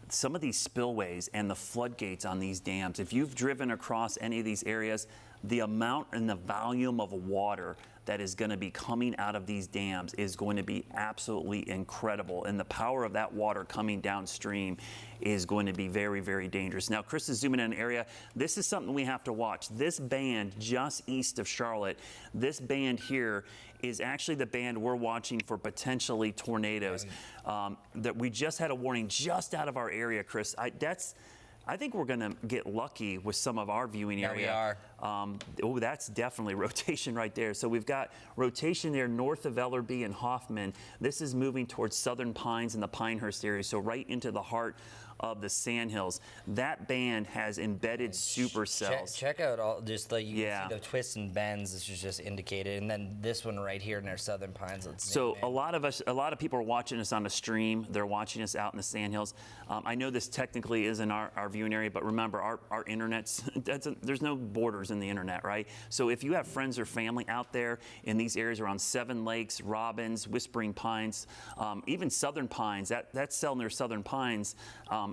Some of these spillways and the floodgates on these dams, if you've driven across any of these areas, the amount and the volume of water that is going to be coming out of these dams is going to be absolutely incredible. And the power of that water coming downstream is going to be very, very dangerous. Now, Chris is zooming in an area. This is something we have to watch. This band just east of Charlotte, this band here is actually the band we're watching for potentially tornadoes. That we just had a warning just out of our area, Chris. I think we're going to get lucky with some of our viewing area. Yeah, we are. Oh, that's definitely rotation right there. So we've got rotation there north of Ellerby and Hoffman. This is moving towards Southern Pines and the Pinehurst area, so right into the heart of the Sandhills. That band has embedded supercells. Check out all just the you can see the twists and bends. This is just indicated, and then this one right here near Southern Pines. So a lot of people are watching us on the stream. They're watching us out in the Sandhills. I know this technically isn't our viewing area, but remember our internet's there's no borders in the internet, right? So if you have friends or family out there in these areas around Seven Lakes, Robbins, Whispering Pines, even Southern Pines, that cell near Southern Pines.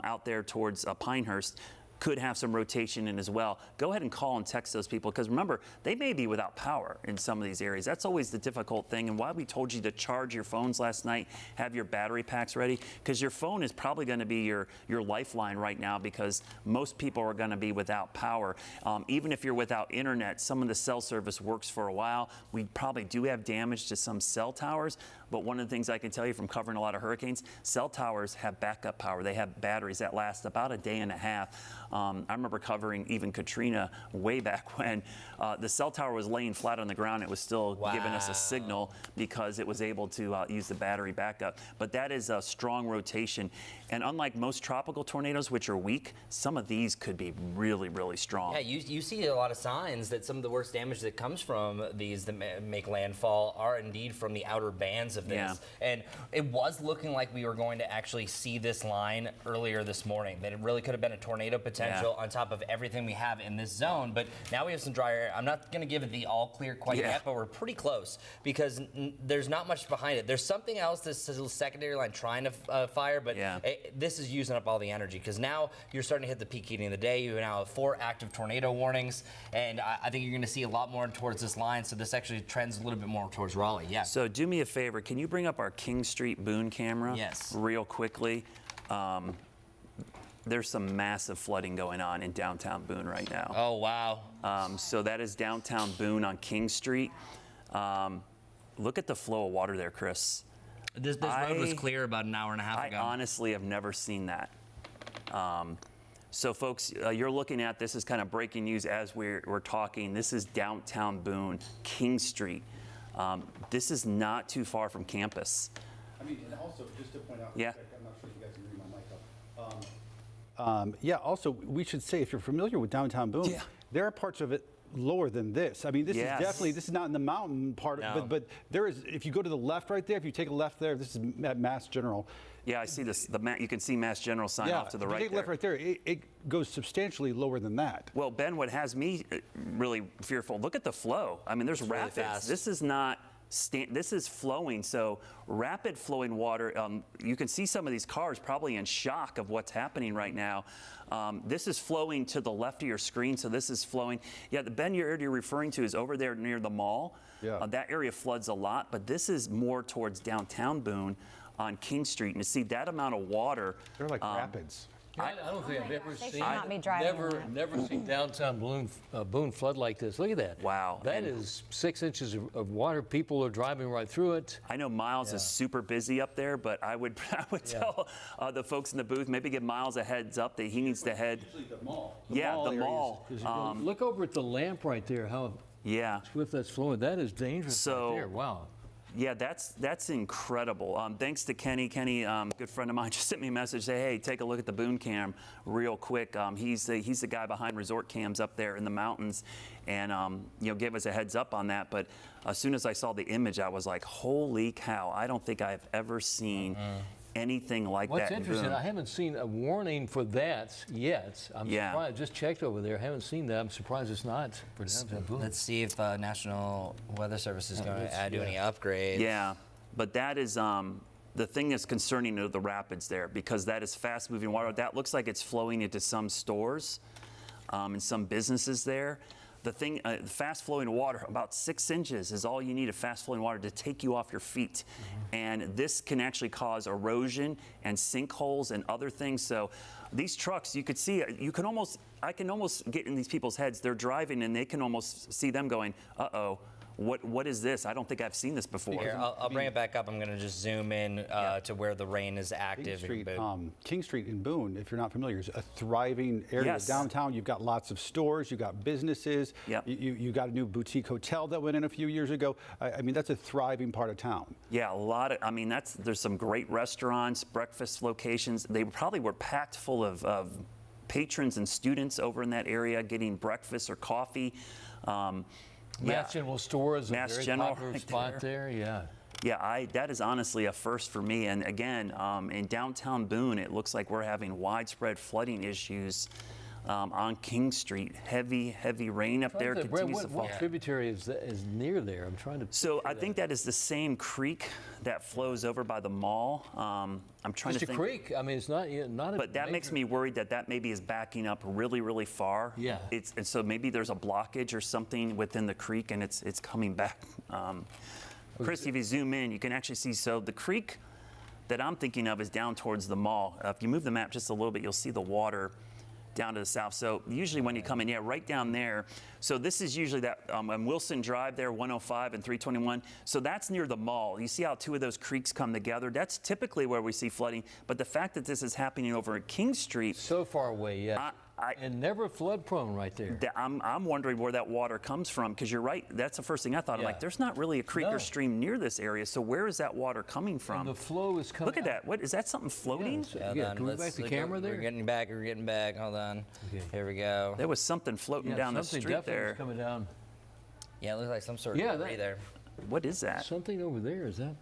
Out there towards Pinehurst could have some rotation in as well. Go ahead and call and text those people because remember, they may be without power in some of these areas. That's always the difficult thing and why we told you to charge your phones last night, have your battery packs ready because your phone is probably going to be your lifeline right now because most people are going to be without power. Even if you're without internet, some of the cell service works for a while. We probably do have damage to some cell towers, but one of the things I can tell you from covering a lot of hurricanes, cell towers have backup power. They have batteries that last about a day and a half. I remember covering even Katrina way back when the cell tower was laying flat on the ground. It was still giving us a signal because it was able to use the battery backup. But that is a strong rotation. And unlike most tropical tornadoes, which are weak, some of these could be really, really strong. Yeah, you see a lot of signs that some of the worst damage that comes from these that make landfall are indeed from the outer bands of this. Yeah. And it was looking like we were going to actually see this line earlier this morning, that it really could have been a tornado potential on top of everything we have in this zone. But now we have some dry air. I'm not going to give it the all clear quite yet, but we're pretty close because there's not much behind it. There's something else this secondary line trying to fire, but this is using up all the energy because now you're starting to hit the peak heating of the day. You now have 4 active tornado warnings, and I think you're going to see a lot more towards this line. So this actually trends a little bit more towards Raleigh. Yeah. So do me a favor. Can you bring up our King Street Boone camera? Yes. Real quickly. There's some massive flooding going on in downtown Boone right now. Oh, wow. So that is downtown Boone on King Street. Look at the flow of water there, Chris. This road was clear about an hour and a half ago. I honestly have never seen that. So folks, you're looking at, this is kind of breaking news as we're talking. This is downtown Boone, King Street. This is not too far from campus. I mean, and also, just to point out, yeah. I'm not sure if you guys can read my mic up. Also, we should say, if you're familiar with downtown Boone, there are parts of it lower than this. I mean, this is definitely, this is not in the mountain part, but there is, if you go to the left right there, if you take a left there, this is at Mass General. Yeah, I see this. You can see Mass General sign off to the right. If you take left right there, it goes substantially lower than that. Well, Ben, what has me really fearful, look at the flow. I mean, there's rapids. Really fast. This is not, this is flowing. So rapid flowing water, you can see some of these cars probably in shock of what's happening right now. This is flowing to the left of your screen, so this is flowing. Yeah, the Ben you're referring to is over there near the mall. Yeah. That area floods a lot, but this is more towards downtown Boone on King Street. And to see that amount of water. They're like rapids. I don't think I've ever They seen. should not be driving that. Never seen downtown Boone flood like this. Look at that. Wow. That is 6 inches of water. People are driving right through it. I know Miles is super busy up there, but I would tell the folks in the booth, maybe give Miles a heads up that he needs to head. Usually the mall. The mall. Look over at the lamp right there. How swift that's flowing. That is dangerous right there. Wow. Yeah, that's incredible. Thanks to Kenny. Kenny, good friend of mine, just sent me a message. Say, hey, take a look at the Boone cam real quick. He's the guy behind Resort Cams up there in the mountains, and gave us a heads up on that. But as soon as I saw the image, I was like, holy cow! I don't think I've ever seen anything like What's that. interesting, I haven't seen a warning for that yet. I'm surprised. Just checked over there. I haven't seen that. I'm surprised it's not for downtown Boone. Let's see if National Weather Service is going to do any upgrades. Yeah, but that is the thing that's concerning are the rapids there, because that is fast-moving water. That looks like it's flowing into some stores and some businesses there. The thing, fast-flowing water, about 6 inches is all you need of fast-flowing water to take you off your feet. And this can actually cause erosion and sinkholes and other things. So these trucks, you could see, I can almost get in these people's heads. They're driving and they can almost see them going, uh-oh. What is this? I don't think I've seen this before. Here, I'll bring it back up. I'm going to just zoom in to where the rain is active. King Street in Boone, if you're not familiar, is a thriving area. Yes. Downtown, you've got lots of stores, you've got businesses. Yep. You got a new boutique hotel that went in a few years ago. I mean, that's a thriving part of town. Yeah, a lot of, there's some great restaurants, breakfast locations. They probably were packed full of patrons and students over in that area getting breakfast or coffee. Mass General Store is a very popular right spot there. Yeah. Yeah, that is honestly a first for me. And again, in downtown Boone, it looks like we're having widespread flooding issues on King Street. Heavy rain up there continues to fall. What tributary is near there? I'm trying to. So I think that is the same creek that flows over by the mall. I'm trying to think. It's a creek. I mean, it's not a. But that makes me worried that maybe is backing up really far. Yeah. And so maybe there's a blockage or something within the creek, and it's coming back. Chris, if you zoom in, you can actually see. So the creek that I'm thinking of is down towards the mall. If you move the map just a little bit, you'll see the water down to the south. So usually when you come in, right down there. So this is usually that on Wilson Drive there, 105 and 321. So that's near the mall. You see how two of those creeks come together? That's typically where we see flooding. But the fact that this is happening over at King Street. So far away, yeah. And never flood prone right there. I'm wondering where that water comes from, because you're right. That's the first thing I thought. I'm like, there's not really a creek or stream near this area. So where is that water coming from? And the flow is coming. Look at that. What is that? Something floating? Yeah, can we back the camera there? We're getting back. Hold on. Okay. Here we go. There was something floating down the street there. Coming down. Yeah, it looks like some sort of debris there. What is that? Something over there. Is that?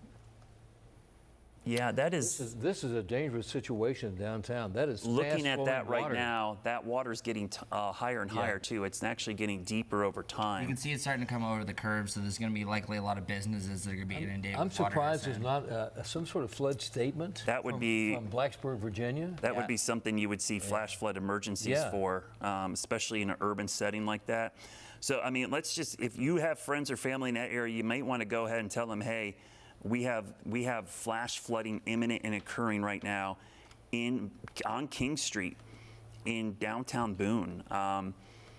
Yeah, that is. This is a dangerous situation downtown. That is looking at that right water. now. That water's getting higher and higher too. It's actually getting deeper over time. You can see it's starting to come over the curb, so there's going to be likely a lot of businesses that are going to be inundated. I'm surprised there's not some sort of flood statement. That would be from Blacksburg, Virginia. That would be something you would see flash flood emergencies for, especially in an urban setting like that. So I mean, if you have friends or family in that area, you might want to go ahead and tell them, hey, we have flash flooding imminent and occurring right now on King Street in downtown Boone.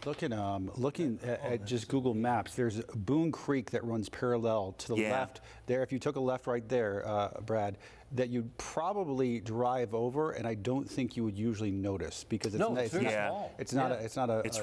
Looking at just Google Maps, there's Boone Creek that runs parallel to the left there. If you took a left right there, Brad, that you'd probably drive over, and I don't think you would usually notice because it's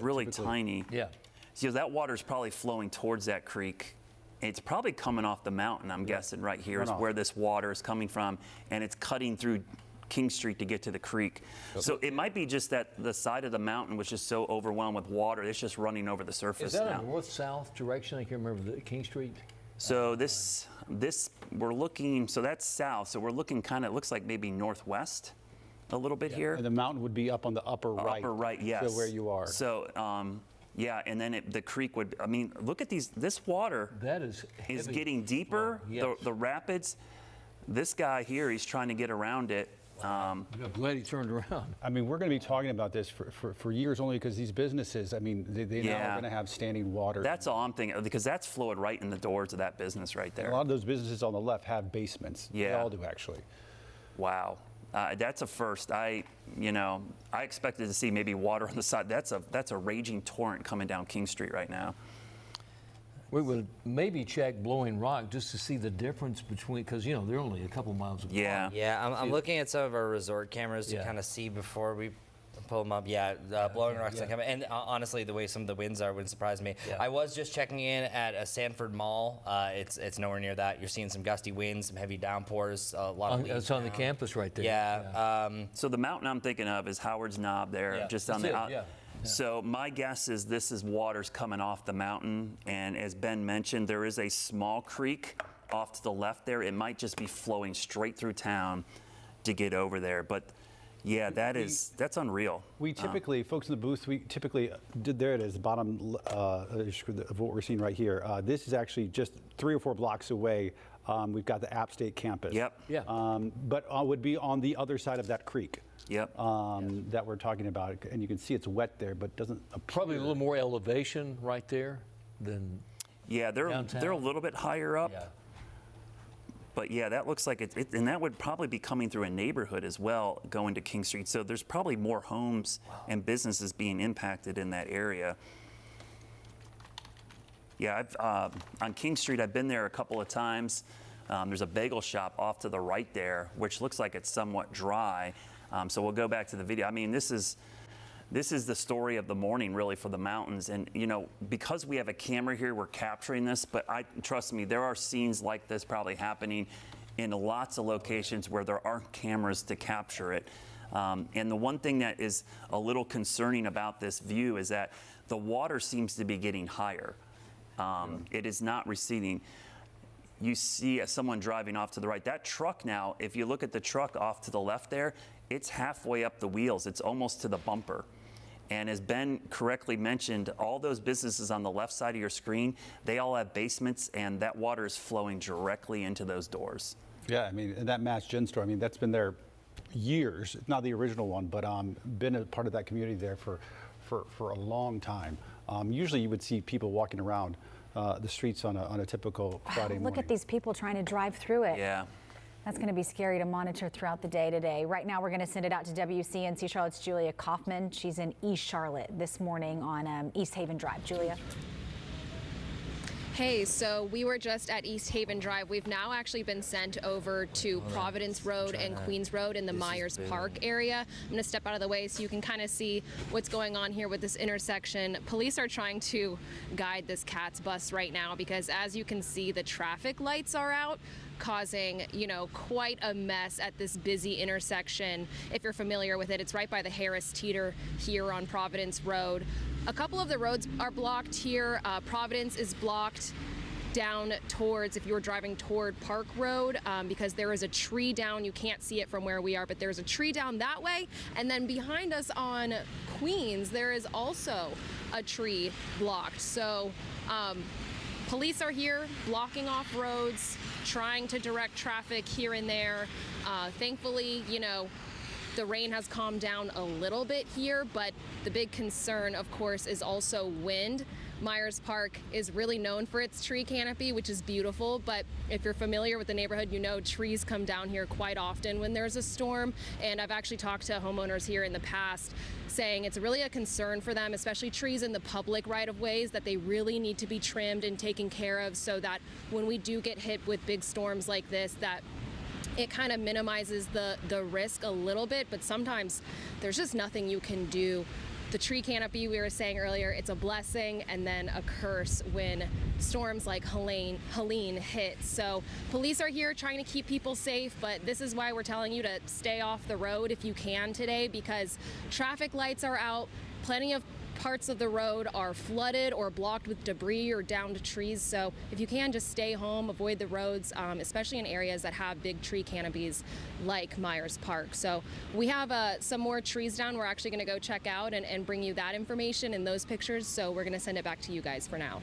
really tiny. Yeah. So that water's probably flowing towards that creek. It's probably coming off the mountain, I'm guessing, right here is where this water is coming from, and it's cutting through King Street to get to the creek. So it might be just that the side of the mountain was just so overwhelmed with water, it's just running over the surface now. Is that a north-south direction? I can't remember the King Street. So this we're looking, so that's south, so we're looking kind of, looks like maybe northwest a little bit here. And the mountain would be up on the upper right. Upper right, yes. So where you are. So, yeah, and then the creek would, I mean, look at this water is getting deeper, the rapids. This guy here, he's trying to get around it. I'm glad he turned around. I mean, we're going to be talking about this for years only because these businesses, I mean, they now are going to have standing water. That's all I'm thinking, because that's flowing right in the doors of that business right there. And a lot of those businesses on the left have basements. Yeah. They all do, actually. Wow. That's a first. I expected to see maybe water on the side. That's a raging torrent coming down King Street right now. We would maybe check Blowing Rock just to see the difference between, because they're only a couple miles apart. Yeah, I'm looking at some of our resort cameras to kind of see before we pull them up. Blowing Rock's not coming. And honestly, the way some of the winds are wouldn't surprise me. I was just checking in at a Sanford Mall. It's nowhere near that. You're seeing some gusty winds, some heavy downpours, a lot of leaves It's on the campus right there. So the mountain I'm thinking of is Howard's Knob there, just on the So my guess is this is water's coming off the mountain, and as Ben mentioned, there is a small creek off to the left there. It might just be flowing straight through town to get over there, but yeah, that's unreal. We typically, folks in the booth, there it is, the bottom of what we're seeing right here. This is actually just 3 or 4 blocks away. We've got the App State campus. But would be on the other side of that creek. That we're talking about, and you can see it's wet there, but doesn't appear. Probably a little more elevation right there than they're a little bit higher up. But yeah, that looks like it, and that would probably be coming through a neighborhood as well, going to King Street. So there's probably more homes and businesses being impacted in that area. Yeah, on King Street, I've been there a couple of times. There's a bagel shop off to the right there, which looks like it's somewhat dry. So we'll go back to the video. I mean, this is the story of the morning, really, for the mountains. And, because we have a camera here, we're capturing this. But trust me, there are scenes like this probably happening in lots of locations where there aren't cameras to capture it. And the one thing that is a little concerning about this view is that the water seems to be getting higher. It is not receding. You see someone driving off to the right. That truck now, if you look at the truck off to the left there, it's halfway up the wheels. It's almost to the bumper. And as Ben correctly mentioned, all those businesses on the left side of your screen, they all have basements, and that water is flowing directly into those doors. Yeah, I mean, and that Mass Gen store, I mean, that's been there years. It's not the original one, but been a part of that community there for a long time. Usually you would see people walking around the streets on a typical Friday morning. Look at these people trying to drive through it. Yeah. That's going to be scary to monitor throughout the day today. Right now, we're going to send it out to WCNC Charlotte's Julia Kaufman. She's in East Charlotte this morning on East Haven Drive. Julia. Hey, so we were just at East Haven Drive. We've now actually been sent over to Providence Road and Queens Road in the Myers Park area. I'm going to step out of the way so you can kind of see what's going on here with this intersection. Police are trying to guide this CATS bus right now because, as you can see, the traffic lights are out, causing, quite a mess at this busy intersection. If you're familiar with it, it's right by the Harris Teeter here on Providence Road. A couple of the roads are blocked here. Providence is blocked down towards, if you were driving toward Park Road, because there is a tree down. You can't see it from where we are, but there's a tree down that way. And then behind us on Queens, there is also a tree blocked. So police are here blocking off roads, trying to direct traffic here and there. Thankfully, the rain has calmed down a little bit here, but the big concern, of course, is also wind. Myers Park is really known for its tree canopy, which is beautiful, but if you're familiar with the neighborhood, trees come down here quite often when there's a storm, and I've actually talked to homeowners here in the past saying it's really a concern for them, especially trees in the public right-of-ways, that they really need to be trimmed and taken care of so that when we do get hit with big storms like this, that it kind of minimizes the risk a little bit, but sometimes there's just nothing you can do. The tree canopy, we were saying earlier, it's a blessing and then a curse when storms like Helene hit. So police are here trying to keep people safe, but this is why we're telling you to stay off the road if you can today, because traffic lights are out, plenty of parts of the road are flooded or blocked with debris or down to trees. So if you can, just stay home, avoid the roads, especially in areas that have big tree canopies like Myers Park. So we have some more trees down. We're actually going to go check out and bring you that information and those pictures. So we're going to send it back to you guys for now.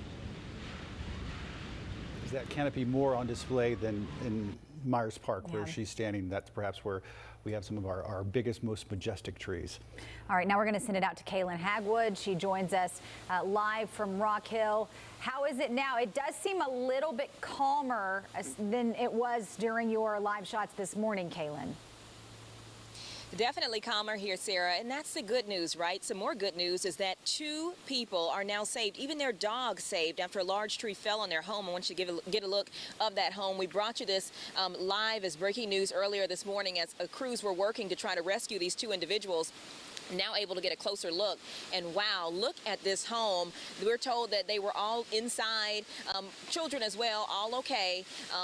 Is that canopy more on display than in Myers Park where she's standing? That's perhaps where we have some of our biggest, most majestic trees. All right, now we're going to send it out to Kaylin Hagwood. She joins us live from Rock Hill. How is it now? It does seem a little bit calmer than it was during your live shots this morning, Kaylin. Definitely calmer here, Sarah, and that's the good news, right? Some more good news is that 2 people are now saved, even their dog saved after a large tree fell on their home. I want you to get a look of that home. We brought you this live as breaking news earlier this morning as crews were working to try to rescue these 2 individuals. Now able to get a closer look, and wow, look at this home. We're told that they were all inside, children as well, all okay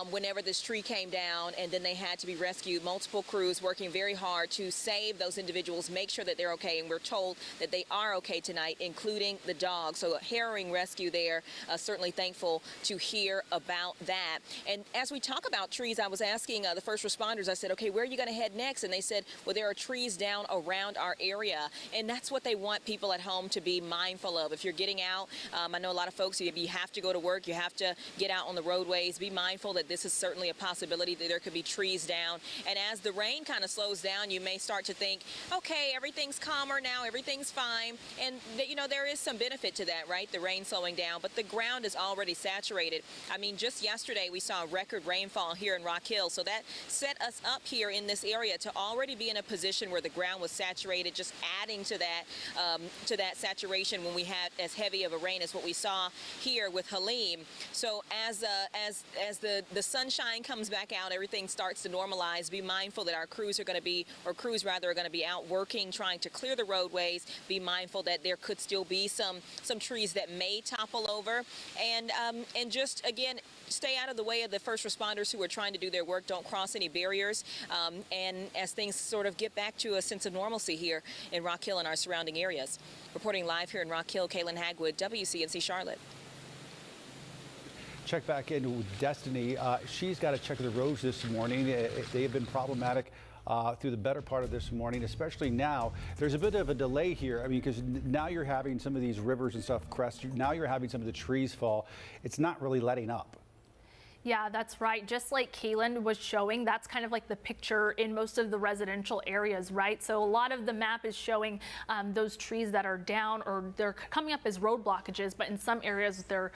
whenever this tree came down, and then they had to be rescued. Multiple crews working very hard to save those individuals, make sure that they're okay, and we're told that they are okay tonight, including the dog. So a harrowing rescue there. Certainly thankful to hear about that. And as we talk about trees, I was asking the first responders, I said, okay, where are you going to head next? And they said, well, there are trees down around our area. And that's what they want people at home to be mindful of. If you're getting out, I know a lot of folks, if you have to go to work, you have to get out on the roadways, be mindful that this is certainly a possibility that there could be trees down. And as the rain kind of slows down, you may start to think, okay, everything's calmer now, everything's fine. And you know, there is some benefit to that, right? The rain slowing down, but the ground is already saturated. I mean, just yesterday we saw record rainfall here in Rock Hill. So that set us up here in this area to already be in a position where the ground was saturated, just adding to that saturation when we had as heavy of a rain as what we saw here with Helene. So as the sunshine comes back out, everything starts to normalize. Be mindful that our crews are going to be, or crews rather, are going to be out working, trying to clear the roadways. Be mindful that there could still be some trees that may topple over, and just again, stay out of the way of the first responders who are trying to do their work. Don't cross any barriers. And as things sort of get back to a sense of normalcy here in Rock Hill and our surrounding areas. Reporting live here in Rock Hill, Kaylin Hagwood, WCNC Charlotte. Check back in with Destiny. She's got to check the roads this morning. They have been problematic through the better part of this morning, especially now. There's a bit of a delay here. I mean, because now you're having some of these rivers and stuff crest. Now you're having some of the trees fall. It's not really letting up. Yeah, that's right. Just like Kaylin was showing, that's kind of like the picture in most of the residential areas, right? So a lot of the map is showing those trees that are down, or they're coming up as road blockages, but in some areas they're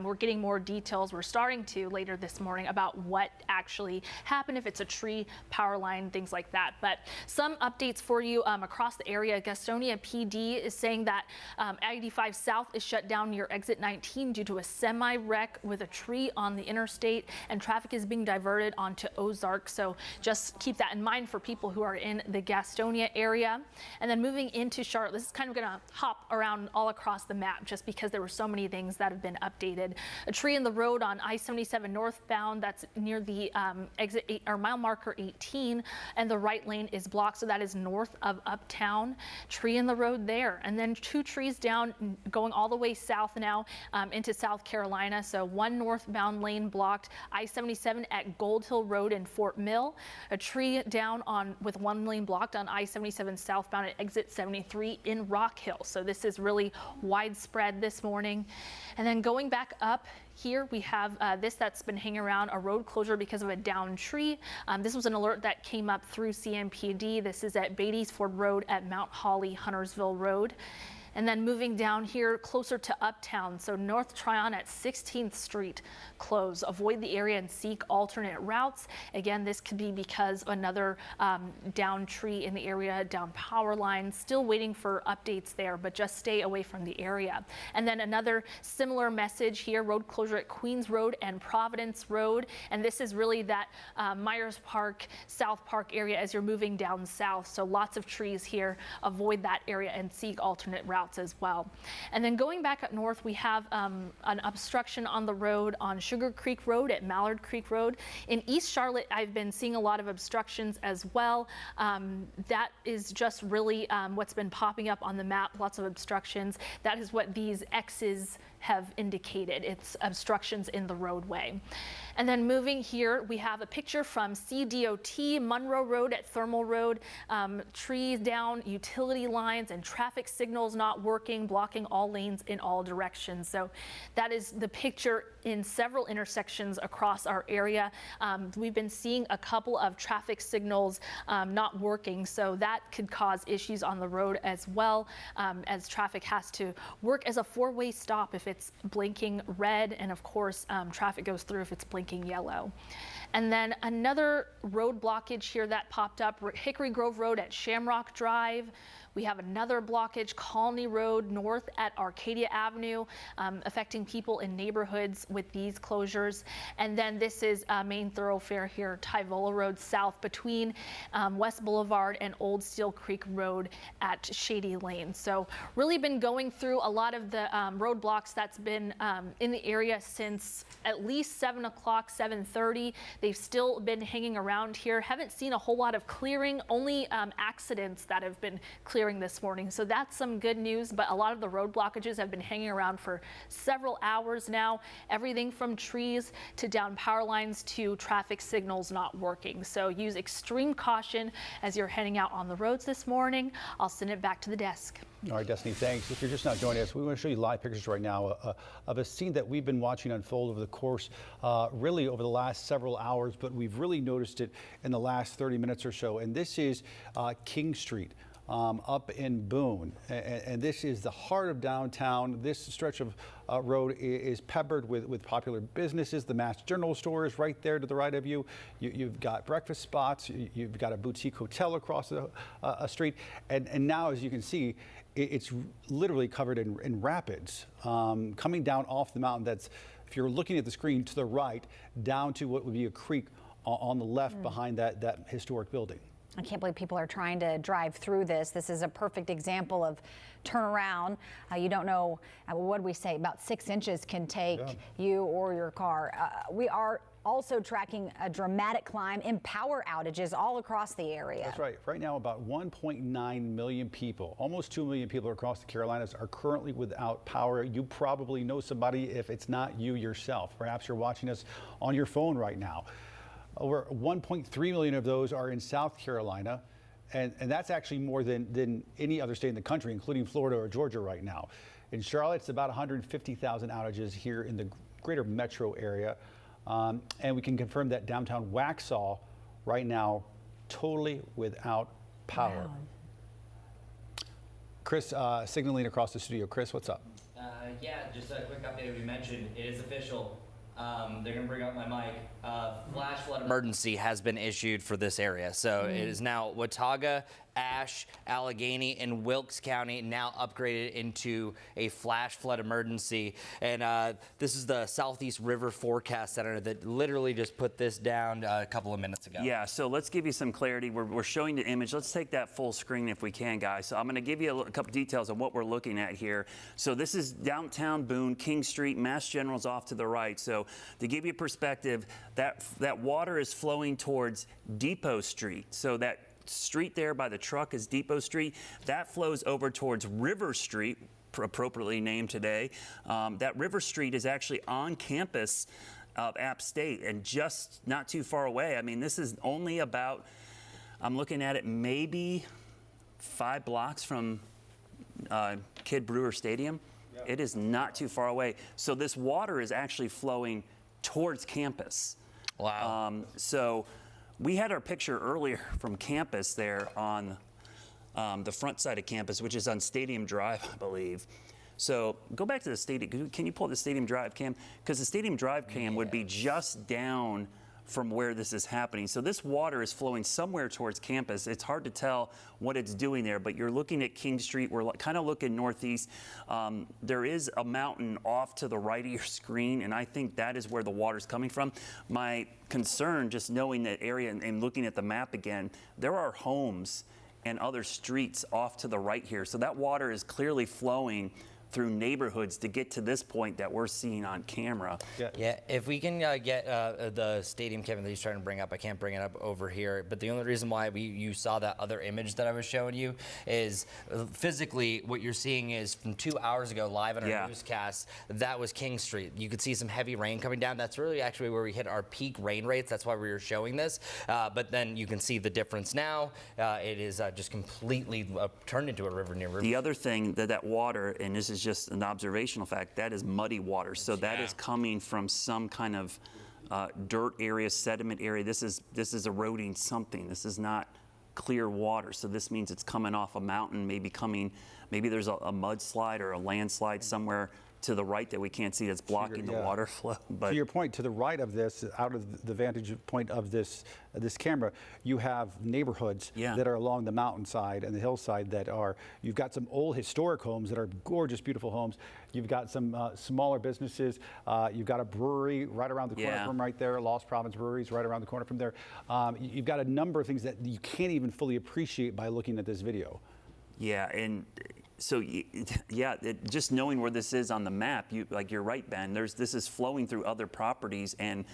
we're getting more details. We're starting to later this morning about what actually happened, if it's a tree, power line, things like that. But some updates for you across the area. Gastonia PD is saying that I-85 South is shut down near exit 19 due to a semi-wreck with a tree on the interstate, and traffic is being diverted onto Ozark. So just keep that in mind for people who are in the Gastonia area. And then moving into Charlotte, this is kind of going to hop around all across the map just because there were so many things that have been updated. A tree in the road on I-77 northbound, that's near the exit 8 or mile marker 18, and the right lane is blocked, so that is north of Uptown. Tree in the road there, and then 2 trees down going all the way south now into South Carolina. So 1 northbound lane blocked. I-77 at Gold Hill Road in Fort Mill. A tree down with 1 lane blocked on I-77 southbound at exit 73 in Rock Hill. So this is really widespread this morning. And then going back up here, we have that's been hanging around, a road closure because of a downed tree. This was an alert that came up through CMPD. This is at Beatties Ford Road at Mount Holly, Huntersville Road. And then moving down here closer to Uptown, so North Tryon at 16th Street closed. Avoid the area and seek alternate routes. Again, this could be because of another down tree in the area, down power lines. Still waiting for updates there, but just stay away from the area. And then another similar message here, road closure at Queens Road and Providence Road. And this is really that Myers Park, South Park area as you're moving down south. So lots of trees here. Avoid that area and seek alternate routes as well. And then going back up north, we have an obstruction on the road on Sugar Creek Road at Mallard Creek Road. In East Charlotte, I've been seeing a lot of obstructions as well. That is just really what's been popping up on the map, lots of obstructions. That is what these X's have indicated. It's obstructions in the roadway. And then moving here, we have a picture from CDOT, Monroe Road at Thermal Road, trees down, utility lines, and traffic signals not working, blocking all lanes in all directions. So that is the picture in several intersections across our area. We've been seeing a couple of traffic signals not working, so that could cause issues on the road as well, as traffic has to work as a 4-way stop if it's blinking red, and of course traffic goes through if it's blinking yellow. And then another road blockage here that popped up, Hickory Grove Road at Shamrock Drive. We have another blockage, Colony Road north at Arcadia Avenue, affecting people in neighborhoods with these closures. And then this is a main thoroughfare here, Tyvola Road south between West Boulevard and Old Steel Creek Road at Shady Lane. So really been going through a lot of the roadblocks that's been in the area since at least 7 o'clock, 7:30. They've still been hanging around here. Haven't seen a whole lot of clearing, only accidents that have been clearing this morning. So that's some good news, but a lot of the road blockages have been hanging around for several hours now. Everything from trees to down power lines to traffic signals not working. So use extreme caution as you're heading out on the roads this morning. I'll send it back to the desk. All right, Destiny, thanks. If you're just now joining us, we want to show you live pictures right now of a scene that we've been watching unfold over the course, really over the last several hours, but we've really noticed it in the last 30 minutes or so. And this is King Street. Up in Boone, and this is the heart of downtown. This stretch of road is peppered with popular businesses. The Mass General store is right there to the right of you. You've got breakfast spots. You've got a boutique hotel across a street, and now, as you can see, it's literally covered in rapids coming down off the mountain. That's, if you're looking at the screen, to the right, down to what would be a creek on the left behind that historic building. I can't believe people are trying to drive through this. This is a perfect example of turnaround. You don't know, what do we say, about 6 inches can take you or your car. We are also tracking a dramatic climb in power outages all across the area. That's right. Right now, about 1.9 million people, almost 2 million people across the Carolinas are currently without power. You probably know somebody, if it's not you yourself. Perhaps you're watching us on your phone right now. Over 1.3 million of those are in South Carolina, and that's actually more than any other state in the country, including Florida or Georgia right now. In Charlotte, it's about 150,000 outages here in the greater metro area, and we can confirm that downtown Waxhaw right now totally without power. Wow. Chris, signaling across the studio. Chris, what's up? Yeah, just a quick update. We mentioned it is official. They're going to bring up my mic. Flash flood emergency has been issued for this area. So it is now Watauga, Ashe, Allegheny, and Wilkes County now upgraded into a flash flood emergency. And this is the Southeast River Forecast Center that literally just put this down a couple of minutes ago. Yeah, so let's give you some clarity. We're showing the image. Let's take that full screen if we can, guys. So I'm going to give you a couple details on what we're looking at here. So this is downtown Boone, King Street, Mass General's off to the right. So to give you perspective, that water is flowing towards Depot Street. So that street there by the truck is Depot Street. That flows over towards River Street, appropriately named today. That River Street is actually on campus of App State and just not too far away. I mean, this is only about, I'm looking at it, maybe 5 blocks from Kidd Brewer Stadium. Yep. It is not too far away. So this water is actually flowing towards campus. Wow. So we had our picture earlier from campus there on the front side of campus, which is on Stadium Drive, I believe. So go back to the stadium. Can you pull the Stadium Drive cam? Because the Stadium Drive cam would be just down from where this is happening. So this water is flowing somewhere towards campus. It's hard to tell what it's doing there, but you're looking at King Street. We're kind of looking northeast. There is a mountain off to the right of your screen, and I think that is where the water's coming from. My concern, just knowing that area and looking at the map again, there are homes and other streets off to the right here. So that water is clearly flowing through neighborhoods to get to this point that we're seeing on camera. Yeah, if we can get the stadium cam that he's trying to bring up, I can't bring it up over here, but the only reason why you saw that other image that I was showing you is physically what you're seeing is from 2 hours ago live on our newscast, that was King Street. You could see some heavy rain coming down. That's really actually where we hit our peak rain rates. That's why we were showing this, but then you can see the difference now. It is just completely turned into a river near river. The other thing that water, and this is just an observational fact, that is muddy water. So that is coming from some kind of dirt area, sediment area. This is eroding something. This is not clear water. So this means it's coming off a mountain, maybe there's a mudslide or a landslide somewhere to the right that we can't see that's blocking the water flow. But to your point, to the right of this, out of the vantage point of this camera, you have neighborhoods that are along the mountainside and the hillside that are, you've got some old historic homes that are gorgeous, beautiful homes. You've got some smaller businesses. You've got a brewery right around the corner from right there, Lost Province Breweries right around the corner from there. You've got a number of things that you can't even fully appreciate by looking at this video. Yeah, and so just knowing where this is on the map, you're right, Ben. This is flowing through other properties and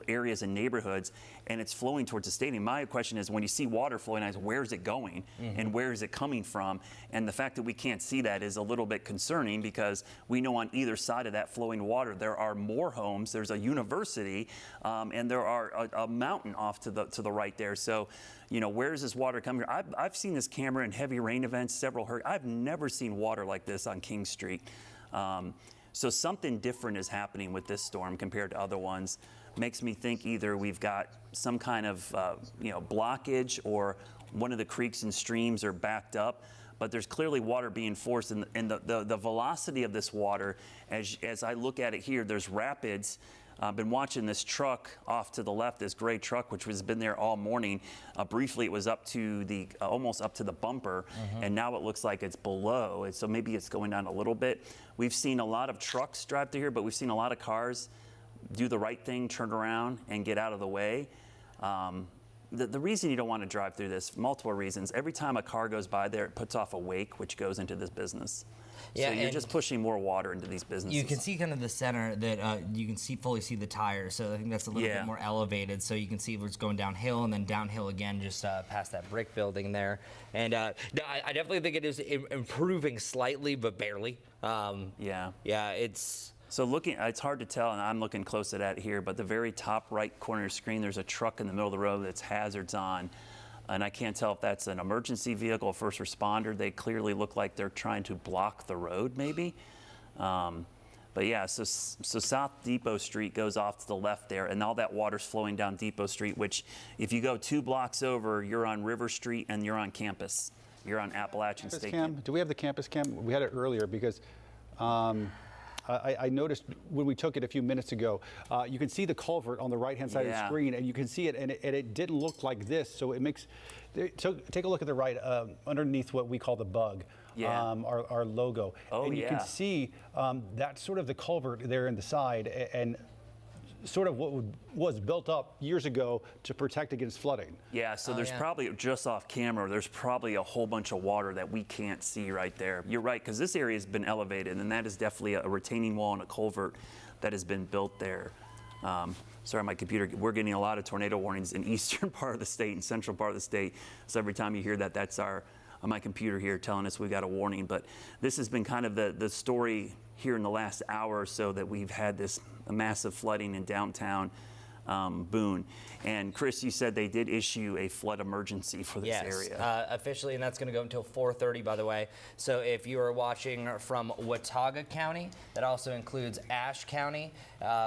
areas and neighborhoods, and it's flowing towards the stadium. My question is, when you see water flowing, where is it going and where is it coming from? And the fact that we can't see that is a little bit concerning, because we know on either side of that flowing water there are more homes, there's a university, and there are a mountain off to the right there. So, where is this water coming from? I've seen this camera in heavy rain events, I've never seen water like this on King Street. So something different is happening with this storm compared to other ones. Makes me think either we've got some kind of blockage, or one of the creeks and streams are backed up, but there's clearly water being forced, and the velocity of this water, as I look at it here, there's rapids. I've been watching this truck off to the left, this gray truck, which has been there all morning. Briefly, it was up to almost up to the bumper, and now it looks like it's below. And so maybe it's going down a little bit. We've seen a lot of trucks drive through here, but we've seen a lot of cars do the right thing, turn around, and get out of the way. The reason you don't want to drive through this, multiple reasons. Every time a car goes by there, it puts off a wake, which goes into this business. Yeah, so you're just pushing more water into these businesses. You can see kind of the center that you can fully see the tires. So I think that's a little bit more elevated. So you can see where it's going downhill and then downhill again, just past that brick building there. And no, I definitely think it is improving slightly, but barely. Yeah, it's. So it's hard to tell, and I'm looking close at that here, but the very top right corner of your screen, there's a truck in the middle of the road that's hazards on. And I can't tell if that's an emergency vehicle, a first responder. They clearly look like they're trying to block the road, maybe. But yeah, so South Depot Street goes off to the left there, and all that water's flowing down Depot Street, which if you go 2 blocks over, you're on River Street and you're on campus. You're on Appalachian State Campus. Do we have the campus cam? We had it earlier because I noticed when we took it a few minutes ago, you can see the culvert on the right-hand side of the screen, and you can see it, and it didn't look like this. So it makes, take a look at the right, underneath what we call the bug, our logo. And you can see that's sort of the culvert there in the side, and sort of what was built up years ago to protect against flooding. Yeah, so there's probably, just off camera, there's probably a whole bunch of water that we can't see right there. You're right, because this area has been elevated, and that is definitely a retaining wall and a culvert that has been built there. Sorry, my computer, we're getting a lot of tornado warnings in eastern part of the state and central part of the state. So every time you hear that, that's my computer here telling us we got a warning. But this has been kind of the story here in the last hour or so, that we've had this massive flooding in downtown Boone. And Chris, you said they did issue a flood emergency for this area. Officially, and that's going to go until 4:30, by the way. So if you are watching from Watauga County, that also includes Ashe County.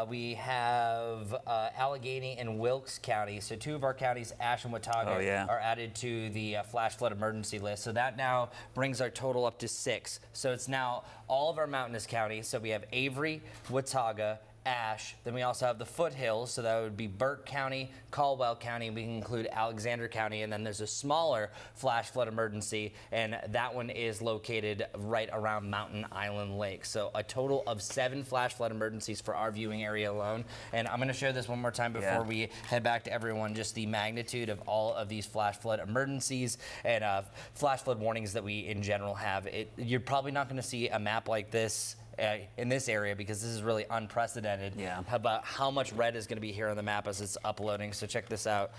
We have Allegheny and Wilkes County. So 2 of our counties, Ashe and Watauga, are added to the flash flood emergency list. So that now brings our total up to 6. So it's now all of our mountainous counties. So we have Avery, Watauga, Ashe. Then we also have the foothills, so that would be Burke County, Caldwell County. We can include Alexander County, and then there's a smaller flash flood emergency, and that one is located right around Mountain Island Lake. So a total of 7 flash flood emergencies for our viewing area alone. And I'm going to share this one more time before we head back to everyone, just the magnitude of all of these flash flood emergencies and flash flood warnings that we in general have. You're probably not going to see a map like this in this area, because this is really unprecedented. About how much red is going to be here on the map as it's uploading. So check this out.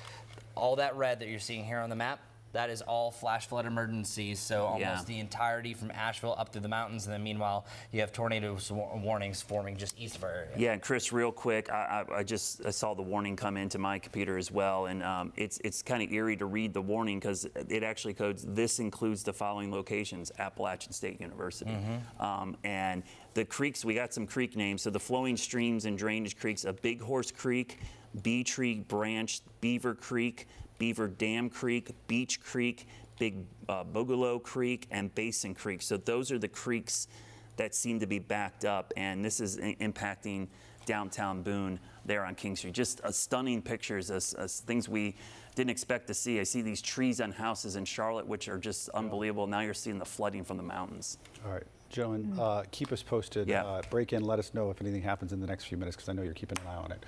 All that red that you're seeing here on the map, that is all flash flood emergencies. So almost the entirety from Asheville up through the mountains. And then meanwhile, you have tornado warnings forming just east of our area. Yeah, and Chris, real quick, I saw the warning come into my computer as well. And it's kind of eerie to read the warning, because it actually codes, this includes the following locations: Appalachian State University. And the creeks, we got some creek names. So the flowing streams and drainage creeks, a Big Horse Creek, Bee Tree Branch, Beaver Creek, Beaver Dam Creek, Beach Creek, Big Boogaloo Creek, and Basin Creek. So those are the creeks that seem to be backed up, and this is impacting downtown Boone there on King Street. Just stunning pictures, as things we didn't expect to see. I see these trees on houses in Charlotte, which are just unbelievable. Now you're seeing the flooding from the mountains. All right, gentlemen, keep us posted. Yeah. Break in, let us know if anything happens in the next few minutes, because I know you're keeping an eye on it.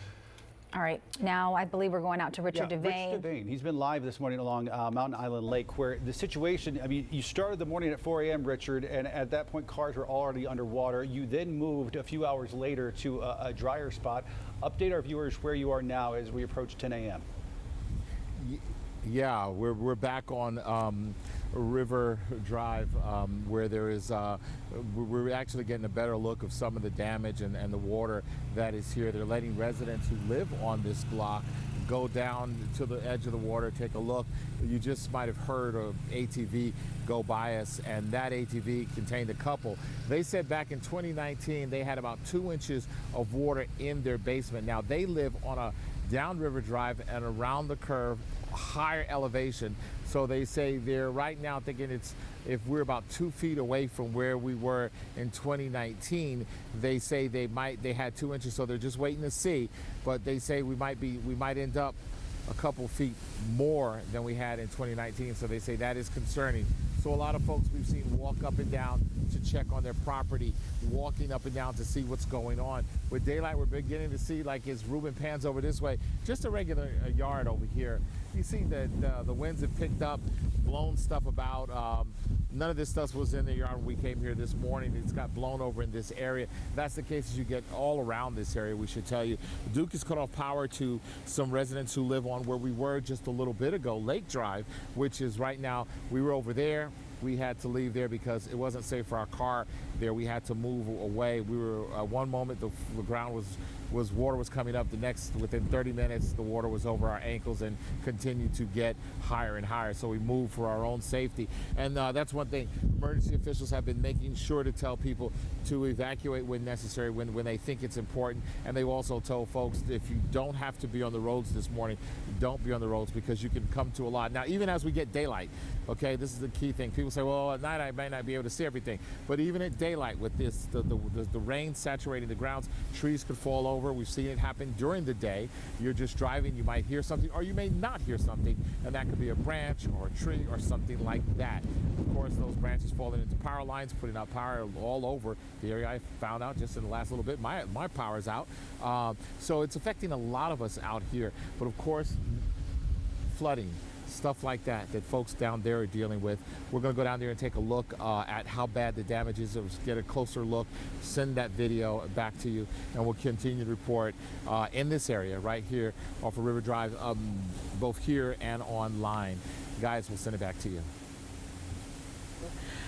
All right, now I believe we're going out to Richard Devane. Richard Devane, he's been live this morning along Mountain Island Lake, where the situation, I mean, you started the morning at 4 a.m., Richard, and at that point cars were already underwater. You then moved a few hours later to a drier spot. Update our viewers where you are now as we approach 10 a.m. Yeah, we're back on River Drive, where there is, we're actually getting a better look of some of the damage and the water that is here. They're letting residents who live on this block go down to the edge of the water, take a look. You just might have heard an ATV go by us, and that ATV contained a couple. They said back in 2019 they had about 2 inches of water in their basement. Now they live on a downriver drive and around the curve, higher elevation. So they say they're right now thinking if we're about 2 feet away from where we were in 2019, they say they had 2 inches, so they're just waiting to see. But they say we might end up a couple feet more than we had in 2019. So they say that is concerning. So a lot of folks we've seen walk up and down to check on their property, walking up and down to see what's going on. With daylight, we're beginning to see, like as Ruben pans over this way, just a regular yard over here. You see that the winds have picked up, blown stuff about. None of this stuff was in the yard when we came here this morning. It's got blown over in this area. That's the case as you get all around this area, we should tell you. Duke has cut off power to some residents who live on where we were just a little bit ago, Lake Drive, which is right now, we were over there. We had to leave there because it wasn't safe for our car there. We had to move away. We were, one moment the ground was water was coming up. The next, within 30 minutes, the water was over our ankles and continued to get higher and higher. So we moved for our own safety. And that's one thing. Emergency officials have been making sure to tell people to evacuate when necessary, when they think it's important. And they've also told folks that if you don't have to be on the roads this morning, don't be on the roads, because you can come to a lot. Now, even as we get daylight, okay, this is the key thing. People say, well, at night I might not be able to see everything. But even at daylight, with this, the rain saturating the grounds, trees could fall over. We've seen it happen during the day. You're just driving, you might hear something, or you may not hear something, and that could be a branch or a tree or something like that. Of course, those branches falling into power lines, putting out power all over the area. I found out just in the last little bit, my power's out. So it's affecting a lot of us out here. But of course, flooding, stuff like that folks down there are dealing with. We're going to go down there and take a look at how bad the damage is, get a closer look, send that video back to you, and we'll continue to report in this area right here off of River Drive, both here and online. Guys, we'll send it back to you.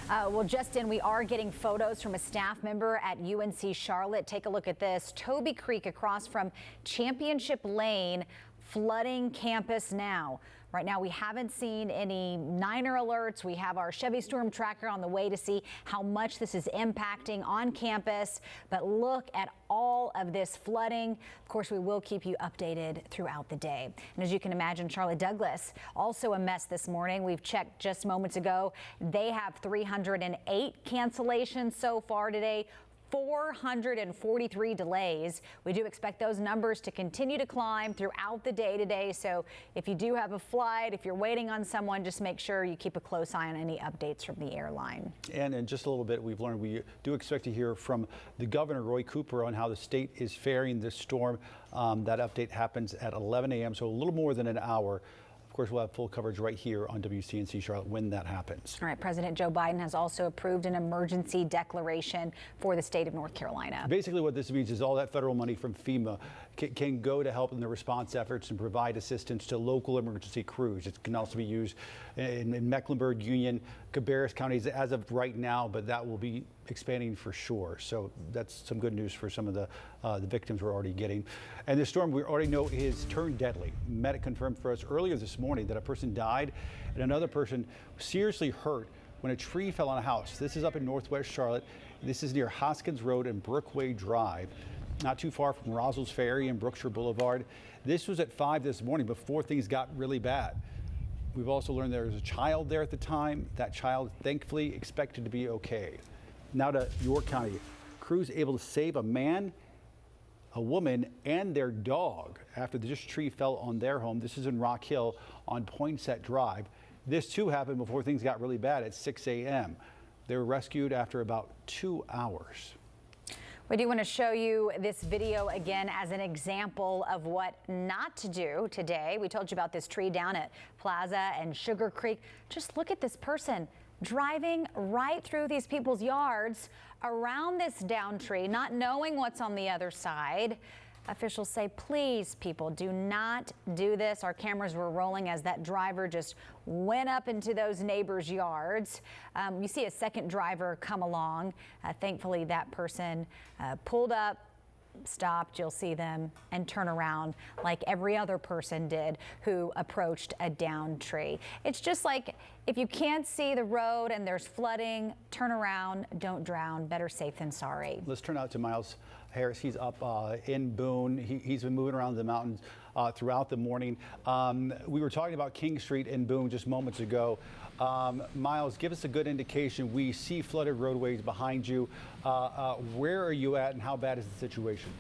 Well, Justin, we are getting photos from a staff member at UNC Charlotte. Take a look at this. Toby Creek across from Championship Lane, flooding campus now. Right now, we haven't seen any Niner alerts. We have our Chevy Storm Tracker on the way to see how much this is impacting on campus. But look at all of this flooding. Of course, we will keep you updated throughout the day. And as you can imagine, Charlotte Douglas, also a mess this morning. We've checked just moments ago. They have 308 cancellations so far today. 443 delays. We do expect those numbers to continue to climb throughout the day today. So if you do have a flight, if you're waiting on someone, just make sure you keep a close eye on any updates from the airline. And in just a little bit, we've learned we do expect to hear from the governor, Roy Cooper, on how the state is faring this storm. That update happens at 11 a.m., so a little more than an hour. Of course, we'll have full coverage right here on WCNC Charlotte when that happens. All right, President Joe Biden has also approved an emergency declaration for the state of North Carolina. Basically what this means is all that federal money from FEMA can go to help in the response efforts and provide assistance to local emergency crews. It can also be used in Mecklenburg, Union, Cabarrus counties as of right now, but that will be expanding for sure. So that's some good news for some of the victims we're already getting. And this storm we already know is turned deadly. Medic confirmed for us earlier this morning that a person died and another person seriously hurt when a tree fell on a house. This is up in northwest Charlotte. This is near Hoskins Road and Brookway Drive, not too far from Rosl's Ferry and Brookshire Boulevard. This was at 5 this morning before things got really bad. We've also learned there was a child there at the time. That child thankfully expected to be okay. Now to York County. Crews able to save a man, a woman, and their dog after this tree fell on their home. This is in Rock Hill on Poinsett Drive. This too happened before things got really bad at 6 a.m. They were rescued after about 2 hours. We do want to show you this video again as an example of what not to do today. We told you about this tree down at Plaza and Sugar Creek. Just look at this person driving right through these people's yards around this down tree, not knowing what's on the other side. Officials say, please, people, do not do this. Our cameras were rolling as that driver just went up into those neighbors' yards. You see a second driver come along. Thankfully, that person pulled up, stopped, you'll see them, and turn around like every other person did who approached a downed tree. It's just like if you can't see the road and there's flooding, turn around, don't drown. Better safe than sorry. Let's turn out to Miles Harris. He's up in Boone. He's been moving around the mountains throughout the morning. We were talking about King Street in Boone just moments ago. Miles, give us a good indication. We see flooded roadways behind you. Where are you at and how bad is the situation?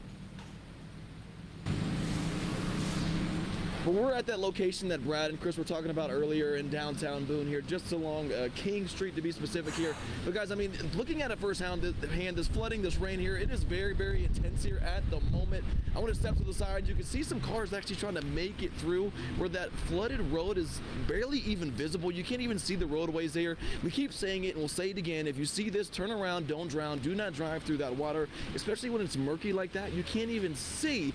Well, we're at that location that Brad and Chris were talking about earlier in downtown Boone here, just along King Street to be specific here. But guys, I mean, looking at it firsthand, this flooding, this rain here, it is very, very intense here at the moment. I want to step to the side. You can see some cars actually trying to make it through where that flooded road is barely even visible. You can't even see the roadways there. We keep saying it and we'll say it again. If you see this, turn around, don't drown, do not drive through that water, especially when it's murky like that. You can't even see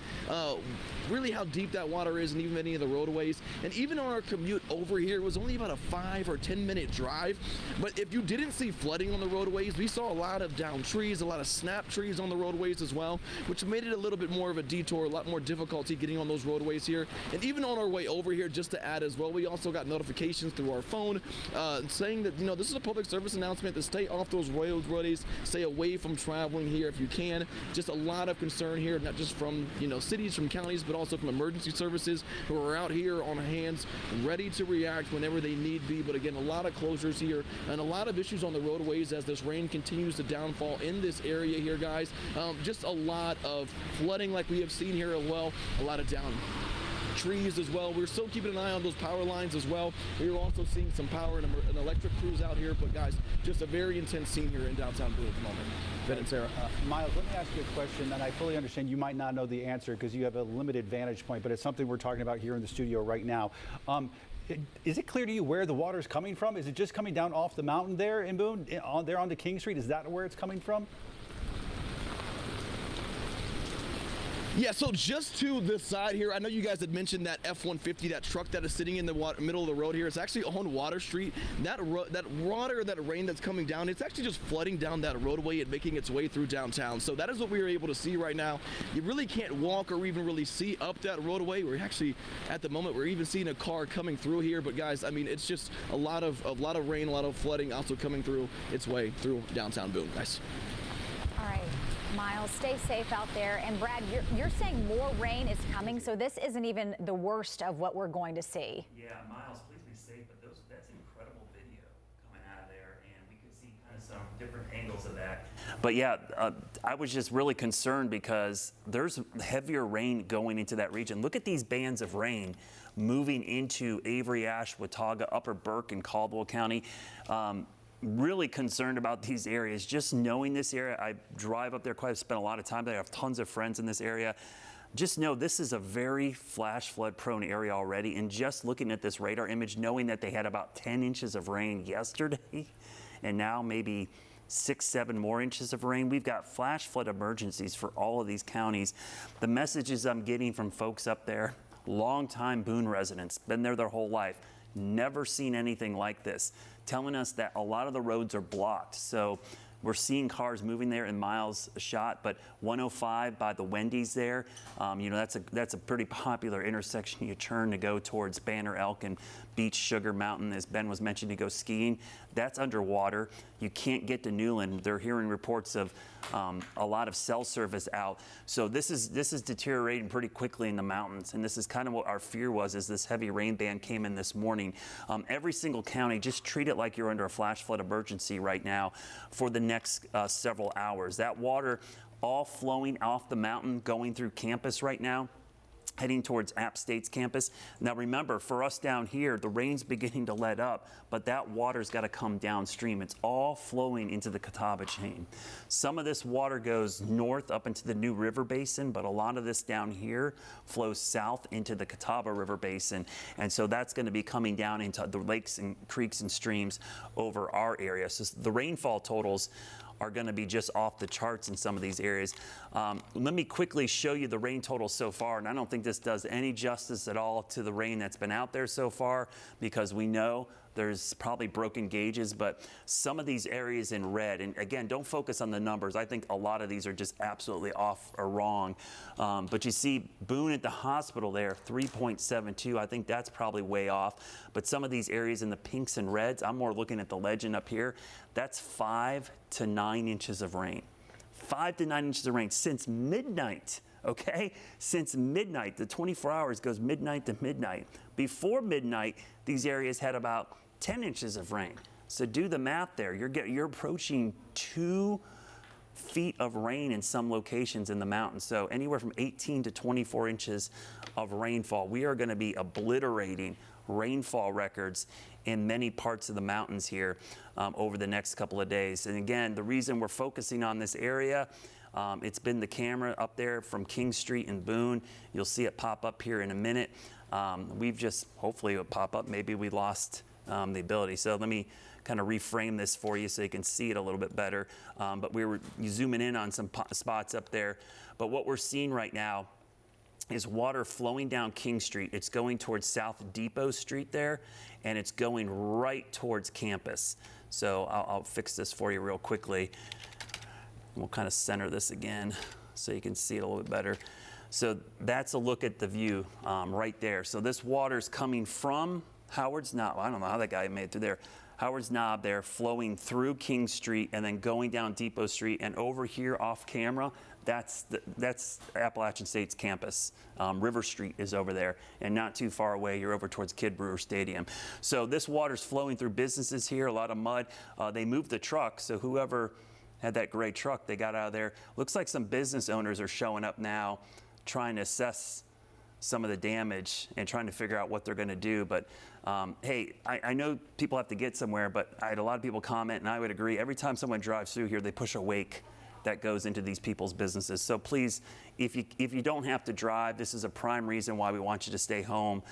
really how deep that water is and even any of the roadways. And even on our commute over here, it was only about a 5 or 10 minute drive. But if you didn't see flooding on the roadways, we saw a lot of downed trees, a lot of snap trees on the roadways as well, which made it a little bit more of a detour, a lot more difficulty getting on those roadways here. And even on our way over here, just to add as well, we also got notifications through our phone saying that, you know, this is a public service announcement to stay off those roadways, stay away from traveling here if you can. Just a lot of concern here, not just from, you know, cities, from counties, but also from emergency services who are out here on hands, ready to react whenever they need be. But again, a lot of closures here and a lot of issues on the roadways as this rain continues to downfall in this area here, guys. Just a lot of flooding like we have seen here as well, a lot of down trees as well. We're still keeping an eye on those power lines as well. We're also seeing some power and electric crews out here, but guys, just a very intense scene here in downtown Boone at the moment. Ben and Sarah. Miles, let me ask you a question, and I fully understand you might not know the answer because you have a limited vantage point, but it's something we're talking about here in the studio right now. Is it clear to you where the water is coming from? Is it just coming down off the mountain there in Boone, there onto King Street? Is that where it's coming from? Yeah, so just to this side here, I know you guys had mentioned that F-150, that truck that is sitting in the middle of the road here. It's actually on Water Street. That water, that rain that's coming down, it's actually just flooding down that roadway and making its way through downtown. So that is what we were able to see right now. You really can't walk or even really see up that roadway. We're actually, at the moment, we're even seeing a car coming through here. But guys, I mean, it's just a lot of rain, a lot of flooding also coming through its way through downtown Boone, guys. All right. Miles, stay safe out there. And Brad, you're saying more rain is coming, so this isn't even the worst of what we're going to see. Yeah, Miles, please be safe, but that's incredible video coming out of there, and we could see kind of some different angles of that. But yeah, I was just really concerned because there's heavier rain going into that region. Look at these bands of rain moving into Avery, Ash, Watauga, Upper Burke, and Caldwell County. Really concerned about these areas. Just knowing this area, I drive up there quite. I've spent a lot of time there. I have tons of friends in this area. Just know this is a very flash flood prone area already. And just looking at this radar image, knowing that they had about 10 inches of rain yesterday, and now maybe 6, 7 more inches of rain. We've got flash flood emergencies for all of these counties. The messages I'm getting from folks up there, longtime Boone residents, been there their whole life, never seen anything like this, telling us that a lot of the roads are blocked. So we're seeing cars moving there in miles a shot, but 105 by the Wendy's there, you know, that's a pretty popular intersection. You turn to go towards Banner Elk and Beach Sugar Mountain, as Ben was mentioning, to go skiing. That's underwater. You can't get to Newland. They're hearing reports of a lot of cell service out. So this is deteriorating pretty quickly in the mountains. And this is kind of what our fear was as this heavy rain band came in this morning. Every single county, just treat it like you're under a flash flood emergency right now for the next several hours. That water all flowing off the mountain, going through campus right now, heading towards App State's campus. Now remember, for us down here, the rain's beginning to let up, but that water's got to come downstream. It's all flowing into the Catawba chain. Some of this water goes north up into the New River Basin, but a lot of this down here flows south into the Catawba River Basin. And so that's going to be coming down into the lakes and creeks and streams over our area. So the rainfall totals are going to be just off the charts in some of these areas. Let me quickly show you the rain totals so far, and I don't think this does any justice at all to the rain that's been out there so far, because we know there's probably broken gauges, but some of these areas in red, and again, don't focus on the numbers. I think a lot of these are just absolutely off or wrong. But you see Boone at the hospital there, 3.72. I think that's probably way off. But some of these areas in the pinks and reds, I'm more looking at the legend up here, that's 5 to 9 inches of rain. 5 to 9 inches of rain since midnight. Okay, since midnight. The 24 hours goes midnight to midnight. Before midnight, these areas had about 10 inches of rain. So do the math there. You're approaching 2 feet of rain in some locations in the mountains. So anywhere from 18 to 24 inches of rainfall. We are going to be obliterating rainfall records in many parts of the mountains here over the next couple of days. And again, the reason we're focusing on this area, it's been the camera up there from King Street in Boone. You'll see it pop up here in a minute. We've just, hopefully it will pop up. Maybe we lost the ability. So let me kind of reframe this for you so you can see it a little bit better. But we were zooming in on some spots up there. But what we're seeing right now is water flowing down King Street. It's going towards South Depot Street there, and it's going right towards campus. So I'll fix this for you real quickly. We'll kind of center this again so you can see it a little bit better. So that's a look at the view right there. So this water's coming from Howard's Knob. I don't know how that guy made it through there. Howard's Knob there, flowing through King Street and then going down Depot Street, and over here off camera, that's Appalachian State's campus. River Street is over there, and not too far away, you're over towards Kid Brewer Stadium. So this water's flowing through businesses here, a lot of mud. They moved the truck, so whoever had that gray truck, they got out of there. Looks like some business owners are showing up now, trying to assess some of the damage and trying to figure out what they're going to do. But hey, I know people have to get somewhere, but I had a lot of people comment, and I would agree. Every time someone drives through here, they push a wake that goes into these people's businesses. So please, if you don't have to drive, this is a prime reason why we want you to stay home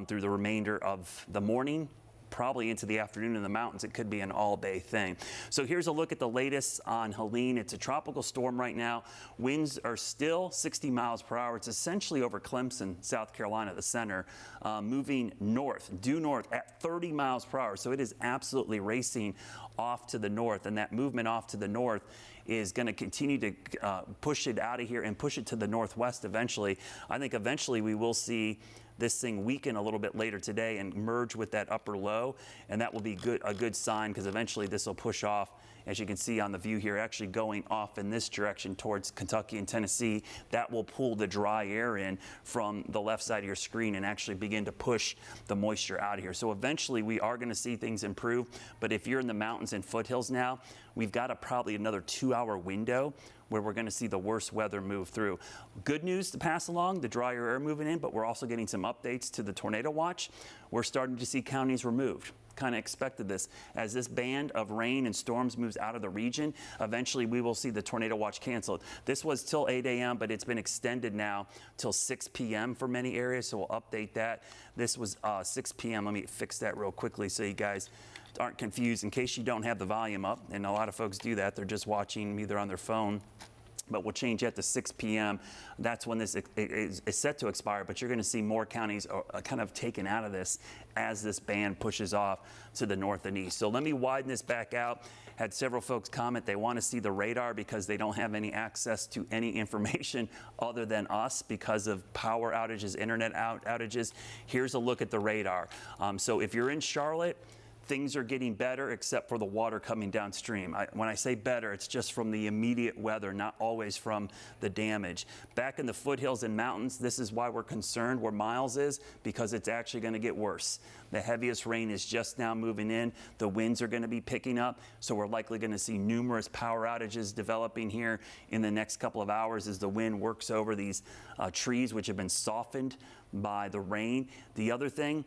through the remainder of the morning, probably into the afternoon in the mountains. It could be an all-day thing. So here's a look at the latest on Helene. It's a tropical storm right now. Winds are still 60 miles per hour. It's essentially over Clemson, South Carolina, the center, moving north, due north at 30 miles per hour. So it is absolutely racing off to the north, and that movement off to the north is going to continue to push it out of here and push it to the northwest eventually. I think eventually we will see this thing weaken a little bit later today and merge with that upper low, and that will be a good sign, because eventually this will push off, as you can see on the view here, actually going off in this direction towards Kentucky and Tennessee. That will pull the dry air in from the left side of your screen and actually begin to push the moisture out of here. So eventually we are going to see things improve, but if you're in the mountains and foothills now, we've got probably another 2-hour window where we're going to see the worst weather move through. Good news to pass along, the drier air moving in, but we're also getting some updates to the tornado watch. We're starting to see counties removed. Kind of expected this. As this band of rain and storms moves out of the region, eventually we will see the tornado watch canceled. This was till 8 a.m., but it's been extended now till 6 p.m. for many areas, so we'll update that. This was 6 p.m. Let me fix that real quickly so you guys aren't confused, in case you don't have the volume up, and a lot of folks do that. They're just watching either on their phone. But we'll change that to 6 p.m. That's when this is set to expire, but you're going to see more counties kind of taken out of this as this band pushes off to the north and east. So let me widen this back out. Had several folks comment they want to see the radar because they don't have any access to any information other than us because of power outages, internet outages. Here's a look at the radar. So if you're in Charlotte, things are getting better except for the water coming downstream. When I say better, it's just from the immediate weather, not always from the damage. Back in the foothills and mountains, this is why we're concerned where Miles is, because it's actually going to get worse. The heaviest rain is just now moving in. The winds are going to be picking up, so we're likely going to see numerous power outages developing here in the next couple of hours as the wind works over these trees, which have been softened by the rain. The other thing,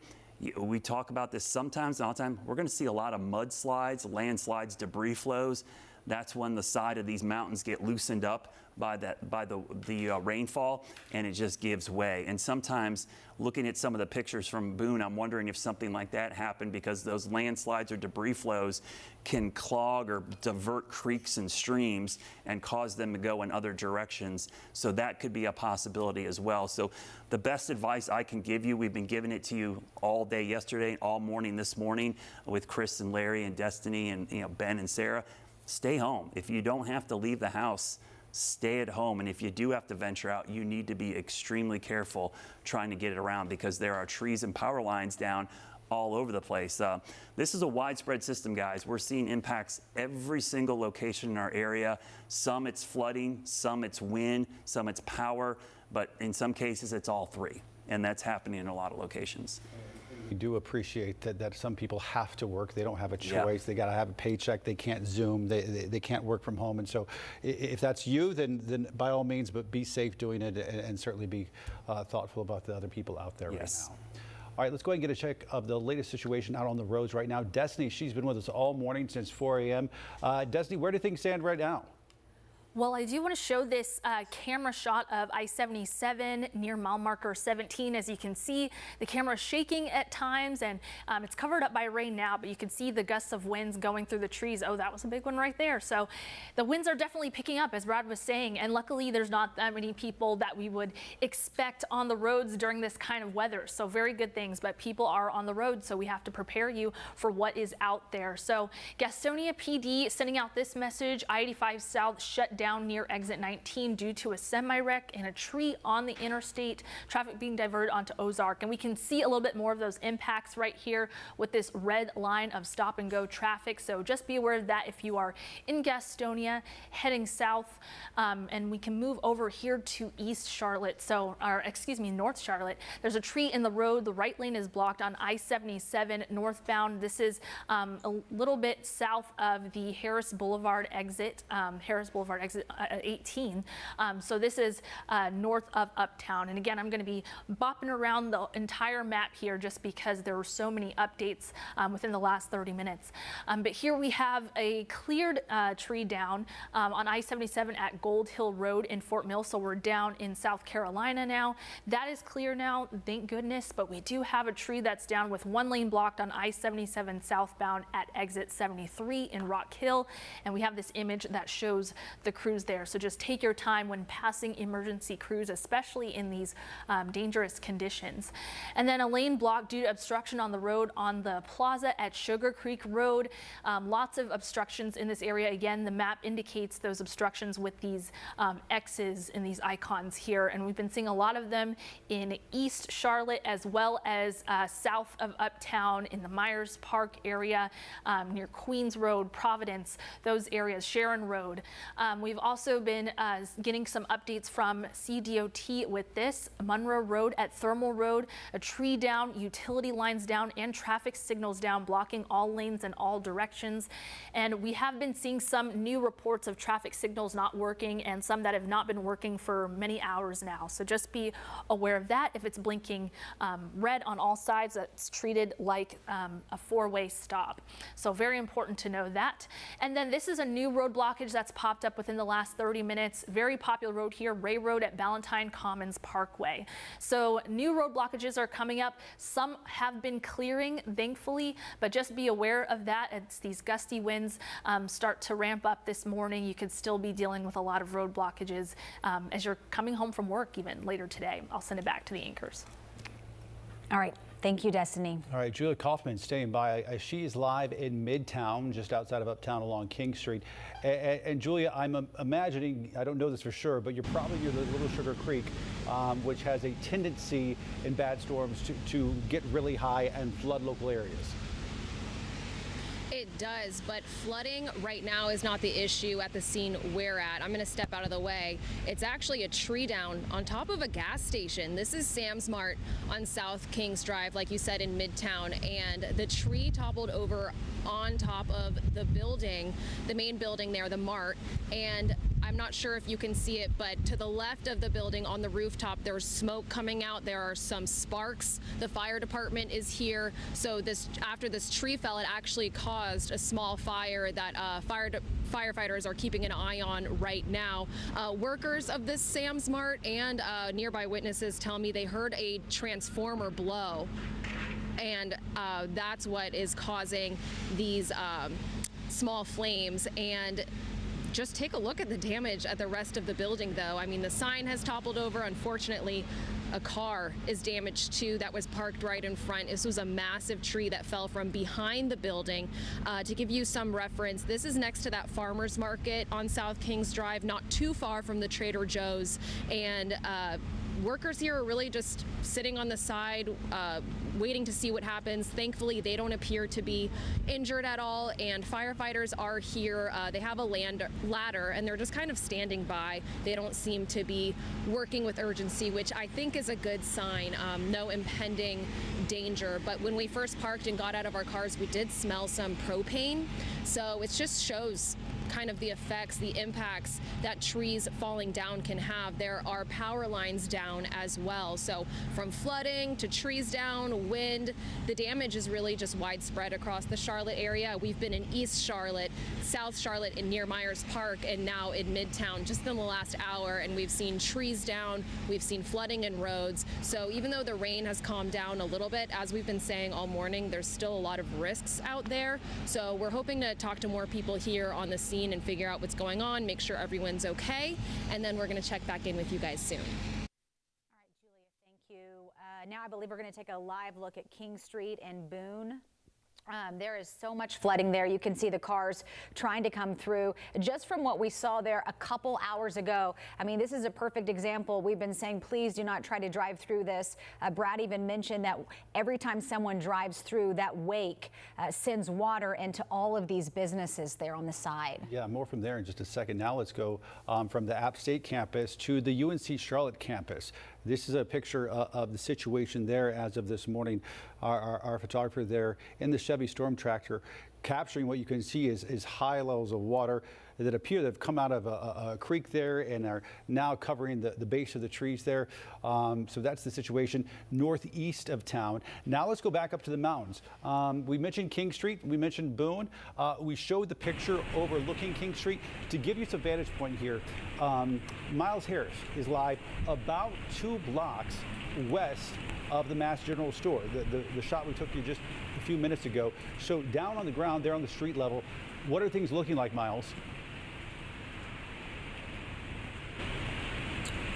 we talk about this sometimes, not all the time, we're going to see a lot of mudslides, landslides, debris flows. That's when the side of these mountains get loosened up by the rainfall, and it just gives way. And sometimes, looking at some of the pictures from Boone, I'm wondering if something like that happened because those landslides or debris flows can clog or divert creeks and streams and cause them to go in other directions. So that could be a possibility as well. So the best advice I can give you, we've been giving it to you all day yesterday, all morning this morning with Chris and Larry and Destiny and Ben and Sarah. Stay home. If you don't have to leave the house, stay at home. And if you do have to venture out, you need to be extremely careful trying to get it around because there are trees and power lines down all over the place. This is a widespread system, guys. We're seeing impacts every single location in our area. Some it's flooding, some it's wind, some it's power, but in some cases it's all three. And that's happening in a lot of locations. We do appreciate that some people have to work. They don't have a choice. They got to have a paycheck. They can't Zoom. They can't work from home. And so if that's you, then by all means, but be safe doing it and certainly be thoughtful about the other people out there right now. All right, let's go ahead and get a check of the latest situation out on the roads right now. Destiny, she's been with us all morning since 4 a.m. Destiny, where do things stand right now? Well, I do want to show this camera shot of I-77 near mile marker 17. As you can see, the camera is shaking at times, and it's covered up by rain now, but you can see the gusts of winds going through the trees. Oh, that was a big one right there. So the winds are definitely picking up, as Brad was saying, and luckily there's not that many people that we would expect on the roads during this kind of weather. So very good things, but people are on the road, so we have to prepare you for what is out there. So Gastonia PD sending out this message: I-85 South shut down near exit 19 due to a semi-wreck and a tree on the interstate. Traffic being diverted onto Ozark. And we can see a little bit more of those impacts right here with this red line of stop and go traffic. So just be aware of that if you are in Gastonia heading south. And we can move over here to East Charlotte. North Charlotte. There's a tree in the road. The right lane is blocked on I-77 northbound. This is a little bit south of the Harris Boulevard exit. 18. So this is north of Uptown. And again, I'm going to be bopping around the entire map here just because there were so many updates within the last 30 minutes. But here we have a cleared tree down on I-77 at Gold Hill Road in Fort Mill. So we're down in South Carolina now. That is clear now, thank goodness. But we do have a tree that's down with one lane blocked on I-77 southbound at exit 73 in Rock Hill. And we have this image that shows the crews there. So just take your time when passing emergency crews, especially in these dangerous conditions. And then a lane blocked due to obstruction on the road on the plaza at Sugar Creek Road. Lots of obstructions in this area. Again, the map indicates those obstructions with these X's and these icons here. And we've been seeing a lot of them in East Charlotte as well as south of Uptown in the Myers Park area, near Queens Road, Providence, those areas, Sharon Road. We've also been getting some updates from CDOT with this. Monroe Road at Thermal Road, a tree down, utility lines down, and traffic signals down, blocking all lanes in all directions. And we have been seeing some new reports of traffic signals not working and some that have not been working for many hours now. So just be aware of that. If it's blinking red on all sides, that's treated like a four-way stop. So very important to know that. And then this is a new road blockage that's popped up within the last 30 minutes. Very popular road here, Ray Road at Ballantyne Commons Parkway. So new road blockages are coming up. Some have been clearing, thankfully, but just be aware of that as these gusty winds start to ramp up this morning. You could still be dealing with a lot of road blockages as you're coming home from work even later today. I'll send it back to the anchors. All right. Thank you, Destiny. All right, Julia Kaufman staying by. She is live in Midtown, just outside of Uptown along King Street. And Julia, I'm imagining, I don't know this for sure, but you're probably near the Little Sugar Creek, which has a tendency in bad storms to get really high and flood local areas. It does, but flooding right now is not the issue at the scene we're at. I'm going to step out of the way. It's actually a tree down on top of a gas station. This is Sam's Mart on South Kings Drive, like you said, in Midtown, and the tree toppled over on top of the building, the main building there, the Mart, and I'm not sure if you can see it, but to the left of the building on the rooftop, there's smoke coming out. There are some sparks. The fire department is here. So after this tree fell, it actually caused a small fire that firefighters are keeping an eye on right now. Workers of this Sam's Mart and nearby witnesses tell me they heard a transformer blow, and that's what is causing these small flames. And just take a look at the damage at the rest of the building, though. I mean, the sign has toppled over. Unfortunately, a car is damaged too that was parked right in front. This was a massive tree that fell from behind the building. To give you some reference, this is next to that farmer's market on South Kings Drive, not too far from the Trader Joe's. And workers here are really just sitting on the side, waiting to see what happens. Thankfully, they don't appear to be injured at all, and firefighters are here. They have a ladder, and they're just kind of standing by. They don't seem to be working with urgency, which I think is a good sign. No impending danger, but when we first parked and got out of our cars, we did smell some propane. So it just shows kind of the effects, the impacts that trees falling down can have. There are power lines down as well. So from flooding to trees down, wind, the damage is really just widespread across the Charlotte area. We've been in East Charlotte, South Charlotte, and near Myers Park, and now in Midtown just in the last hour, and we've seen trees down, we've seen flooding in roads. So even though the rain has calmed down a little bit, as we've been saying all morning, there's still a lot of risks out there. So we're hoping to talk to more people here on the scene and figure out what's going on, make sure everyone's okay, and then we're going to check back in with you guys soon. All right, Julia, thank you. Now I believe we're going to take a live look at King Street and Boone. There is so much flooding there. You can see the cars trying to come through. Just from what we saw there a couple hours ago, I mean, this is a perfect example. We've been saying, please do not try to drive through this. Brad even mentioned that every time someone drives through, that wake sends water into all of these businesses there on the side. Yeah, more from there in just a second. Now let's go from the App State campus to the UNC Charlotte campus. This is a picture of the situation there as of this morning. Our photographer there in the Chevy Storm Tractor capturing what you can see is high levels of water that appear to have come out of a creek there and are now covering the base of the trees there. So that's the situation northeast of town. Now let's go back up to the mountains. We mentioned King Street, we mentioned Boone. We showed the picture overlooking King Street. To give you some vantage point here, Miles Harris is live about 2 blocks west of the Mass General Store. The shot we took you just a few minutes ago. So down on the ground there on the street level, what are things looking like, Miles?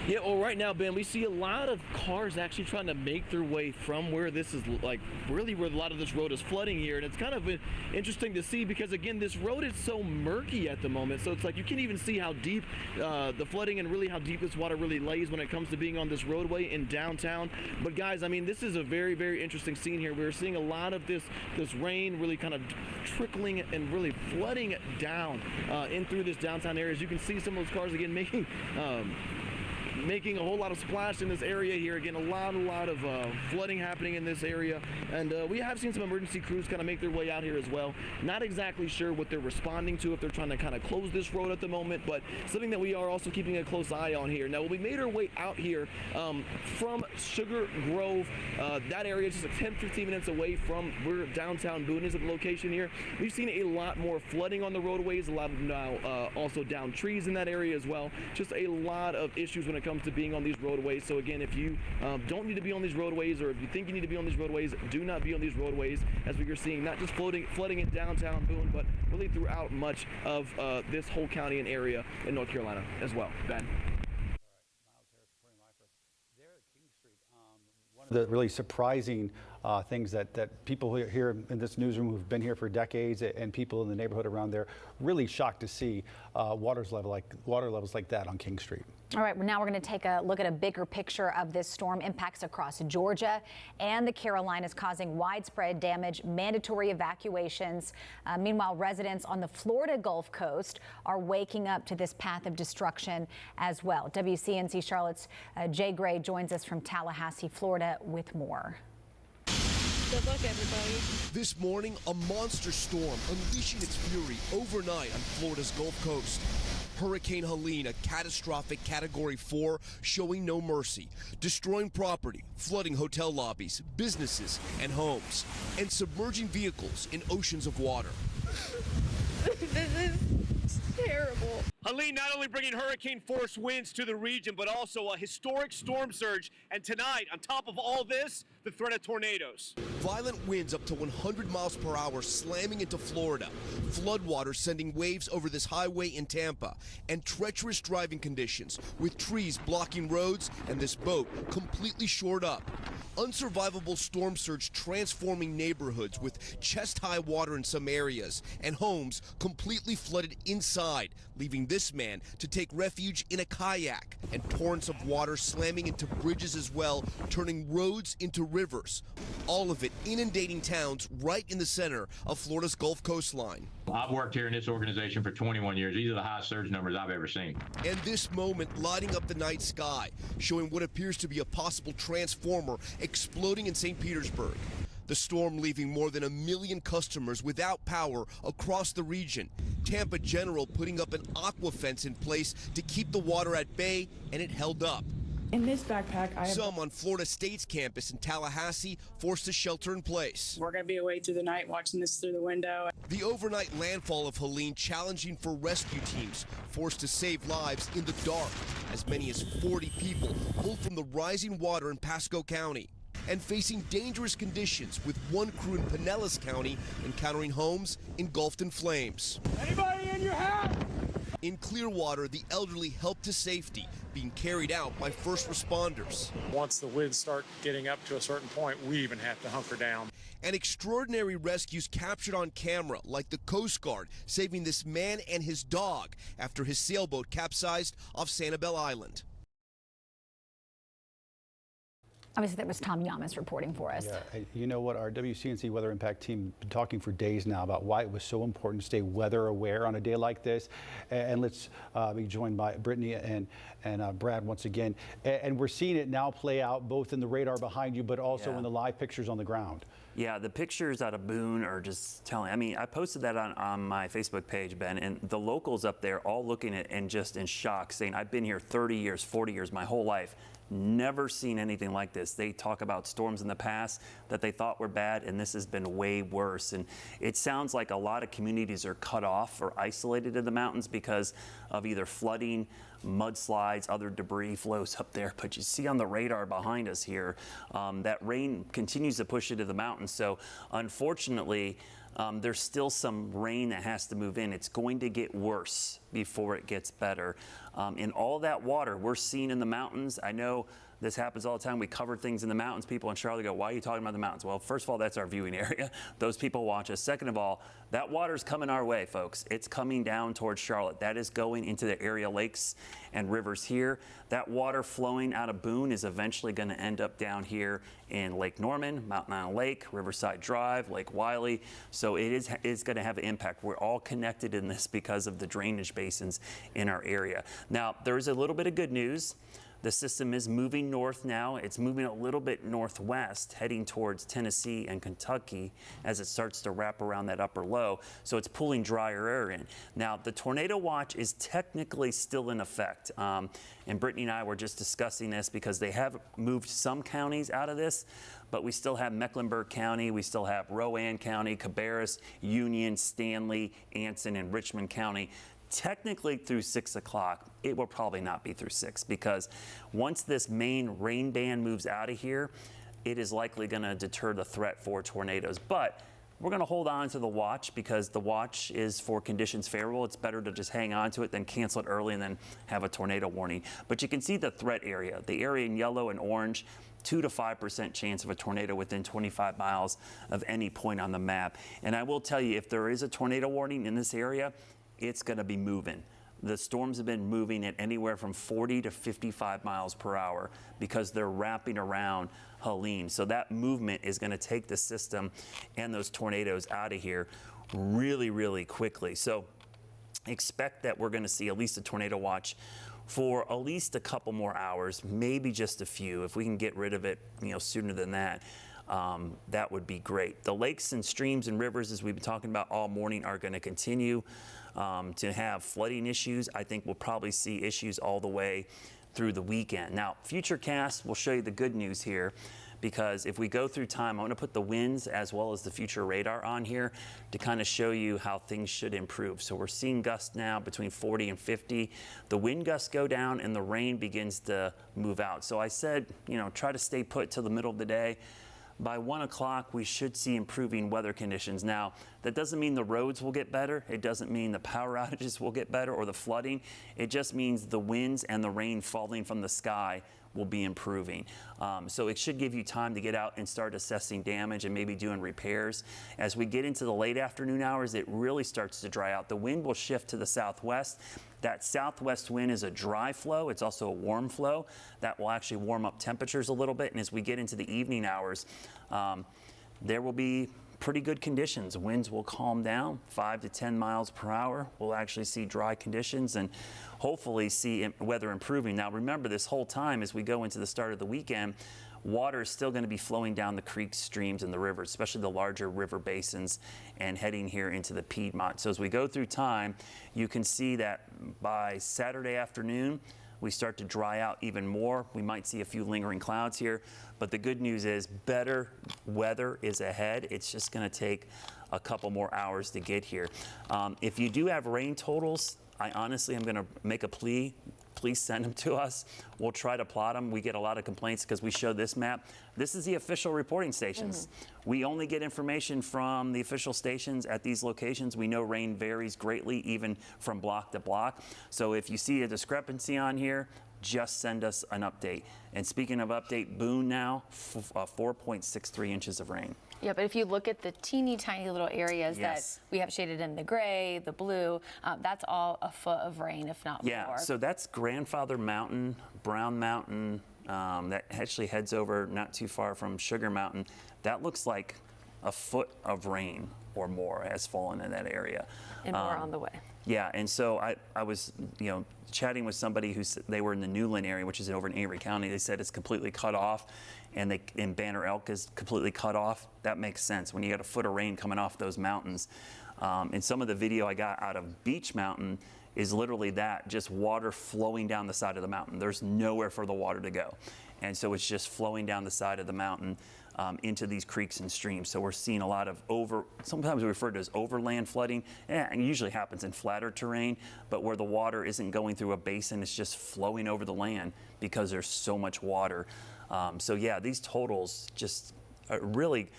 Yeah, well, right now, Ben, we see a lot of cars actually trying to make their way from where this is, like, really where a lot of this road is flooding here. And it's kind of interesting to see because, again, this road is so murky at the moment. So it's like you can't even see how deep the flooding and really how deep this water really lays when it comes to being on this roadway in downtown. But, guys, I mean, this is a very, very interesting scene here. We're seeing a lot of this rain really kind of trickling and really flooding down in through this downtown area. As you can see, some of those cars, again, making a whole lot of splash in this area here. Again, a lot of flooding happening in this area, and we have seen some emergency crews kind of make their way out here as well. Not exactly sure what they're responding to, if they're trying to kind of close this road at the moment, but something that we are also keeping a close eye on here. Now, when we made our way out here from Sugar Grove, that area is just like 10-15 minutes away from where downtown Boone is at the location here. We've seen a lot more flooding on the roadways, a lot of now also down trees in that area as well. Just a lot of issues when it comes to being on these roadways. So again, if you don't need to be on these roadways, or if you think you need to be on these roadways, do not be on these roadways, as we are seeing not just flooding in downtown Boone, but really throughout much of this whole county and area in North Carolina as well. Ben. One of the really surprising things that people here in this newsroom who've been here for decades and people in the neighborhood around there really shocked to see water levels like that on King Street. All right, well, now we're going to take a look at a bigger picture of this storm impacts across Georgia and the Carolinas, causing widespread damage, mandatory evacuations. Meanwhile, residents on the Florida Gulf Coast are waking up to this path of destruction as well. WCNC Charlotte's Jay Gray joins us from Tallahassee, Florida, with more. Good luck, everybody. This morning, a monster storm unleashing its fury overnight on Florida's Gulf Coast. Hurricane Helene, a catastrophic Category 4, showing no mercy, destroying property, flooding hotel lobbies, businesses, and homes, and submerging vehicles in oceans of water. This is terrible. Helene not only bringing hurricane-force winds to the region, but also a historic storm surge. And tonight, on top of all this, the threat of tornadoes. Violent winds up to 100 miles per hour slamming into Florida. Floodwaters sending waves over this highway in Tampa. And treacherous driving conditions with trees blocking roads and this boat completely shored up. Unsurvivable storm surge transforming neighborhoods with chest-high water in some areas and homes completely flooded inside, leaving this man to take refuge in a kayak, and torrents of water slamming into bridges as well, turning roads into rivers. All of it inundating towns right in the center of Florida's Gulf coastline. I've worked here in this organization for 21 years. These are the highest surge numbers I've ever seen. And this moment lighting up the night sky, showing what appears to be a possible transformer exploding in St. Petersburg. The storm leaving more than 1 million customers without power across the region. Tampa General putting up an aqua fence in place to keep the water at bay, and it held up. In this backpack, I have... Some on Florida State's campus in Tallahassee forced to shelter in place. We're going to be awake through the night watching this through the window. The overnight landfall of Helene challenging for rescue teams, forced to save lives in the dark. As many as 40 people pulled from the rising water in Pasco County. And facing dangerous conditions, with one crew in Pinellas County encountering homes engulfed in flames. Anybody in your house? In Clearwater, the elderly helped to safety, being carried out by first responders. Once the winds start getting up to a certain point, we even have to hunker down. And extraordinary rescues captured on camera, like the Coast Guard saving this man and his dog after his sailboat capsized off Sanibel Island. Obviously, that was Tom Yamas reporting for us. Yeah, you know what? Our WCNC Weather Impact team been talking for days now about why it was so important to stay weather aware on a day like this. And let's be joined by Brittany and Brad once again. And we're seeing it now play out both in the radar behind you, but also in the live pictures on the ground. Yeah, the pictures out of Boone are just telling. I mean, I posted that on my Facebook page, Ben, and the locals up there all looking at it and just in shock, saying, I've been here 30 years, 40 years, my whole life. Never seen anything like this. They talk about storms in the past that they thought were bad, and this has been way worse. And it sounds like a lot of communities are cut off or isolated in the mountains because of either flooding, mudslides, other debris flows up there. But you see on the radar behind us here, that rain continues to push into the mountains. So unfortunately, there's still some rain that has to move in. It's going to get worse before it gets better. And all that water we're seeing in the mountains, I know this happens all the time. We cover things in the mountains. People in Charlotte go, why are you talking about the mountains? Well, first of all, that's our viewing area. Those people watch us. Second of all, that water's coming our way, folks. It's coming down towards Charlotte. That is going into the area lakes and rivers here. That water flowing out of Boone is eventually going to end up down here in Lake Norman, Mountain Island Lake, Riverside Drive, Lake Wiley. So it is going to have an impact. We're all connected in this because of the drainage basins in our area. Now, there is a little bit of good news. The system is moving north now. It's moving a little bit northwest, heading towards Tennessee and Kentucky as it starts to wrap around that upper low. So it's pulling drier air in. Now, the tornado watch is technically still in effect. And Brittany and I were just discussing this because they have moved some counties out of this, but we still have Mecklenburg County, we still have Rowan County, Cabarrus, Union, Stanley, Anson, and Richmond County. Technically through 6 o'clock, it will probably not be through 6 because once this main rain band moves out of here, it is likely going to deter the threat for tornadoes. But we're going to hold on to the watch because the watch is for conditions favorable. It's better to just hang on to it than cancel it early and then have a tornado warning. But you can see the threat area, the area in yellow and orange, 2 to 5% chance of a tornado within 25 miles of any point on the map. And I will tell you, if there is a tornado warning in this area, it's going to be moving. The storms have been moving at anywhere from 40 to 55 miles per hour because they're wrapping around Helene. So that movement is going to take the system and those tornadoes out of here really, really quickly. So expect that we're going to see at least a tornado watch for at least a couple more hours, maybe just a few. If we can get rid of it, sooner than that, that would be great. The lakes and streams and rivers, as we've been talking about all morning, are going to continue to have flooding issues. I think we'll probably see issues all the way through the weekend. Now, Futurecast will show you the good news here, because if we go through time, I'm going to put the winds as well as the future radar on here to kind of show you how things should improve. So we're seeing gusts now between 40 and 50. The wind gusts go down and the rain begins to move out. So I said, try to stay put till the middle of the day. By 1 o'clock, we should see improving weather conditions. Now, that doesn't mean the roads will get better. It doesn't mean the power outages will get better or the flooding. It just means the winds and the rain falling from the sky will be improving. So it should give you time to get out and start assessing damage and maybe doing repairs. As we get into the late afternoon hours, it really starts to dry out. The wind will shift to the southwest. That southwest wind is a dry flow. It's also a warm flow that will actually warm up temperatures a little bit. And as we get into the evening hours, there will be pretty good conditions. Winds will calm down 5 to 10 miles per hour. We'll actually see dry conditions and hopefully see weather improving. Now remember, this whole time as we go into the start of the weekend, water is still going to be flowing down the creeks, streams, and the rivers, especially the larger river basins, and heading here into the Piedmont. So as we go through time, you can see that by Saturday afternoon, we start to dry out even more. We might see a few lingering clouds here, but the good news is better weather is ahead. It's just going to take a couple more hours to get here. If you do have rain totals, I honestly am going to make a plea. Please send them to us. We'll try to plot them. We get a lot of complaints because we show this map. This is the official reporting stations. We only get information from the official stations at these locations. We know rain varies greatly, even from block to block. So if you see a discrepancy on here, just send us an update. And speaking of update, Boone now, 4.63 inches of rain. Yeah, but if you look at the teeny tiny little areas that we have shaded in the gray, the blue, that's all a foot of rain, if not more. Yeah, so that's Grandfather Mountain, Brown Mountain, that actually heads over not too far from Sugar Mountain. That looks like a foot of rain or more has fallen in that area. And more on the way. Yeah, and so I was, chatting with somebody who said they were in the Newland area, which is over in Avery County. They said it's completely cut off, and Banner Elk is completely cut off. That makes sense when you got a foot of rain coming off those mountains. And some of the video I got out of Beach Mountain is literally that, just water flowing down the side of the mountain. There's nowhere for the water to go. And so it's just flowing down the side of the mountain into these creeks and streams. So we're seeing a lot of sometimes we refer to as overland flooding. It usually happens in flatter terrain, but where the water isn't going through a basin, it's just flowing over the land because there's so much water. So yeah, these totals just really,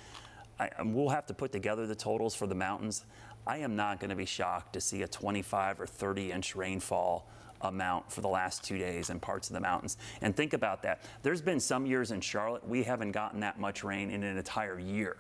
we'll have to put together the totals for the mountains. I am not going to be shocked to see a 25 or 30 inch rainfall amount for the last 2 days in parts of the mountains. And think about that. There's been some years in Charlotte, we haven't gotten that much rain in an entire year.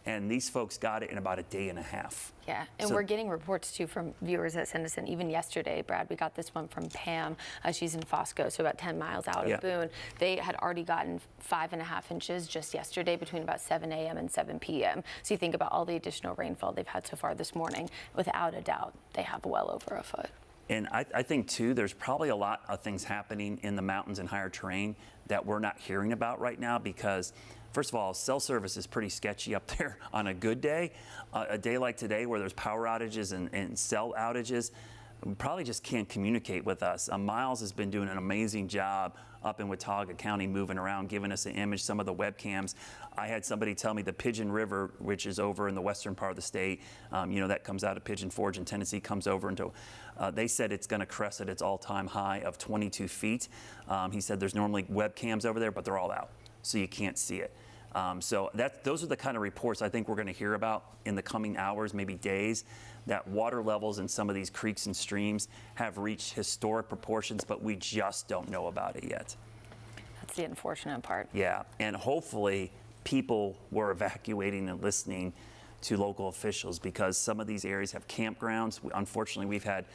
And these folks got it in about a day and a half. Yeah, and we're getting reports too from viewers that send us in. Even yesterday, Brad, we got this one from Pam. She's in Fosco, so about 10 miles out of Boone. They had already gotten 5.5 inches just yesterday between about 7 a.m. and 7 p.m. So you think about all the additional rainfall they've had so far this morning. Without a doubt, they have well over a foot. And I think, too, there's probably a lot of things happening in the mountains and higher terrain that we're not hearing about right now because, first of all, cell service is pretty sketchy up there on a good day. A day like today where there's power outages and cell outages, we probably just can't communicate with us. Miles has been doing an amazing job up in Watauga County moving around, giving us an image, some of the webcams. I had somebody tell me the Pigeon River, which is over in the western part of the state, that comes out of Pigeon Forge in Tennessee, comes over into, they said it's gonna crest at its all-time high of 22 feet. He said there's normally webcams over there, but they're all out, so you can't see it. So those are the kind of reports I think we're going to hear about in the coming hours, maybe days, that water levels in some of these creeks and streams have reached historic proportions, but we just don't know about it yet. That's the unfortunate part. Yeah, and hopefully people were evacuating and listening to local officials, because some of these areas have campgrounds. Unfortunately, we've had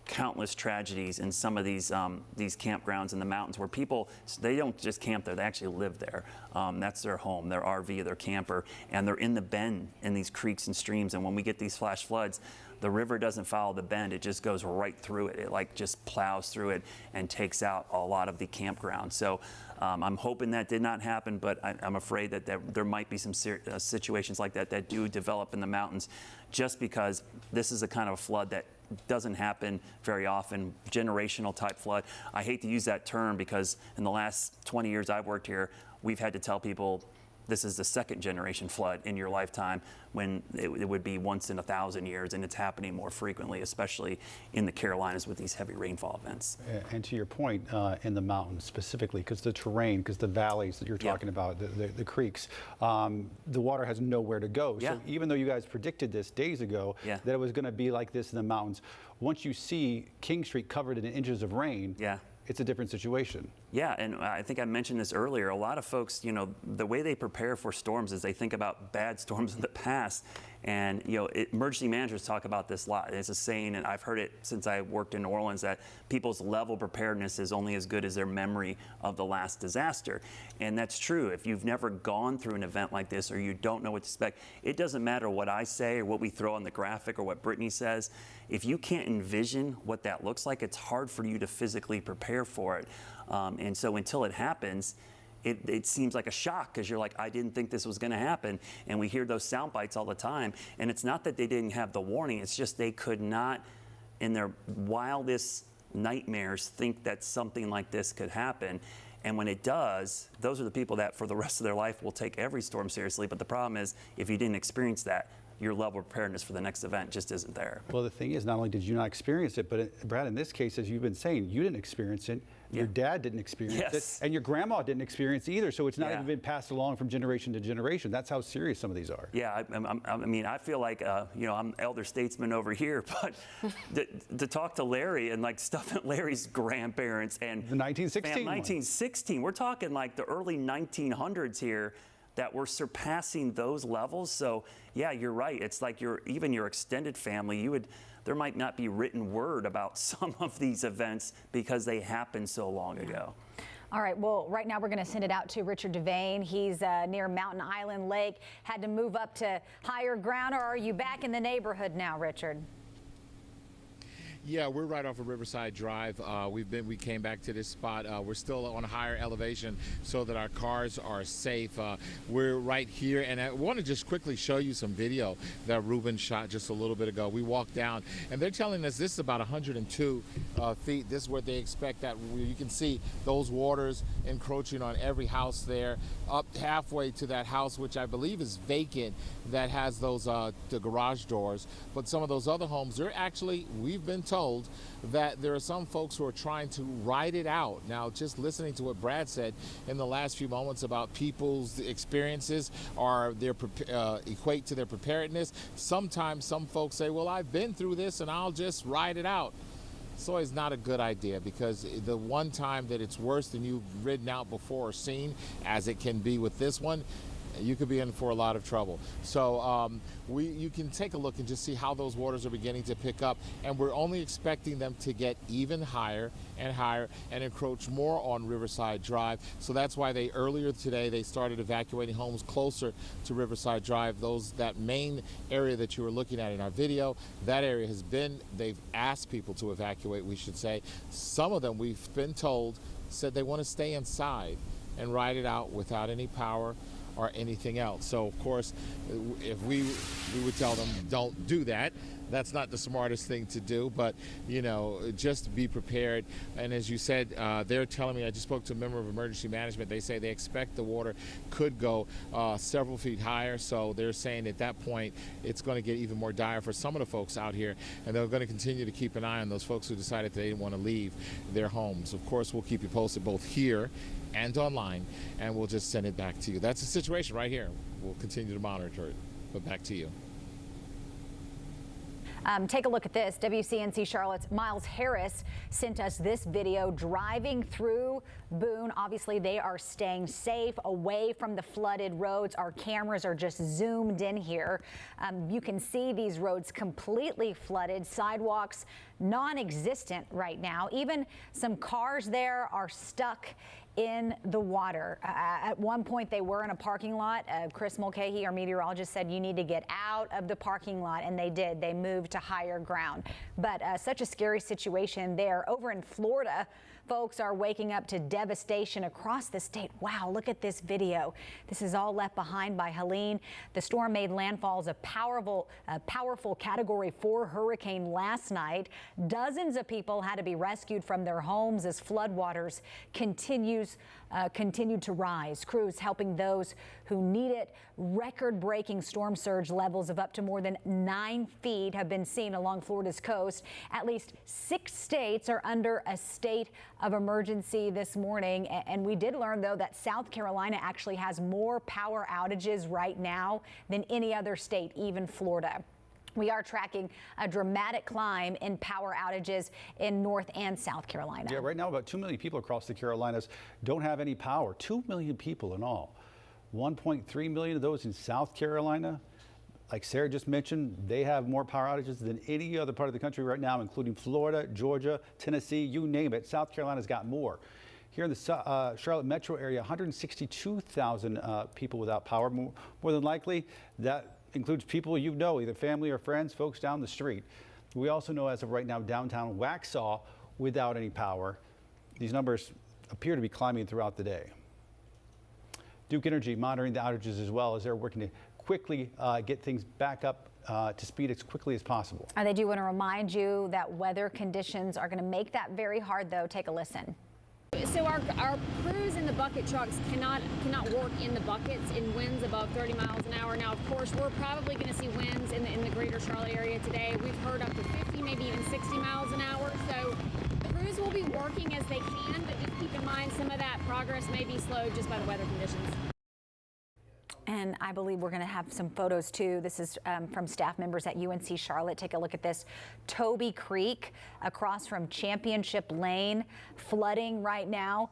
countless tragedies in some of these campgrounds in the mountains where people, they don't just camp there, they actually live there. That's their home, their RV, their camper, and they're in the bend in these creeks and streams. And when we get these flash floods, the river doesn't follow the bend, it just goes right through it. It like just plows through it and takes out a lot of the campgrounds. So I'm hoping that did not happen, but I'm afraid that there might be some situations like that do develop in the mountains, just because this is a kind of flood that doesn't happen very often, generational type flood. I hate to use that term because in the last 20 years I've worked here, we've had to tell people this is the second generation flood in your lifetime, when it would be once in 1,000 years, and it's happening more frequently, especially in the Carolinas with these heavy rainfall events. And to your point, in the mountains specifically, because the terrain, because the valleys that you're talking about, the creeks, the water has nowhere to go. Yeah. So even though you guys predicted this days ago, that it was going to be like this in the mountains, once you see King Street covered in inches of rain, it's a different situation. Yeah, and I think I mentioned this earlier. A lot of folks, you know, the way they prepare for storms is they think about bad storms in the past. And, you know, emergency managers talk about this a lot. It's a saying, and I've heard it since I worked in New Orleans, that people's level of preparedness is only as good as their memory of the last disaster. And that's true. If you've never gone through an event like this, or you don't know what to expect, it doesn't matter what I say or what we throw on the graphic or what Brittany says. If you can't envision what that looks like, it's hard for you to physically prepare for it. And so until it happens, it seems like a shock, because you're like, I didn't think this was going to happen. And we hear those sound bites all the time. And it's not that they didn't have the warning. It's just they could not, in their wildest nightmares, think that something like this could happen. And when it does, those are the people that for the rest of their life will take every storm seriously. But the problem is, if you didn't experience that, your level of preparedness for the next event just isn't there. Well, the thing is, not only did you not experience it, but Brad, in this case, as you've been saying, you didn't experience it. Your dad didn't experience it, and your grandma didn't experience it either. So it's not even been passed along from generation to generation. That's how serious some of these are. Yeah, I mean, I feel like, you know, I'm elder statesman over here, but to talk to Larry and like stuff at Larry's grandparents and the 1916. 1916. We're talking like the early 1900s here, that we're surpassing those levels. So yeah, you're right. It's like even your extended family, there might not be written word about some of these events because they happened so long ago. All right, well, right now we're going to send it out to Richard Devane. He's near Mountain Island Lake. Had to move up to higher ground, or are you back in the neighborhood now, Richard? Yeah, we're right off of Riverside Drive. We came back to this spot. We're still on a higher elevation so that our cars are safe. We're right here, and I want to just quickly show you some video that Ruben shot just a little bit ago. We walked down, and they're telling us this is about 102 feet. This is what they expect. That you can see those waters encroaching on every house there, up halfway to that house, which I believe is vacant, that has those the garage doors. But some of those other homes, they're actually, we've been told that there are some folks who are trying to ride it out. Now, just listening to what Brad said in the last few moments about people's experiences or their equate to their preparedness, sometimes some folks say, well, I've been through this and I'll just ride it out. It's always not a good idea, because the one time that it's worse than you've ridden out before or seen, as it can be with this one, you could be in for a lot of trouble. So you can take a look and just see how those waters are beginning to pick up, and we're only expecting them to get even higher and higher and encroach more on Riverside Drive. So that's why earlier today they started evacuating homes closer to Riverside Drive. That main area that you were looking at in our video, that area they've asked people to evacuate, we should say. Some of them, we've been told, said they want to stay inside and ride it out without any power or anything else. So of course, if we would tell them don't do that, That's not the smartest thing to do, but you know, just be prepared. And as you said, they're telling me, I just spoke to a member of emergency management, they say they expect the water could go several feet higher, so they're saying at that point it's going to get even more dire for some of the folks out here, and they're going to continue to keep an eye on those folks who decided they didn't want to leave their homes. Of course, we'll keep you posted both here and online, and we'll just send it back to you. That's the situation right here. We'll continue to monitor it, but back to you. Take a look at this. WCNC Charlotte's Miles Harris sent us this video driving through Boone. Obviously, they are staying safe away from the flooded roads. Our cameras are just zoomed in here. You can see these roads completely flooded, sidewalks non-existent right now. Even some cars there are stuck in the water. At one point, they were in a parking lot. Chris Mulcahy, our meteorologist, said you need to get out of the parking lot, and they did. They moved to higher ground. But such a scary situation there. Over in Florida, folks are waking up to devastation across the state. Wow, look at this video. This is all left behind by Helene. The storm made landfall as a powerful Category 4 hurricane last night. Dozens of people had to be rescued from their homes as floodwaters continued to rise. Crews helping those who need it. Record-breaking storm surge levels of up to more than 9 feet have been seen along Florida's coast. At least 6 states are under a state of emergency this morning. And we did learn, though, that South Carolina actually has more power outages right now than any other state, even Florida. We are tracking a dramatic climb in power outages in North and South Carolina. Yeah, right now about 2 million people across the Carolinas don't have any power. 2 million people in all. 1.3 million of those in South Carolina. Like Sarah just mentioned, they have more power outages than any other part of the country right now, including Florida, Georgia, Tennessee, you name it. South Carolina's got more. Here in the Charlotte metro area, 162,000 people without power. More than likely, that includes people you know, either family or friends, folks down the street. We also know as of right now, downtown Waxhaw without any power. These numbers appear to be climbing throughout the day. Duke Energy monitoring the outages as well as they're working to quickly get things back up to speed as quickly as possible. They do want to remind you that weather conditions are going to make that very hard, though. Take a listen. So our crews in the bucket trucks cannot work in the buckets in winds above 30 miles an hour. Now, of course, we're probably going to see winds in the greater Charlotte area today. We've heard up to 50, maybe even 60 miles an hour. So crews will be working as they can, but just keep in mind some of that progress may be slowed just by the weather conditions. And I believe we're going to have some photos too. This is from staff members at UNC Charlotte. Take a look at this. Toby Creek across from Championship Lane flooding right now.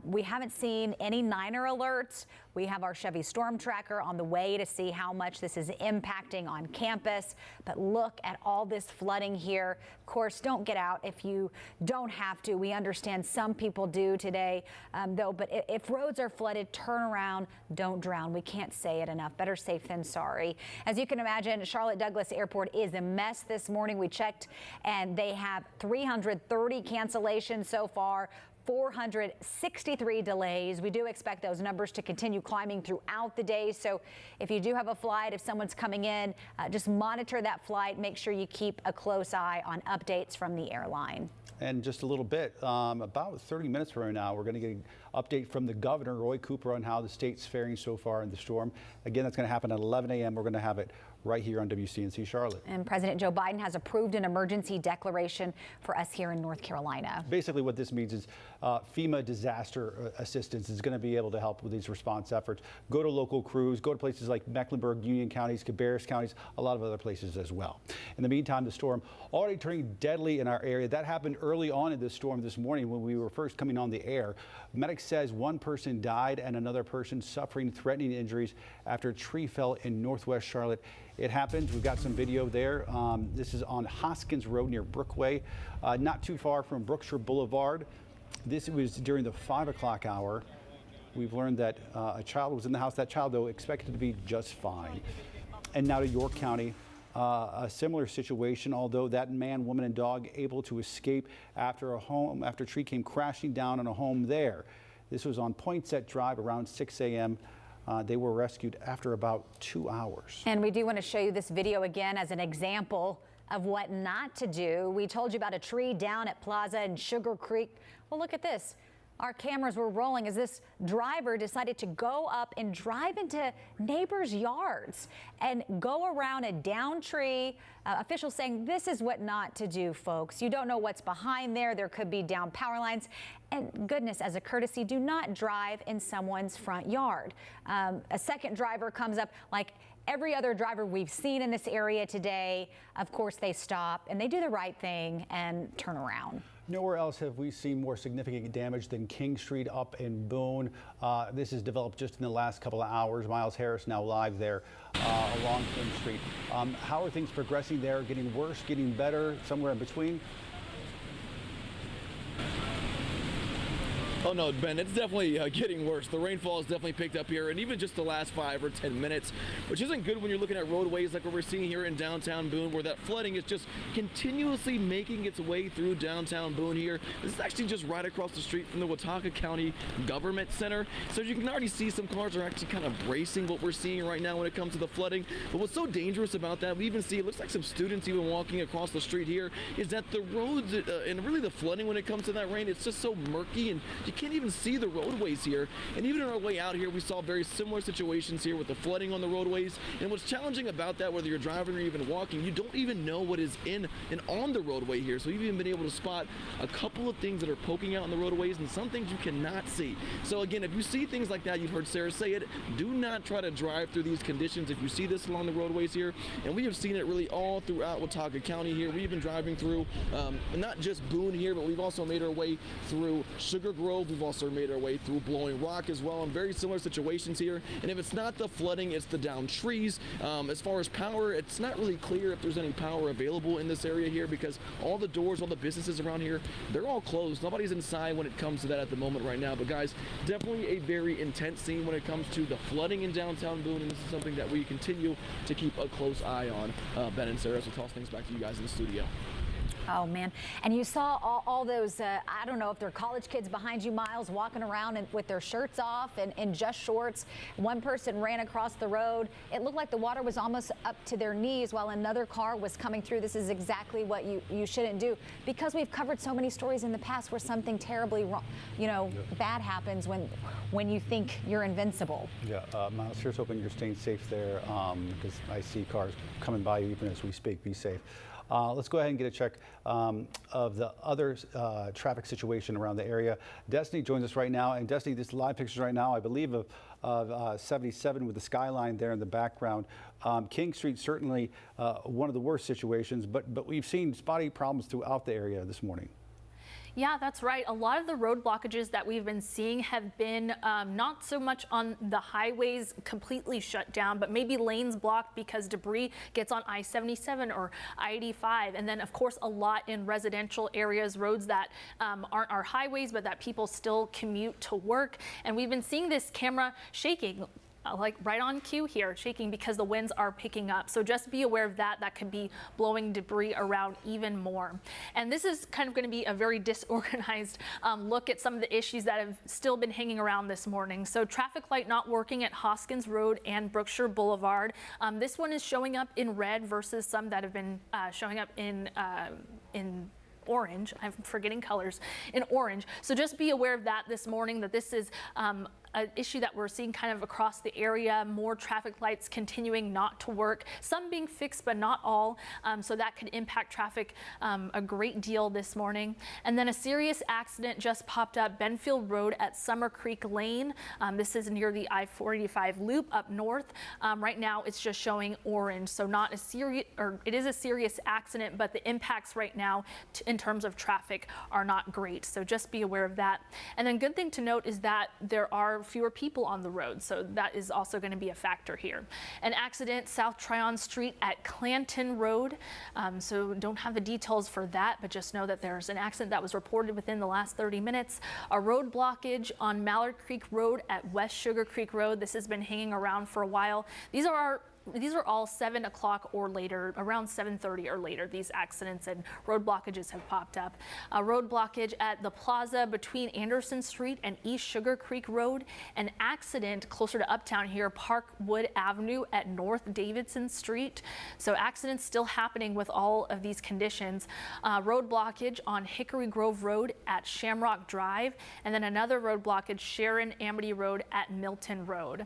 We haven't seen any Niner alerts. We have our Chevy Storm Tracker on the way to see how much this is impacting on campus. But look at all this flooding here. Of course, don't get out if you don't have to. We understand some people do today, though. But if roads are flooded, turn around, don't drown. We can't say it enough. Better safe than sorry. As you can imagine, Charlotte Douglas Airport is a mess this morning. We checked, and they have 330 cancellations so far. 463 delays. We do expect those numbers to continue climbing throughout the day. So if you do have a flight, if someone's coming in, just monitor that flight. Make sure you keep a close eye on updates from the airline. And just a little bit, about 30 minutes from now, we're going to get an update from the governor, Roy Cooper, on how the state's faring so far in the storm. Again, that's going to happen at 11 a.m. We're going to have it right here on WCNC Charlotte. And President Joe Biden has approved an emergency declaration for us here in North Carolina. Basically what this means is FEMA disaster assistance is going to be able to help with these response efforts. Go to local crews, go to places like Mecklenburg, Union counties, Cabarrus counties, a lot of other places as well. In the meantime, the storm already turning deadly in our area. That happened early on in this storm this morning when we were first coming on the air. Medics says one person died and another person suffering threatening injuries after a tree fell in northwest Charlotte. It happened. We've got some video there. This is on Hoskins Road near Brookway, not too far from Brookshire Boulevard. This was during the 5 o'clock hour. We've learned that a child was in the house. That child, though, expected to be just fine. And now to York County. A similar situation, although that man, woman, and dog able to escape after a tree came crashing down on a home there. This was on Poinsett Drive around 6 a.m. They were rescued after about 2 hours. And we do want to show you this video again as an example of what not to do. We told you about a tree down at Plaza and Sugar Creek. Well, look at this. Our cameras were rolling as this driver decided to go up and drive into neighbors' yards and go around a downed tree. Officials saying this is what not to do, folks. You don't know what's behind there. There could be down power lines. And goodness, as a courtesy, do not drive in someone's front yard. A second driver comes up like every other driver we've seen in this area today. Of course, they stop and they do the right thing and turn around. Nowhere else have we seen more significant damage than King Street up in Boone. This has developed just in the last couple of hours. Miles Harris now live there along King Street. How are things progressing there? Getting worse, getting better, somewhere in between? Oh no, Ben, it's definitely getting worse. The rainfall has definitely picked up here, and even just the last 5 or 10 minutes, which isn't good when you're looking at roadways like what we're seeing here in downtown Boone, where that flooding is just continuously making its way through downtown Boone here. This is actually just right across the street from the Watauga County Government Center. So you can already see some cars are actually kind of bracing what we're seeing right now when it comes to the flooding. But what's so dangerous about that, we even see, it looks like some students even walking across the street here, is that the roads and really the flooding when it comes to that rain, it's just so murky and you can't even see the roadways here. And even on our way out here, we saw very similar situations here with the flooding on the roadways. And what's challenging about that, whether you're driving or even walking, you don't even know what is in and on the roadway here. So you've even been able to spot a couple of things that are poking out on the roadways and some things you cannot see. So again, if you see things like that, you've heard Sarah say it, do not try to drive through these conditions if you see this along the roadways here. And we have seen it really all throughout Watauga County here. We've been driving through not just Boone here, but we've also made our way through Sugar Grove. We've also made our way through Blowing Rock as well in very similar situations here. And if it's not the flooding, it's the downed trees. As far as power, it's not really clear if there's any power available in this area here because all the doors, all the businesses around here, they're all closed. Nobody's inside when it comes to that at the moment right now. But guys, definitely a very intense scene when it comes to the flooding in downtown Boone, and this is something that we continue to keep a close eye on. Ben and Sarah, so toss things back to you guys in the studio. Oh, man. And you saw all those, I don't know if they're college kids behind you, Miles, walking around with their shirts off and just shorts. One person ran across the road. It looked like the water was almost up to their knees while another car was coming through. This is exactly what you shouldn't do, because we've covered so many stories in the past where something terribly wrong, bad happens when you think you're invincible. Yeah, Miles, here's hoping you're staying safe there because I see cars coming by you even as we speak. Be safe. Let's go ahead and get a check of the other traffic situation around the area. Destiny joins us right now. And Destiny, this live pictures right now, I believe, of 77 with the skyline there in the background. King Street, certainly one of the worst situations, but we've seen spotty problems throughout the area this morning. Yeah, that's right. A lot of the road blockages that we've been seeing have been not so much on the highways completely shut down, but maybe lanes blocked because debris gets on I-77 or I-85. And then, of course, a lot in residential areas, roads that aren't our highways, but that people still commute to work. And we've been seeing this camera shaking. Like right on cue here, shaking because the winds are picking up. So just be aware of that. That could be blowing debris around even more. And this is kind of going to be a very disorganized look at some of the issues that have still been hanging around this morning. So traffic light not working at Hoskins Road and Brookshire Boulevard. This one is showing up in red versus some that have been showing up in orange. I'm forgetting colors, in orange. So just be aware of that this morning, that this is an issue that we're seeing kind of across the area. More traffic lights continuing not to work, some being fixed but not all, so that could impact traffic a great deal this morning. And then a serious accident just popped up Benfield Road at Summer Creek Lane. This is near the I-485 loop up north. Right now it's just showing orange, so not a serious, or it is a serious accident, but the impacts right now in terms of traffic are not great, so just be aware of that. And then good thing to note is that there are fewer people on the road, so that is also going to be a factor here. An accident South Tryon Street at Clanton Road, so don't have the details for that, but just know that there's an accident that was reported within the last 30 minutes. A road blockage on Mallard Creek Road at West Sugar Creek Road. This has been hanging around for a while. These are our these are all 7 o'clock or later, around 7:30 or later, these accidents and road blockages have popped up. A road blockage at the plaza between Anderson Street and East Sugar Creek Road. An accident closer to Uptown here, Parkwood Avenue at North Davidson Street. So accidents still happening with all of these conditions. Road blockage on Hickory Grove Road at Shamrock Drive, and then another road blockage, Sharon Amity Road at Milton Road.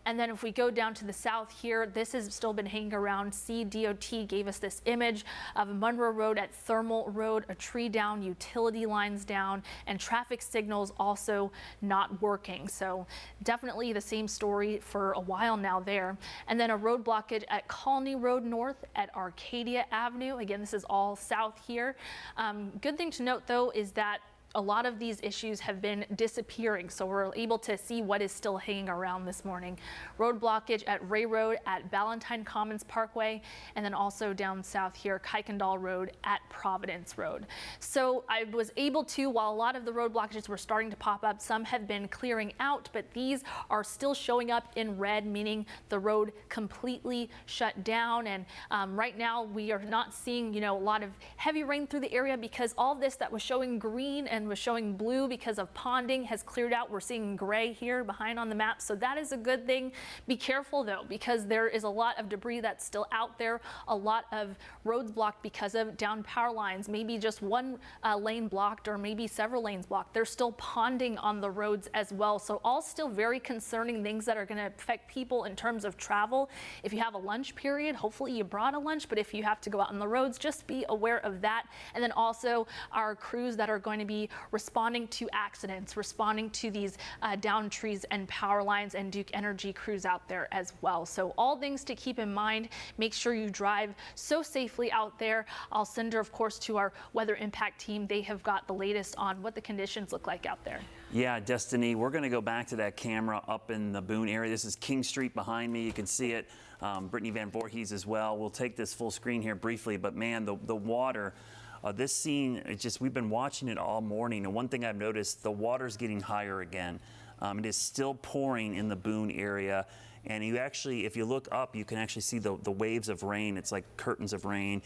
And then if we go down to the south here, this has still been hanging around. CDOT gave us this image of Monroe Road at Thermal Road, a tree down, utility lines down, and traffic signals also not working. So definitely the same story for a while now there. And then a road blockage at Colony Road North at Arcadia Avenue. Again, this is all south here. Good thing to note though is that a lot of these issues have been disappearing, so we're able to see what is still hanging around this morning. Road blockage at Ray Road at Ballantyne Commons Parkway, and then also down south here, Kuykendall Road at Providence Road. So I was able to, while a lot of the road blockages were starting to pop up, some have been clearing out, but these are still showing up in red, meaning the road completely shut down. And right now we are not seeing, a lot of heavy rain through the area because all this that was showing green and was showing blue because of ponding has cleared out. We're seeing gray here behind on the map, so that is a good thing. Be careful though, because there is a lot of debris that's still out there, a lot of roads blocked because of down power lines, maybe just one lane blocked or maybe several lanes blocked. There's still ponding on the roads as well, so all still very concerning things that are going to affect people in terms of travel. If you have a lunch period, hopefully you brought a lunch, but if you have to go out on the roads, just be aware of that. And then also our crews that are going to be responding to accidents, responding to these down trees and power lines, and Duke Energy crews out there as well. So all things to keep in mind. Make sure you drive so safely out there. I'll send her, of course, to our weather impact team. They have got the latest on what the conditions look like out there. Yeah, Destiny, we're going to go back to that camera up in the Boone area. This is King Street behind me. You can see it. Brittany Van Voorhees as well. We'll take this full screen here briefly, but man, the water. This scene, we've been watching it all morning, and one thing I've noticed, the water's getting higher again. It is still pouring in the Boone area, and you actually, if you look up, you can actually see the waves of rain. It's like curtains of rain.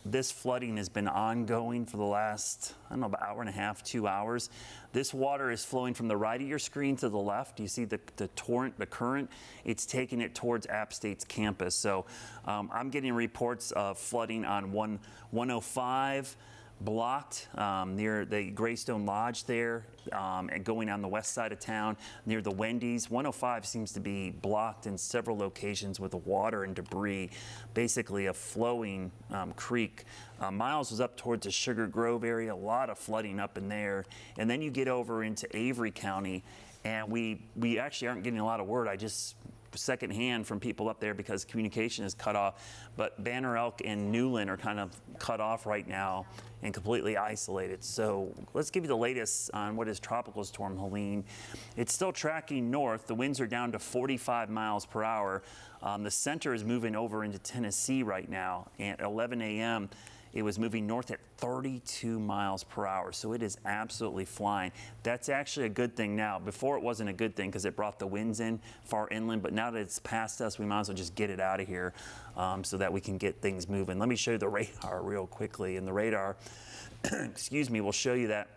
This flooding has been ongoing for the last, about hour and a half, 2 hours. This water is flowing from the right of your screen to the left. You see the torrent, the current. It's taking it towards App State's campus. So I'm getting reports of flooding on 105, blocked near the Greystone Lodge there, and going on the west side of town near the Wendy's. 105 seems to be blocked in several locations with the water and debris, basically a flowing creek. Miles was up towards the Sugar Grove area, a lot of flooding up in there. And then you get over into Avery County, and we actually aren't getting a lot of word. I just secondhand from people up there because communication is cut off. But Banner Elk and Newland are kind of cut off right now and completely isolated. So let's give you the latest on what is Tropical Storm Helene. It's still tracking north. The winds are down to 45 miles per hour. The center is moving over into Tennessee right now. At 11 a.m., it was moving north at 32 miles per hour, so it is absolutely flying. That's actually a good thing now. Before it wasn't a good thing because it brought the winds in far inland, but now that it's past us, we might as well just get it out of here so that we can get things moving. Let me show you the radar real quickly. And the radar, excuse me, will show you that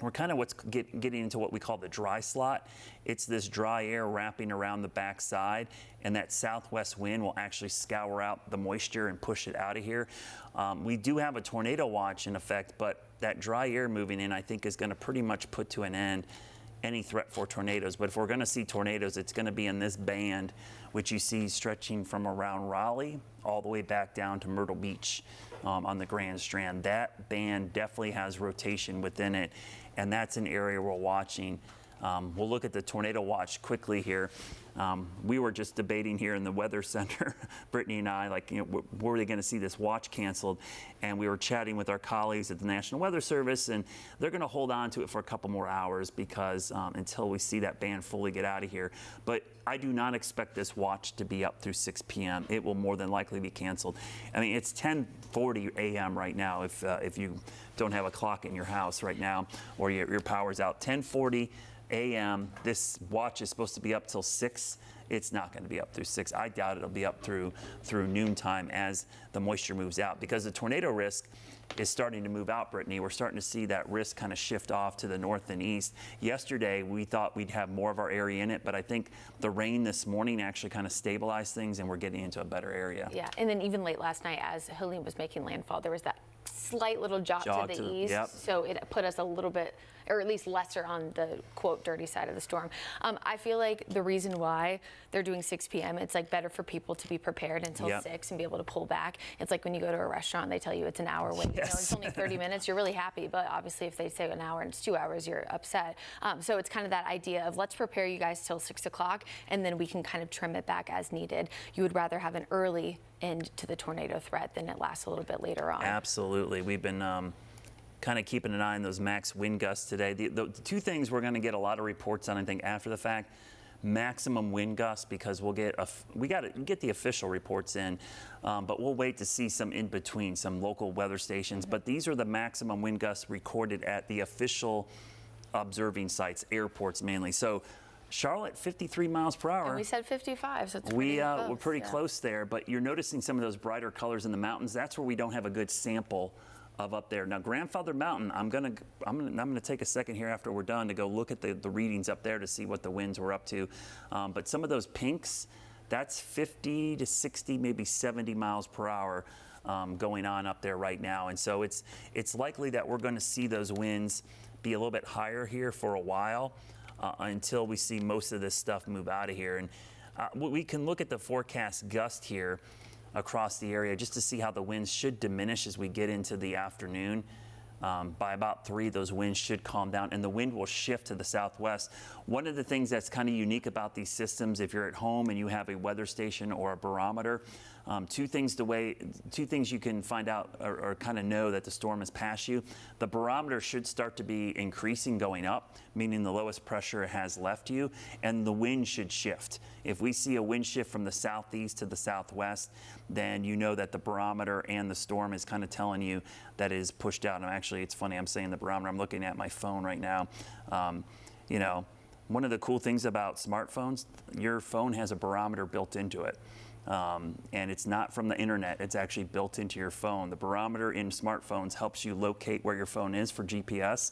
we're kind of getting into what we call the dry slot. It's this dry air wrapping around the backside, and that southwest wind will actually scour out the moisture and push it out of here. We do have a tornado watch in effect, but that dry air moving in, I think, is going to pretty much put to an end any threat for tornadoes. But if we're going to see tornadoes, it's going to be in this band, which you see stretching from around Raleigh all the way back down to Myrtle Beach on the Grand Strand. That band definitely has rotation within it, and that's an area we're watching. We'll look at the tornado watch quickly here. We were just debating here in the weather center, Brittany and I, were they going to see this watch canceled? And we were chatting with our colleagues at the National Weather Service, and they're going to hold on to it for a couple more hours because until we see that band fully get out of here. But I do not expect this watch to be up through 6 p.m. It will more than likely be canceled. I mean, it's 10:40 a.m. right now if you don't have a clock in your house right now or your power's out. 10:40 a.m. This watch is supposed to be up till 6 it's not going to be up through 6. I doubt it'll be up through noontime as the moisture moves out, because the tornado risk is starting to move out, Brittany. We're starting to see that risk kind of shift off to the north and east. Yesterday, we thought we'd have more of our area in it, but I think the rain this morning actually kind of stabilized things, and we're getting into a better area. Yeah, and then even late last night, as Helene was making landfall, there was that slight little jog to the east. Yep. So it put us a little bit, or at least lesser on the quote dirty side of the storm. I feel like the reason why they're doing 6 p.m. it's like better for people to be prepared until 6 and be able to pull back. It's like when you go to a restaurant, they tell you it's an hour wait. You know, it's only 30 minutes. You're really happy, but obviously if they say an hour and it's 2 hours, you're upset. So it's kind of that idea of let's prepare you guys till 6 o'clock, and then we can kind of trim it back as needed. You would rather have an early end to the tornado threat than it lasts a little bit later on. Absolutely. We've been kind of keeping an eye on those max wind gusts today. The two things we're going to get a lot of reports on, I think, after the fact: maximum wind gusts, because we got to get the official reports in, but we'll wait to see some in between, some local weather stations. But these are the maximum wind gusts recorded at the official observing sites, airports mainly. So Charlotte, 53 miles per hour. And we said 55, so it's we're pretty close there, but you're noticing some of those brighter colors in the mountains. That's where we don't have a good sample of up there. Now, Grandfather Mountain, I'm gonna take a second here after we're done to go look at the readings up there to see what the winds were up to. But some of those pinks, that's 50 to 60, maybe 70 miles per hour going on up there right now. And so it's likely that we're going to see those winds be a little bit higher here for a while. Until we see most of this stuff move out of here. And we can look at the forecast gust here across the area just to see how the winds should diminish as we get into the afternoon. By about 3, those winds should calm down, and the wind will shift to the southwest. One of the things that's kind of unique about these systems, if you're at home and you have a weather station or a barometer, two things you can find out or kind of know that the storm has passed you. The barometer should start to be increasing going up, meaning the lowest pressure has left you, and the wind should shift. If we see a wind shift from the southeast to the southwest, then you know that the barometer and the storm is kind of telling you that it is pushed out. And actually, it's funny, I'm saying the barometer, I'm looking at my phone right now. You know, one of the cool things about smartphones, your phone has a barometer built into it. And it's not from the internet, it's actually built into your phone. The barometer in smartphones helps you locate where your phone is for GPS.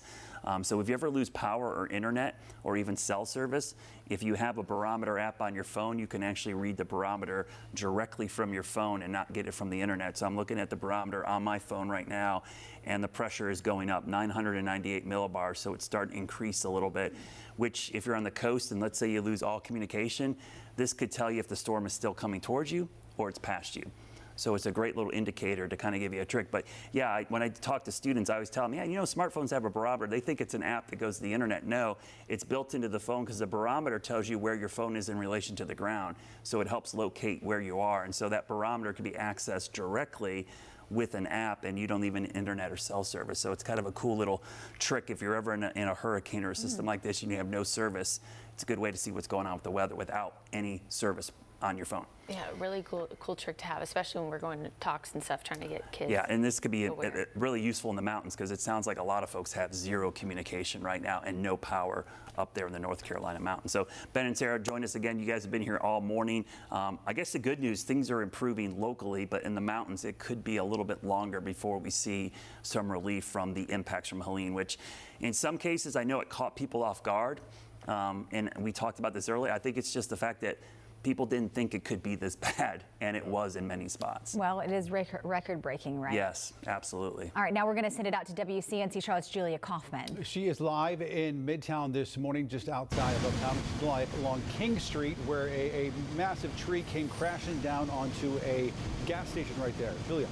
So if you ever lose power or internet or even cell service, if you have a barometer app on your phone, you can actually read the barometer directly from your phone and not get it from the internet. So I'm looking at the barometer on my phone right now, and the pressure is going up 998 millibars, so it's starting to increase a little bit, which if you're on the coast and let's say you lose all communication, this could tell you if the storm is still coming towards you or it's past you. So it's a great little indicator to kind of give you a trick. But yeah, when I talk to students, I always tell them, yeah, you know, smartphones have a barometer. They think it's an app that goes to the internet. No, it's built into the phone because the barometer tells you where your phone is in relation to the ground. So it helps locate where you are. And so that barometer can be accessed directly with an app, and you don't even internet or cell service. So it's kind of a cool little trick if you're ever in a hurricane or a system like this and you have no service. It's a good way to see what's going on with the weather without any service on your phone. Yeah, really cool trick to have, especially when we're going to talks and stuff, trying to get kids. Yeah, and this could be really useful in the mountains because it sounds like a lot of folks have zero communication right now and no power up there in the North Carolina mountains. So Ben and Sarah, join us again. You guys have been here all morning. I guess the good news, things are improving locally, but in the mountains, it could be a little bit longer before we see some relief from the impacts from Helene, which in some cases, I know it caught people off guard. And we talked about this earlier. I think it's just the fact that people didn't think it could be this bad, and it was in many spots. Well, it is record-breaking, right? Yes, absolutely. All right, now we're going to send it out to WCNC Charlotte's Julia Kaufman. She is live in Midtown this morning, just outside of Uptown. She's live along King Street, where a massive tree came crashing down onto a gas station right there. Julia.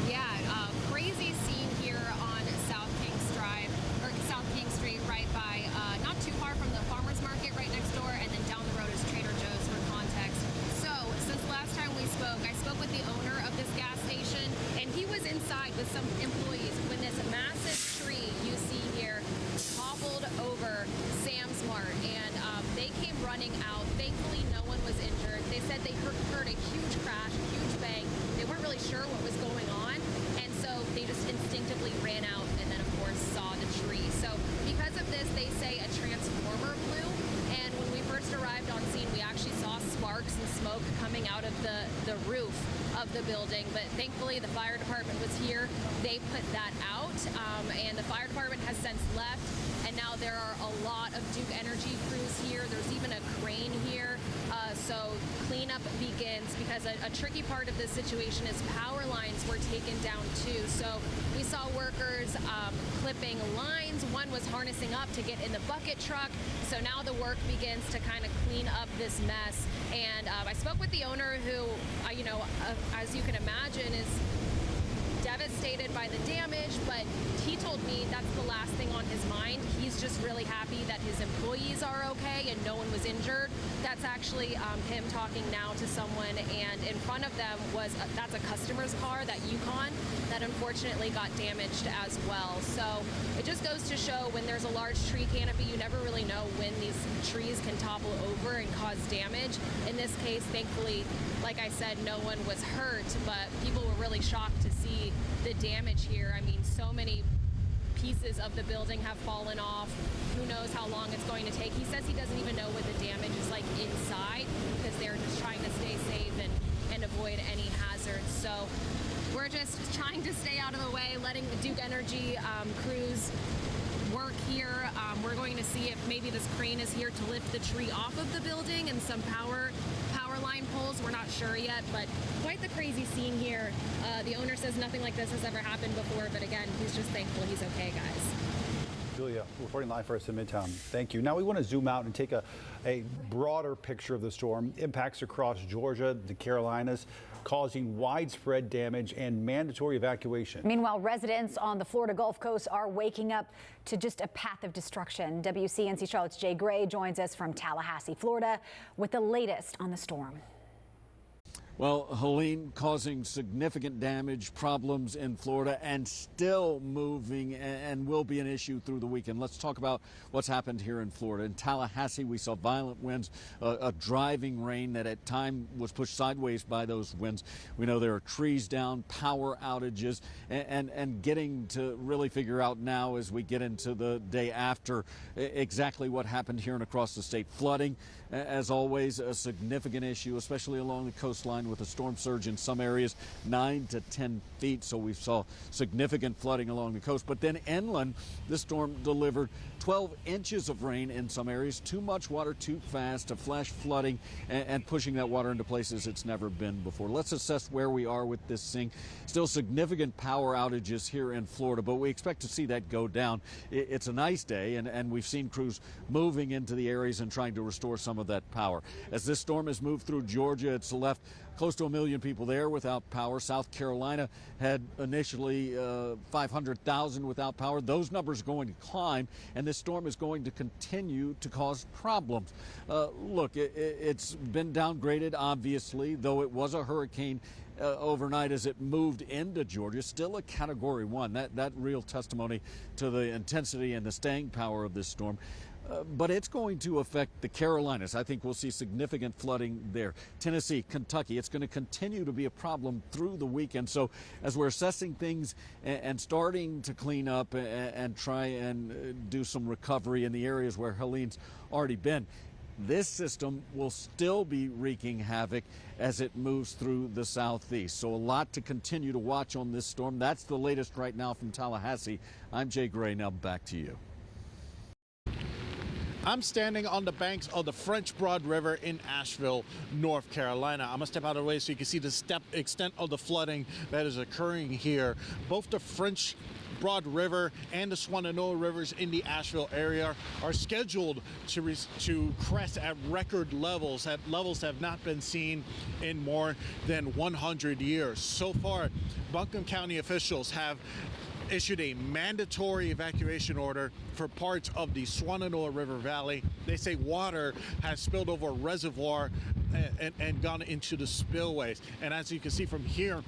Yeah, crazy scene here on South King Street, right by, not too far from the farmer's market right next door, and then down the road is Trader Joe's for context. So, since last time we spoke, I spoke with the owner of this gas station, and he was inside with some employees when this massive tree you see here toppled over Sam's Mart, and they came running out. Thankfully, no one was injured. They said they heard a huge crash, a huge bang. They weren't really sure what was going on, and so they just instinctively ran out and then, of course, saw the tree. So because of this, they say a transformer blew, and when we first arrived on of the building, but thankfully the fire department was here. They put that out, and the fire department has since left, and now there are a lot of Duke Energy crews here. There's even a crane here, so cleanup begins, because a tricky part of this situation is power lines were taken down too. So we saw workers clipping lines. One was harnessing up to get in the bucket truck. So now the work begins to kind of clean up this mess. And I spoke with the owner who, as you can imagine, is devastated by the damage, but he told me that's the last thing on his mind. He's just really happy that his employees are okay and no one was injured. That's actually him talking now to someone, and in front of them was that's a customer's car, that Yukon, that unfortunately got damaged as well. So it just goes to show, when there's a large tree canopy, you never really know when these trees can topple over and cause damage. In this case, thankfully, like I said, no one was hurt, but people were really shocked to see the damage here. I mean, so many pieces of the building have fallen off. Who knows how long it's going to take. He says he doesn't even know what the damage is like inside, because they're just trying to stay safe and avoid any hazards. So we're just trying to stay out of the way, letting the Duke Energy crews work here. We're going to see if maybe this crane is here to lift the tree off of the building and some power line poles. We're not sure yet, but quite the crazy scene here. The owner says nothing like this has ever happened before, but again, he's just thankful he's okay, guys. Julia, reporting live for us in Midtown. Thank you. Now we want to zoom out and take a broader picture of the storm. Impacts across Georgia, the Carolinas, causing widespread damage and mandatory evacuation. Meanwhile, residents on the Florida Gulf Coast are waking up to just a path of destruction. WCNC Charlotte's Jay Gray joins us from Tallahassee, Florida, with the latest on the storm. Well, Helene causing significant damage, problems in Florida, and still moving, and will be an issue through the weekend. Let's talk about what's happened here in Florida. In Tallahassee, we saw violent winds, a driving rain that at time was pushed sideways by those winds. We know there are trees down, power outages, and getting to really figure out now as we get into the day after exactly what happened here and across the state. Flooding, as always, a significant issue, especially along the coastline, with a storm surge in some areas 9 to 10 feet. So we saw significant flooding along the coast. But then inland, this storm delivered 12 inches of rain in some areas. Too much water, too fast, to flash flooding and pushing that water into places it's never been before. Let's assess where we are with this thing. Still significant power outages here in Florida, but we expect to see that go down. It's a nice day, and we've seen crews moving into the areas and trying to restore some of that power. As this storm has moved through Georgia, it's left close to 1 million people there without power. South Carolina had initially 500,000 without power. Those numbers are going to climb, and this storm is going to continue to cause problems. Look, it's been downgraded, obviously, though it was a hurricane overnight as it moved into Georgia. Still a Category 1. That real testimony to the intensity and the staying power of this storm. But it's going to affect the Carolinas. I think we'll see significant flooding there. Tennessee, Kentucky, it's going to continue to be a problem through the weekend. So as we're assessing things and starting to clean up and try and do some recovery in the areas where Helene's already been, this system will still be wreaking havoc as it moves through the southeast. So a lot to continue to watch on this storm. That's the latest right now from Tallahassee. I'm Jay Gray. Now back to you. I'm standing on the banks of the French Broad River in Asheville, North Carolina. I'm going to step out of the way so you can see the extent of the flooding that is occurring here. Both the French Broad River and the Shenandoah rivers in the Asheville area are scheduled to crest at record levels, at levels that have not been seen in more than 100 years. So far, Buncombe County officials have issued a mandatory evacuation order for parts of the Shenandoah River Valley. They say water has spilled over a reservoir and gone into the spillways. And as you can see from here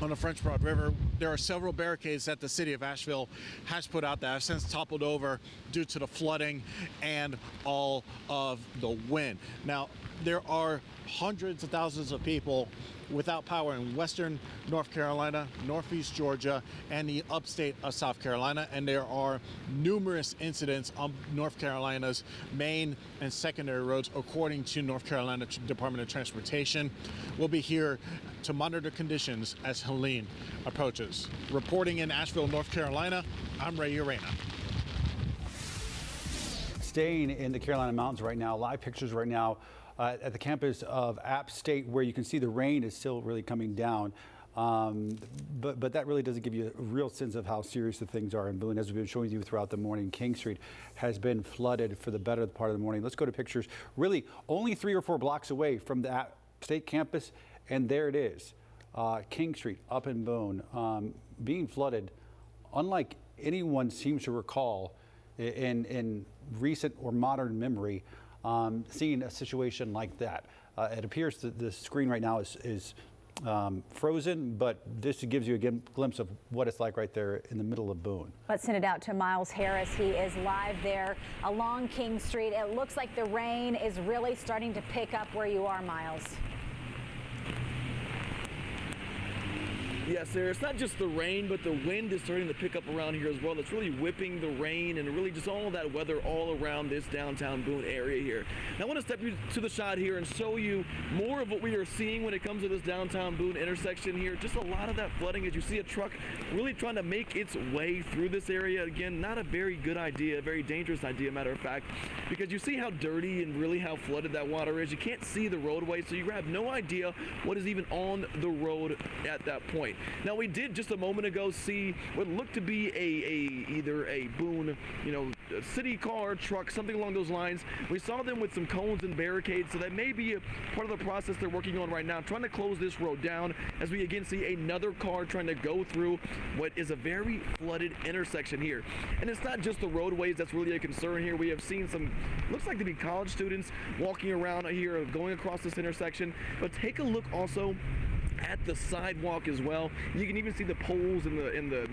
on the French Broad River, there are several barricades that the city of Asheville has put out that have since toppled over due to the flooding and all of the wind. Now, there are hundreds of thousands of people without power in western North Carolina, northeast Georgia, and the upstate of South Carolina. And there are numerous incidents on North Carolina's main and secondary roads, according to North Carolina Department of Transportation. We'll be here to monitor conditions as Helene approaches. Reporting in Asheville, North Carolina, I'm Ray Urena. Staying in the Carolina Mountains right now, live pictures right now at the campus of App State, where you can see the rain is still really coming down. But that really doesn't give you a real sense of how serious the things are in Boone. As we've been showing you throughout the morning, King Street has been flooded for the better part of the morning. Let's go to pictures really only 3 or 4 blocks away from the App State campus, and there it is, King Street up in Boone, being flooded unlike anyone seems to recall in recent or modern memory, seeing a situation like that. It appears that the screen right now is frozen, but this gives you a glimpse of what it's like right there in the middle of Boone. Let's send it out to Miles Harris. He is live there along King Street. It looks like the rain is really starting to pick up where you are, Miles. Yes, sir. It's not just the rain, but the wind is starting to pick up around here as well. It's really whipping the rain and really just all that weather all around this downtown Boone area here. Now, I want to step you to the side here and show you more of what we are seeing when it comes to this downtown Boone intersection here. Just a lot of that flooding as you see a truck really trying to make its way through this area. Again, not a very good idea, a very dangerous idea, matter of fact, because you see how dirty and really how flooded that water is. You can't see the roadway, so you have no idea what is even on the road at that point. Now, we did just a moment ago see what looked to be either a Boone, a city car, truck, something along those lines. We saw them with some cones and barricades, so that may be a part of the process they're working on right now, trying to close this road down as we again see another car trying to go through what is a very flooded intersection here. And it's not just the roadways that's really a concern here. We have seen some, looks like to be college students walking around here, going across this intersection, but take a look also at the sidewalk as well. You can even see the poles and the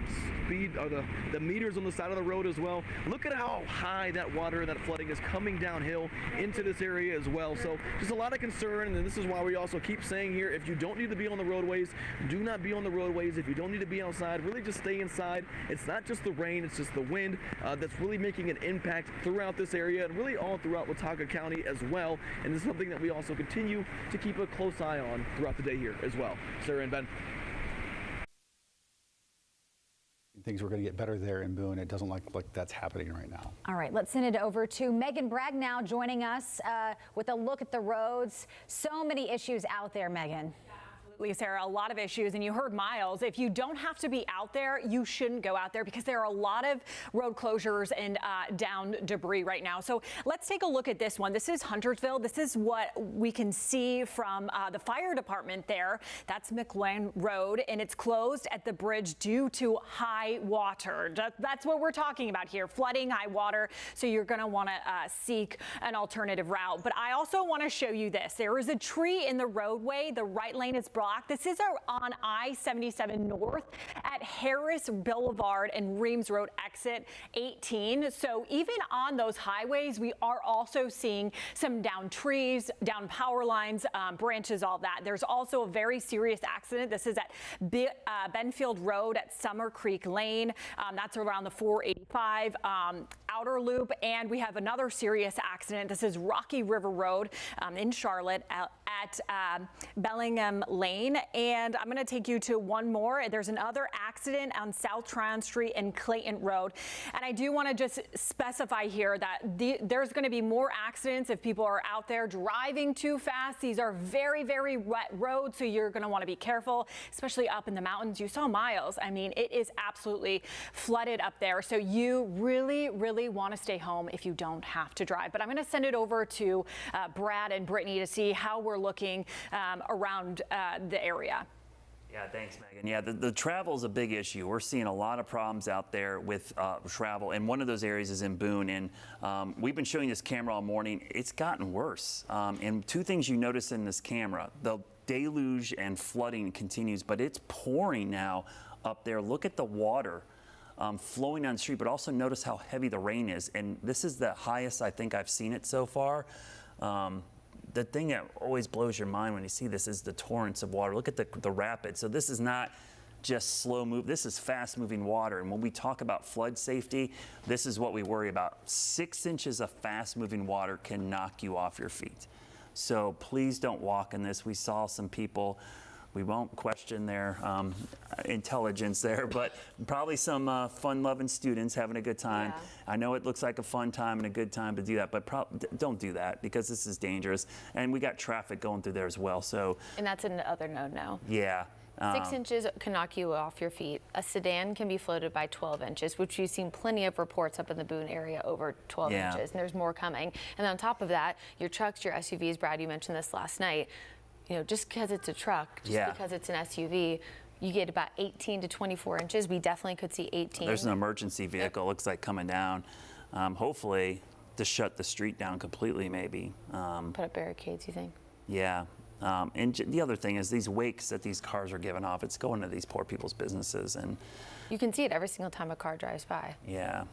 speed, or the meters on the side of the road as well. Look at how high that water and that flooding is coming downhill into this area as well. So just a lot of concern, and this is why we also keep saying here, if you don't need to be on the roadways, do not be on the roadways. If you don't need to be outside, really just stay inside. It's not just the rain, it's just the wind that's really making an impact throughout this area and really all throughout Watauga County as well. And this is something that we also continue to keep a close eye on throughout the day here as well. Sarah and Ben. Things were going to get better there in Boone. It doesn't look like that's happening right now. All right, let's send it over to Megan Bragg now, joining us with a look at the roads. So many issues out there, Megan. Sarah, a lot of issues, and you heard Miles. If you don't have to be out there, you shouldn't go out there because there are a lot of road closures and down debris right now. So let's take a look at this one. This is Huntersville. This is what we can see from the fire department there. That's McLean Road, and it's closed at the bridge due to high water. That's what we're talking about here, flooding, high water. So you're going to want to seek an alternative route. But I also want to show you this. There is a tree in the roadway. The right lane is blocked. This is on I-77 North at Harris Boulevard and Reams Road exit 18. So even on those highways, we are also seeing some down trees, down power lines, branches, all that. There's also a very serious accident. This is at Benfield Road at Summer Creek Lane. That's around the 485 outer loop. And we have another serious accident. This is Rocky River Road in Charlotte at Bellingham Lane. And I'm going to take you to one more. There's another accident on South Tryon Street and Clayton Road. And I do want to just specify here that there's going to be more accidents if people are out there driving too fast. These are very, very wet roads, so you're going to want to be careful, especially up in the mountains. You saw Miles. I mean, it is absolutely flooded up there. So you really, really want to stay home if you don't have to drive. But I'm going to send it over to Brad and Brittany to see how we're looking around the area. Yeah, thanks, Megan. Yeah, the travel is a big issue. We're seeing a lot of problems out there with travel, and one of those areas is in Boone. And we've been showing this camera all morning. It's gotten worse. And two things you notice in this camera: the deluge and flooding continues, but it's pouring now up there. Look at the water flowing down the street, but also notice how heavy the rain is. And this is the highest I think I've seen it so far. the thing that always blows your mind when you see this is the torrents of water. Look at the rapids. So this is not just slow move. This is fast moving water. And when we talk about flood safety, this is what we worry about. 6 inches of fast moving water can knock you off your feet. So please don't walk in this. We saw some people, we won't question their intelligence there, but probably some fun-loving students having a good time. Yeah. I know it looks like a fun time and a good time to do that, but don't do that because this is dangerous. And we got traffic going through there as well. So. And that's another no-no. Yeah. 6 inches can knock you off your feet. A sedan can be floated by 12 inches, which you've seen plenty of reports up in the Boone area over 12 inches, and there's more coming. And on top of that, your trucks, your SUVs, Brad, you mentioned this last night, you know, just because it's a truck, just because it's an SUV, you get about 18 to 24 inches. We definitely could see 18. There's an emergency vehicle, looks like coming down. Hopefully to shut the street down completely, maybe. Put up barricades, you think? Yeah. And the other thing is these wakes that these cars are giving off, it's going to these poor people's businesses. And you can see it every single time a car drives by. Yeah.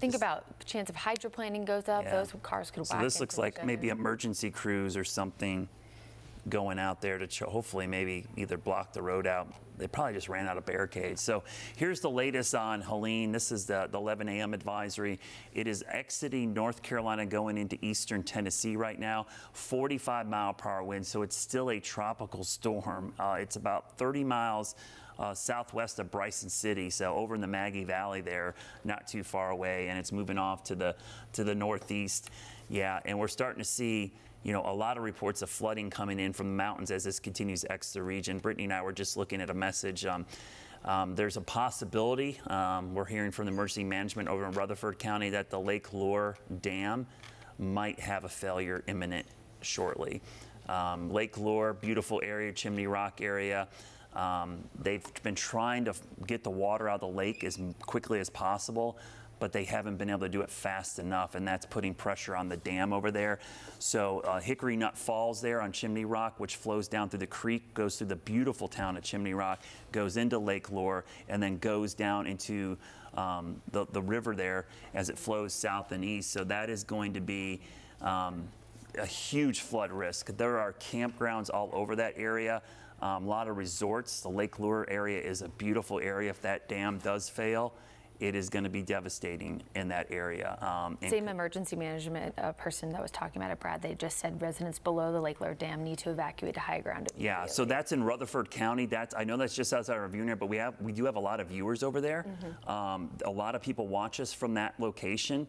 Think about the chance of hydroplaning goes up, those cars could whack. So this looks like maybe emergency crews or something going out there to hopefully maybe either block the road out. They probably just ran out of barricades. So here's the latest on Helene. This is the 11 a.m. advisory. It is exiting North Carolina going into eastern Tennessee right now. 45-mile-per-hour winds, so it's still a tropical storm. It's about 30 miles southwest of Bryson City, so over in the Maggie Valley there, not too far away, and it's moving off to the northeast. Yeah, and we're starting to see, you know, a lot of reports of flooding coming in from the mountains as this continues to exit the region. Brittany and I were just looking at a message. There's a possibility, we're hearing from the emergency management over in Rutherford County, that the Lake Lure Dam might have a failure imminent shortly. Lake Lure, beautiful area, Chimney Rock area. They've been trying to get the water out of the lake as quickly as possible, but they haven't been able to do it fast enough, and that's putting pressure on the dam over there. So Hickory Nut Falls there on Chimney Rock, which flows down through the creek, goes through the beautiful town of Chimney Rock, goes into Lake Lure, and then goes down into the river there as it flows south and east. So that is going to be a huge flood risk. There are campgrounds all over that area. A lot of resorts. The Lake Lure area is a beautiful area. If that dam does fail, it is going to be devastating in that area. Same emergency management person that was talking about it, Brad, they just said residents below the Lake Lure Dam need to evacuate to high ground immediately. Yeah, so that's in Rutherford County. I know that's just outside our viewing area, but we do have a lot of viewers over there. A lot of people watch us from that location.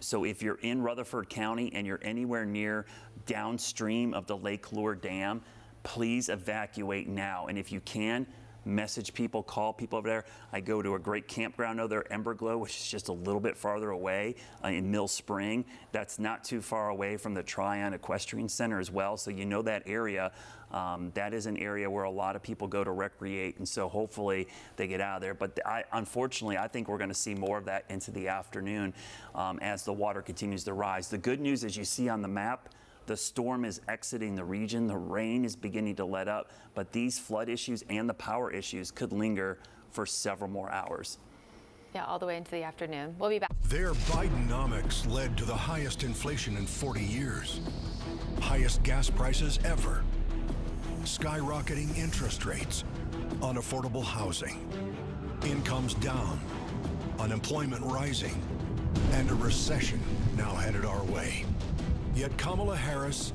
So if you're in Rutherford County and you're anywhere near downstream of the Lake Lure Dam, please evacuate now. And if you can, message people, call people over there. I go to a great campground over there, Emberglow, which is just a little bit farther away in Mill Spring. That's not too far away from the Tryon Equestrian Center as well. So you know that area. That is an area where a lot of people go to recreate, and so hopefully they get out of there. But unfortunately, I think we're going to see more of that into the afternoon as the water continues to rise. The good news, as you see on the map, the storm is exiting the region. The rain is beginning to let up, but these flood issues and the power issues could linger for several more hours. Yeah, all the way into the afternoon. We'll be back. Their Bidenomics led to the highest inflation in 40 years, highest gas prices ever, skyrocketing interest rates, unaffordable housing, incomes down, unemployment rising, and a recession now headed our way. Yet Kamala Harris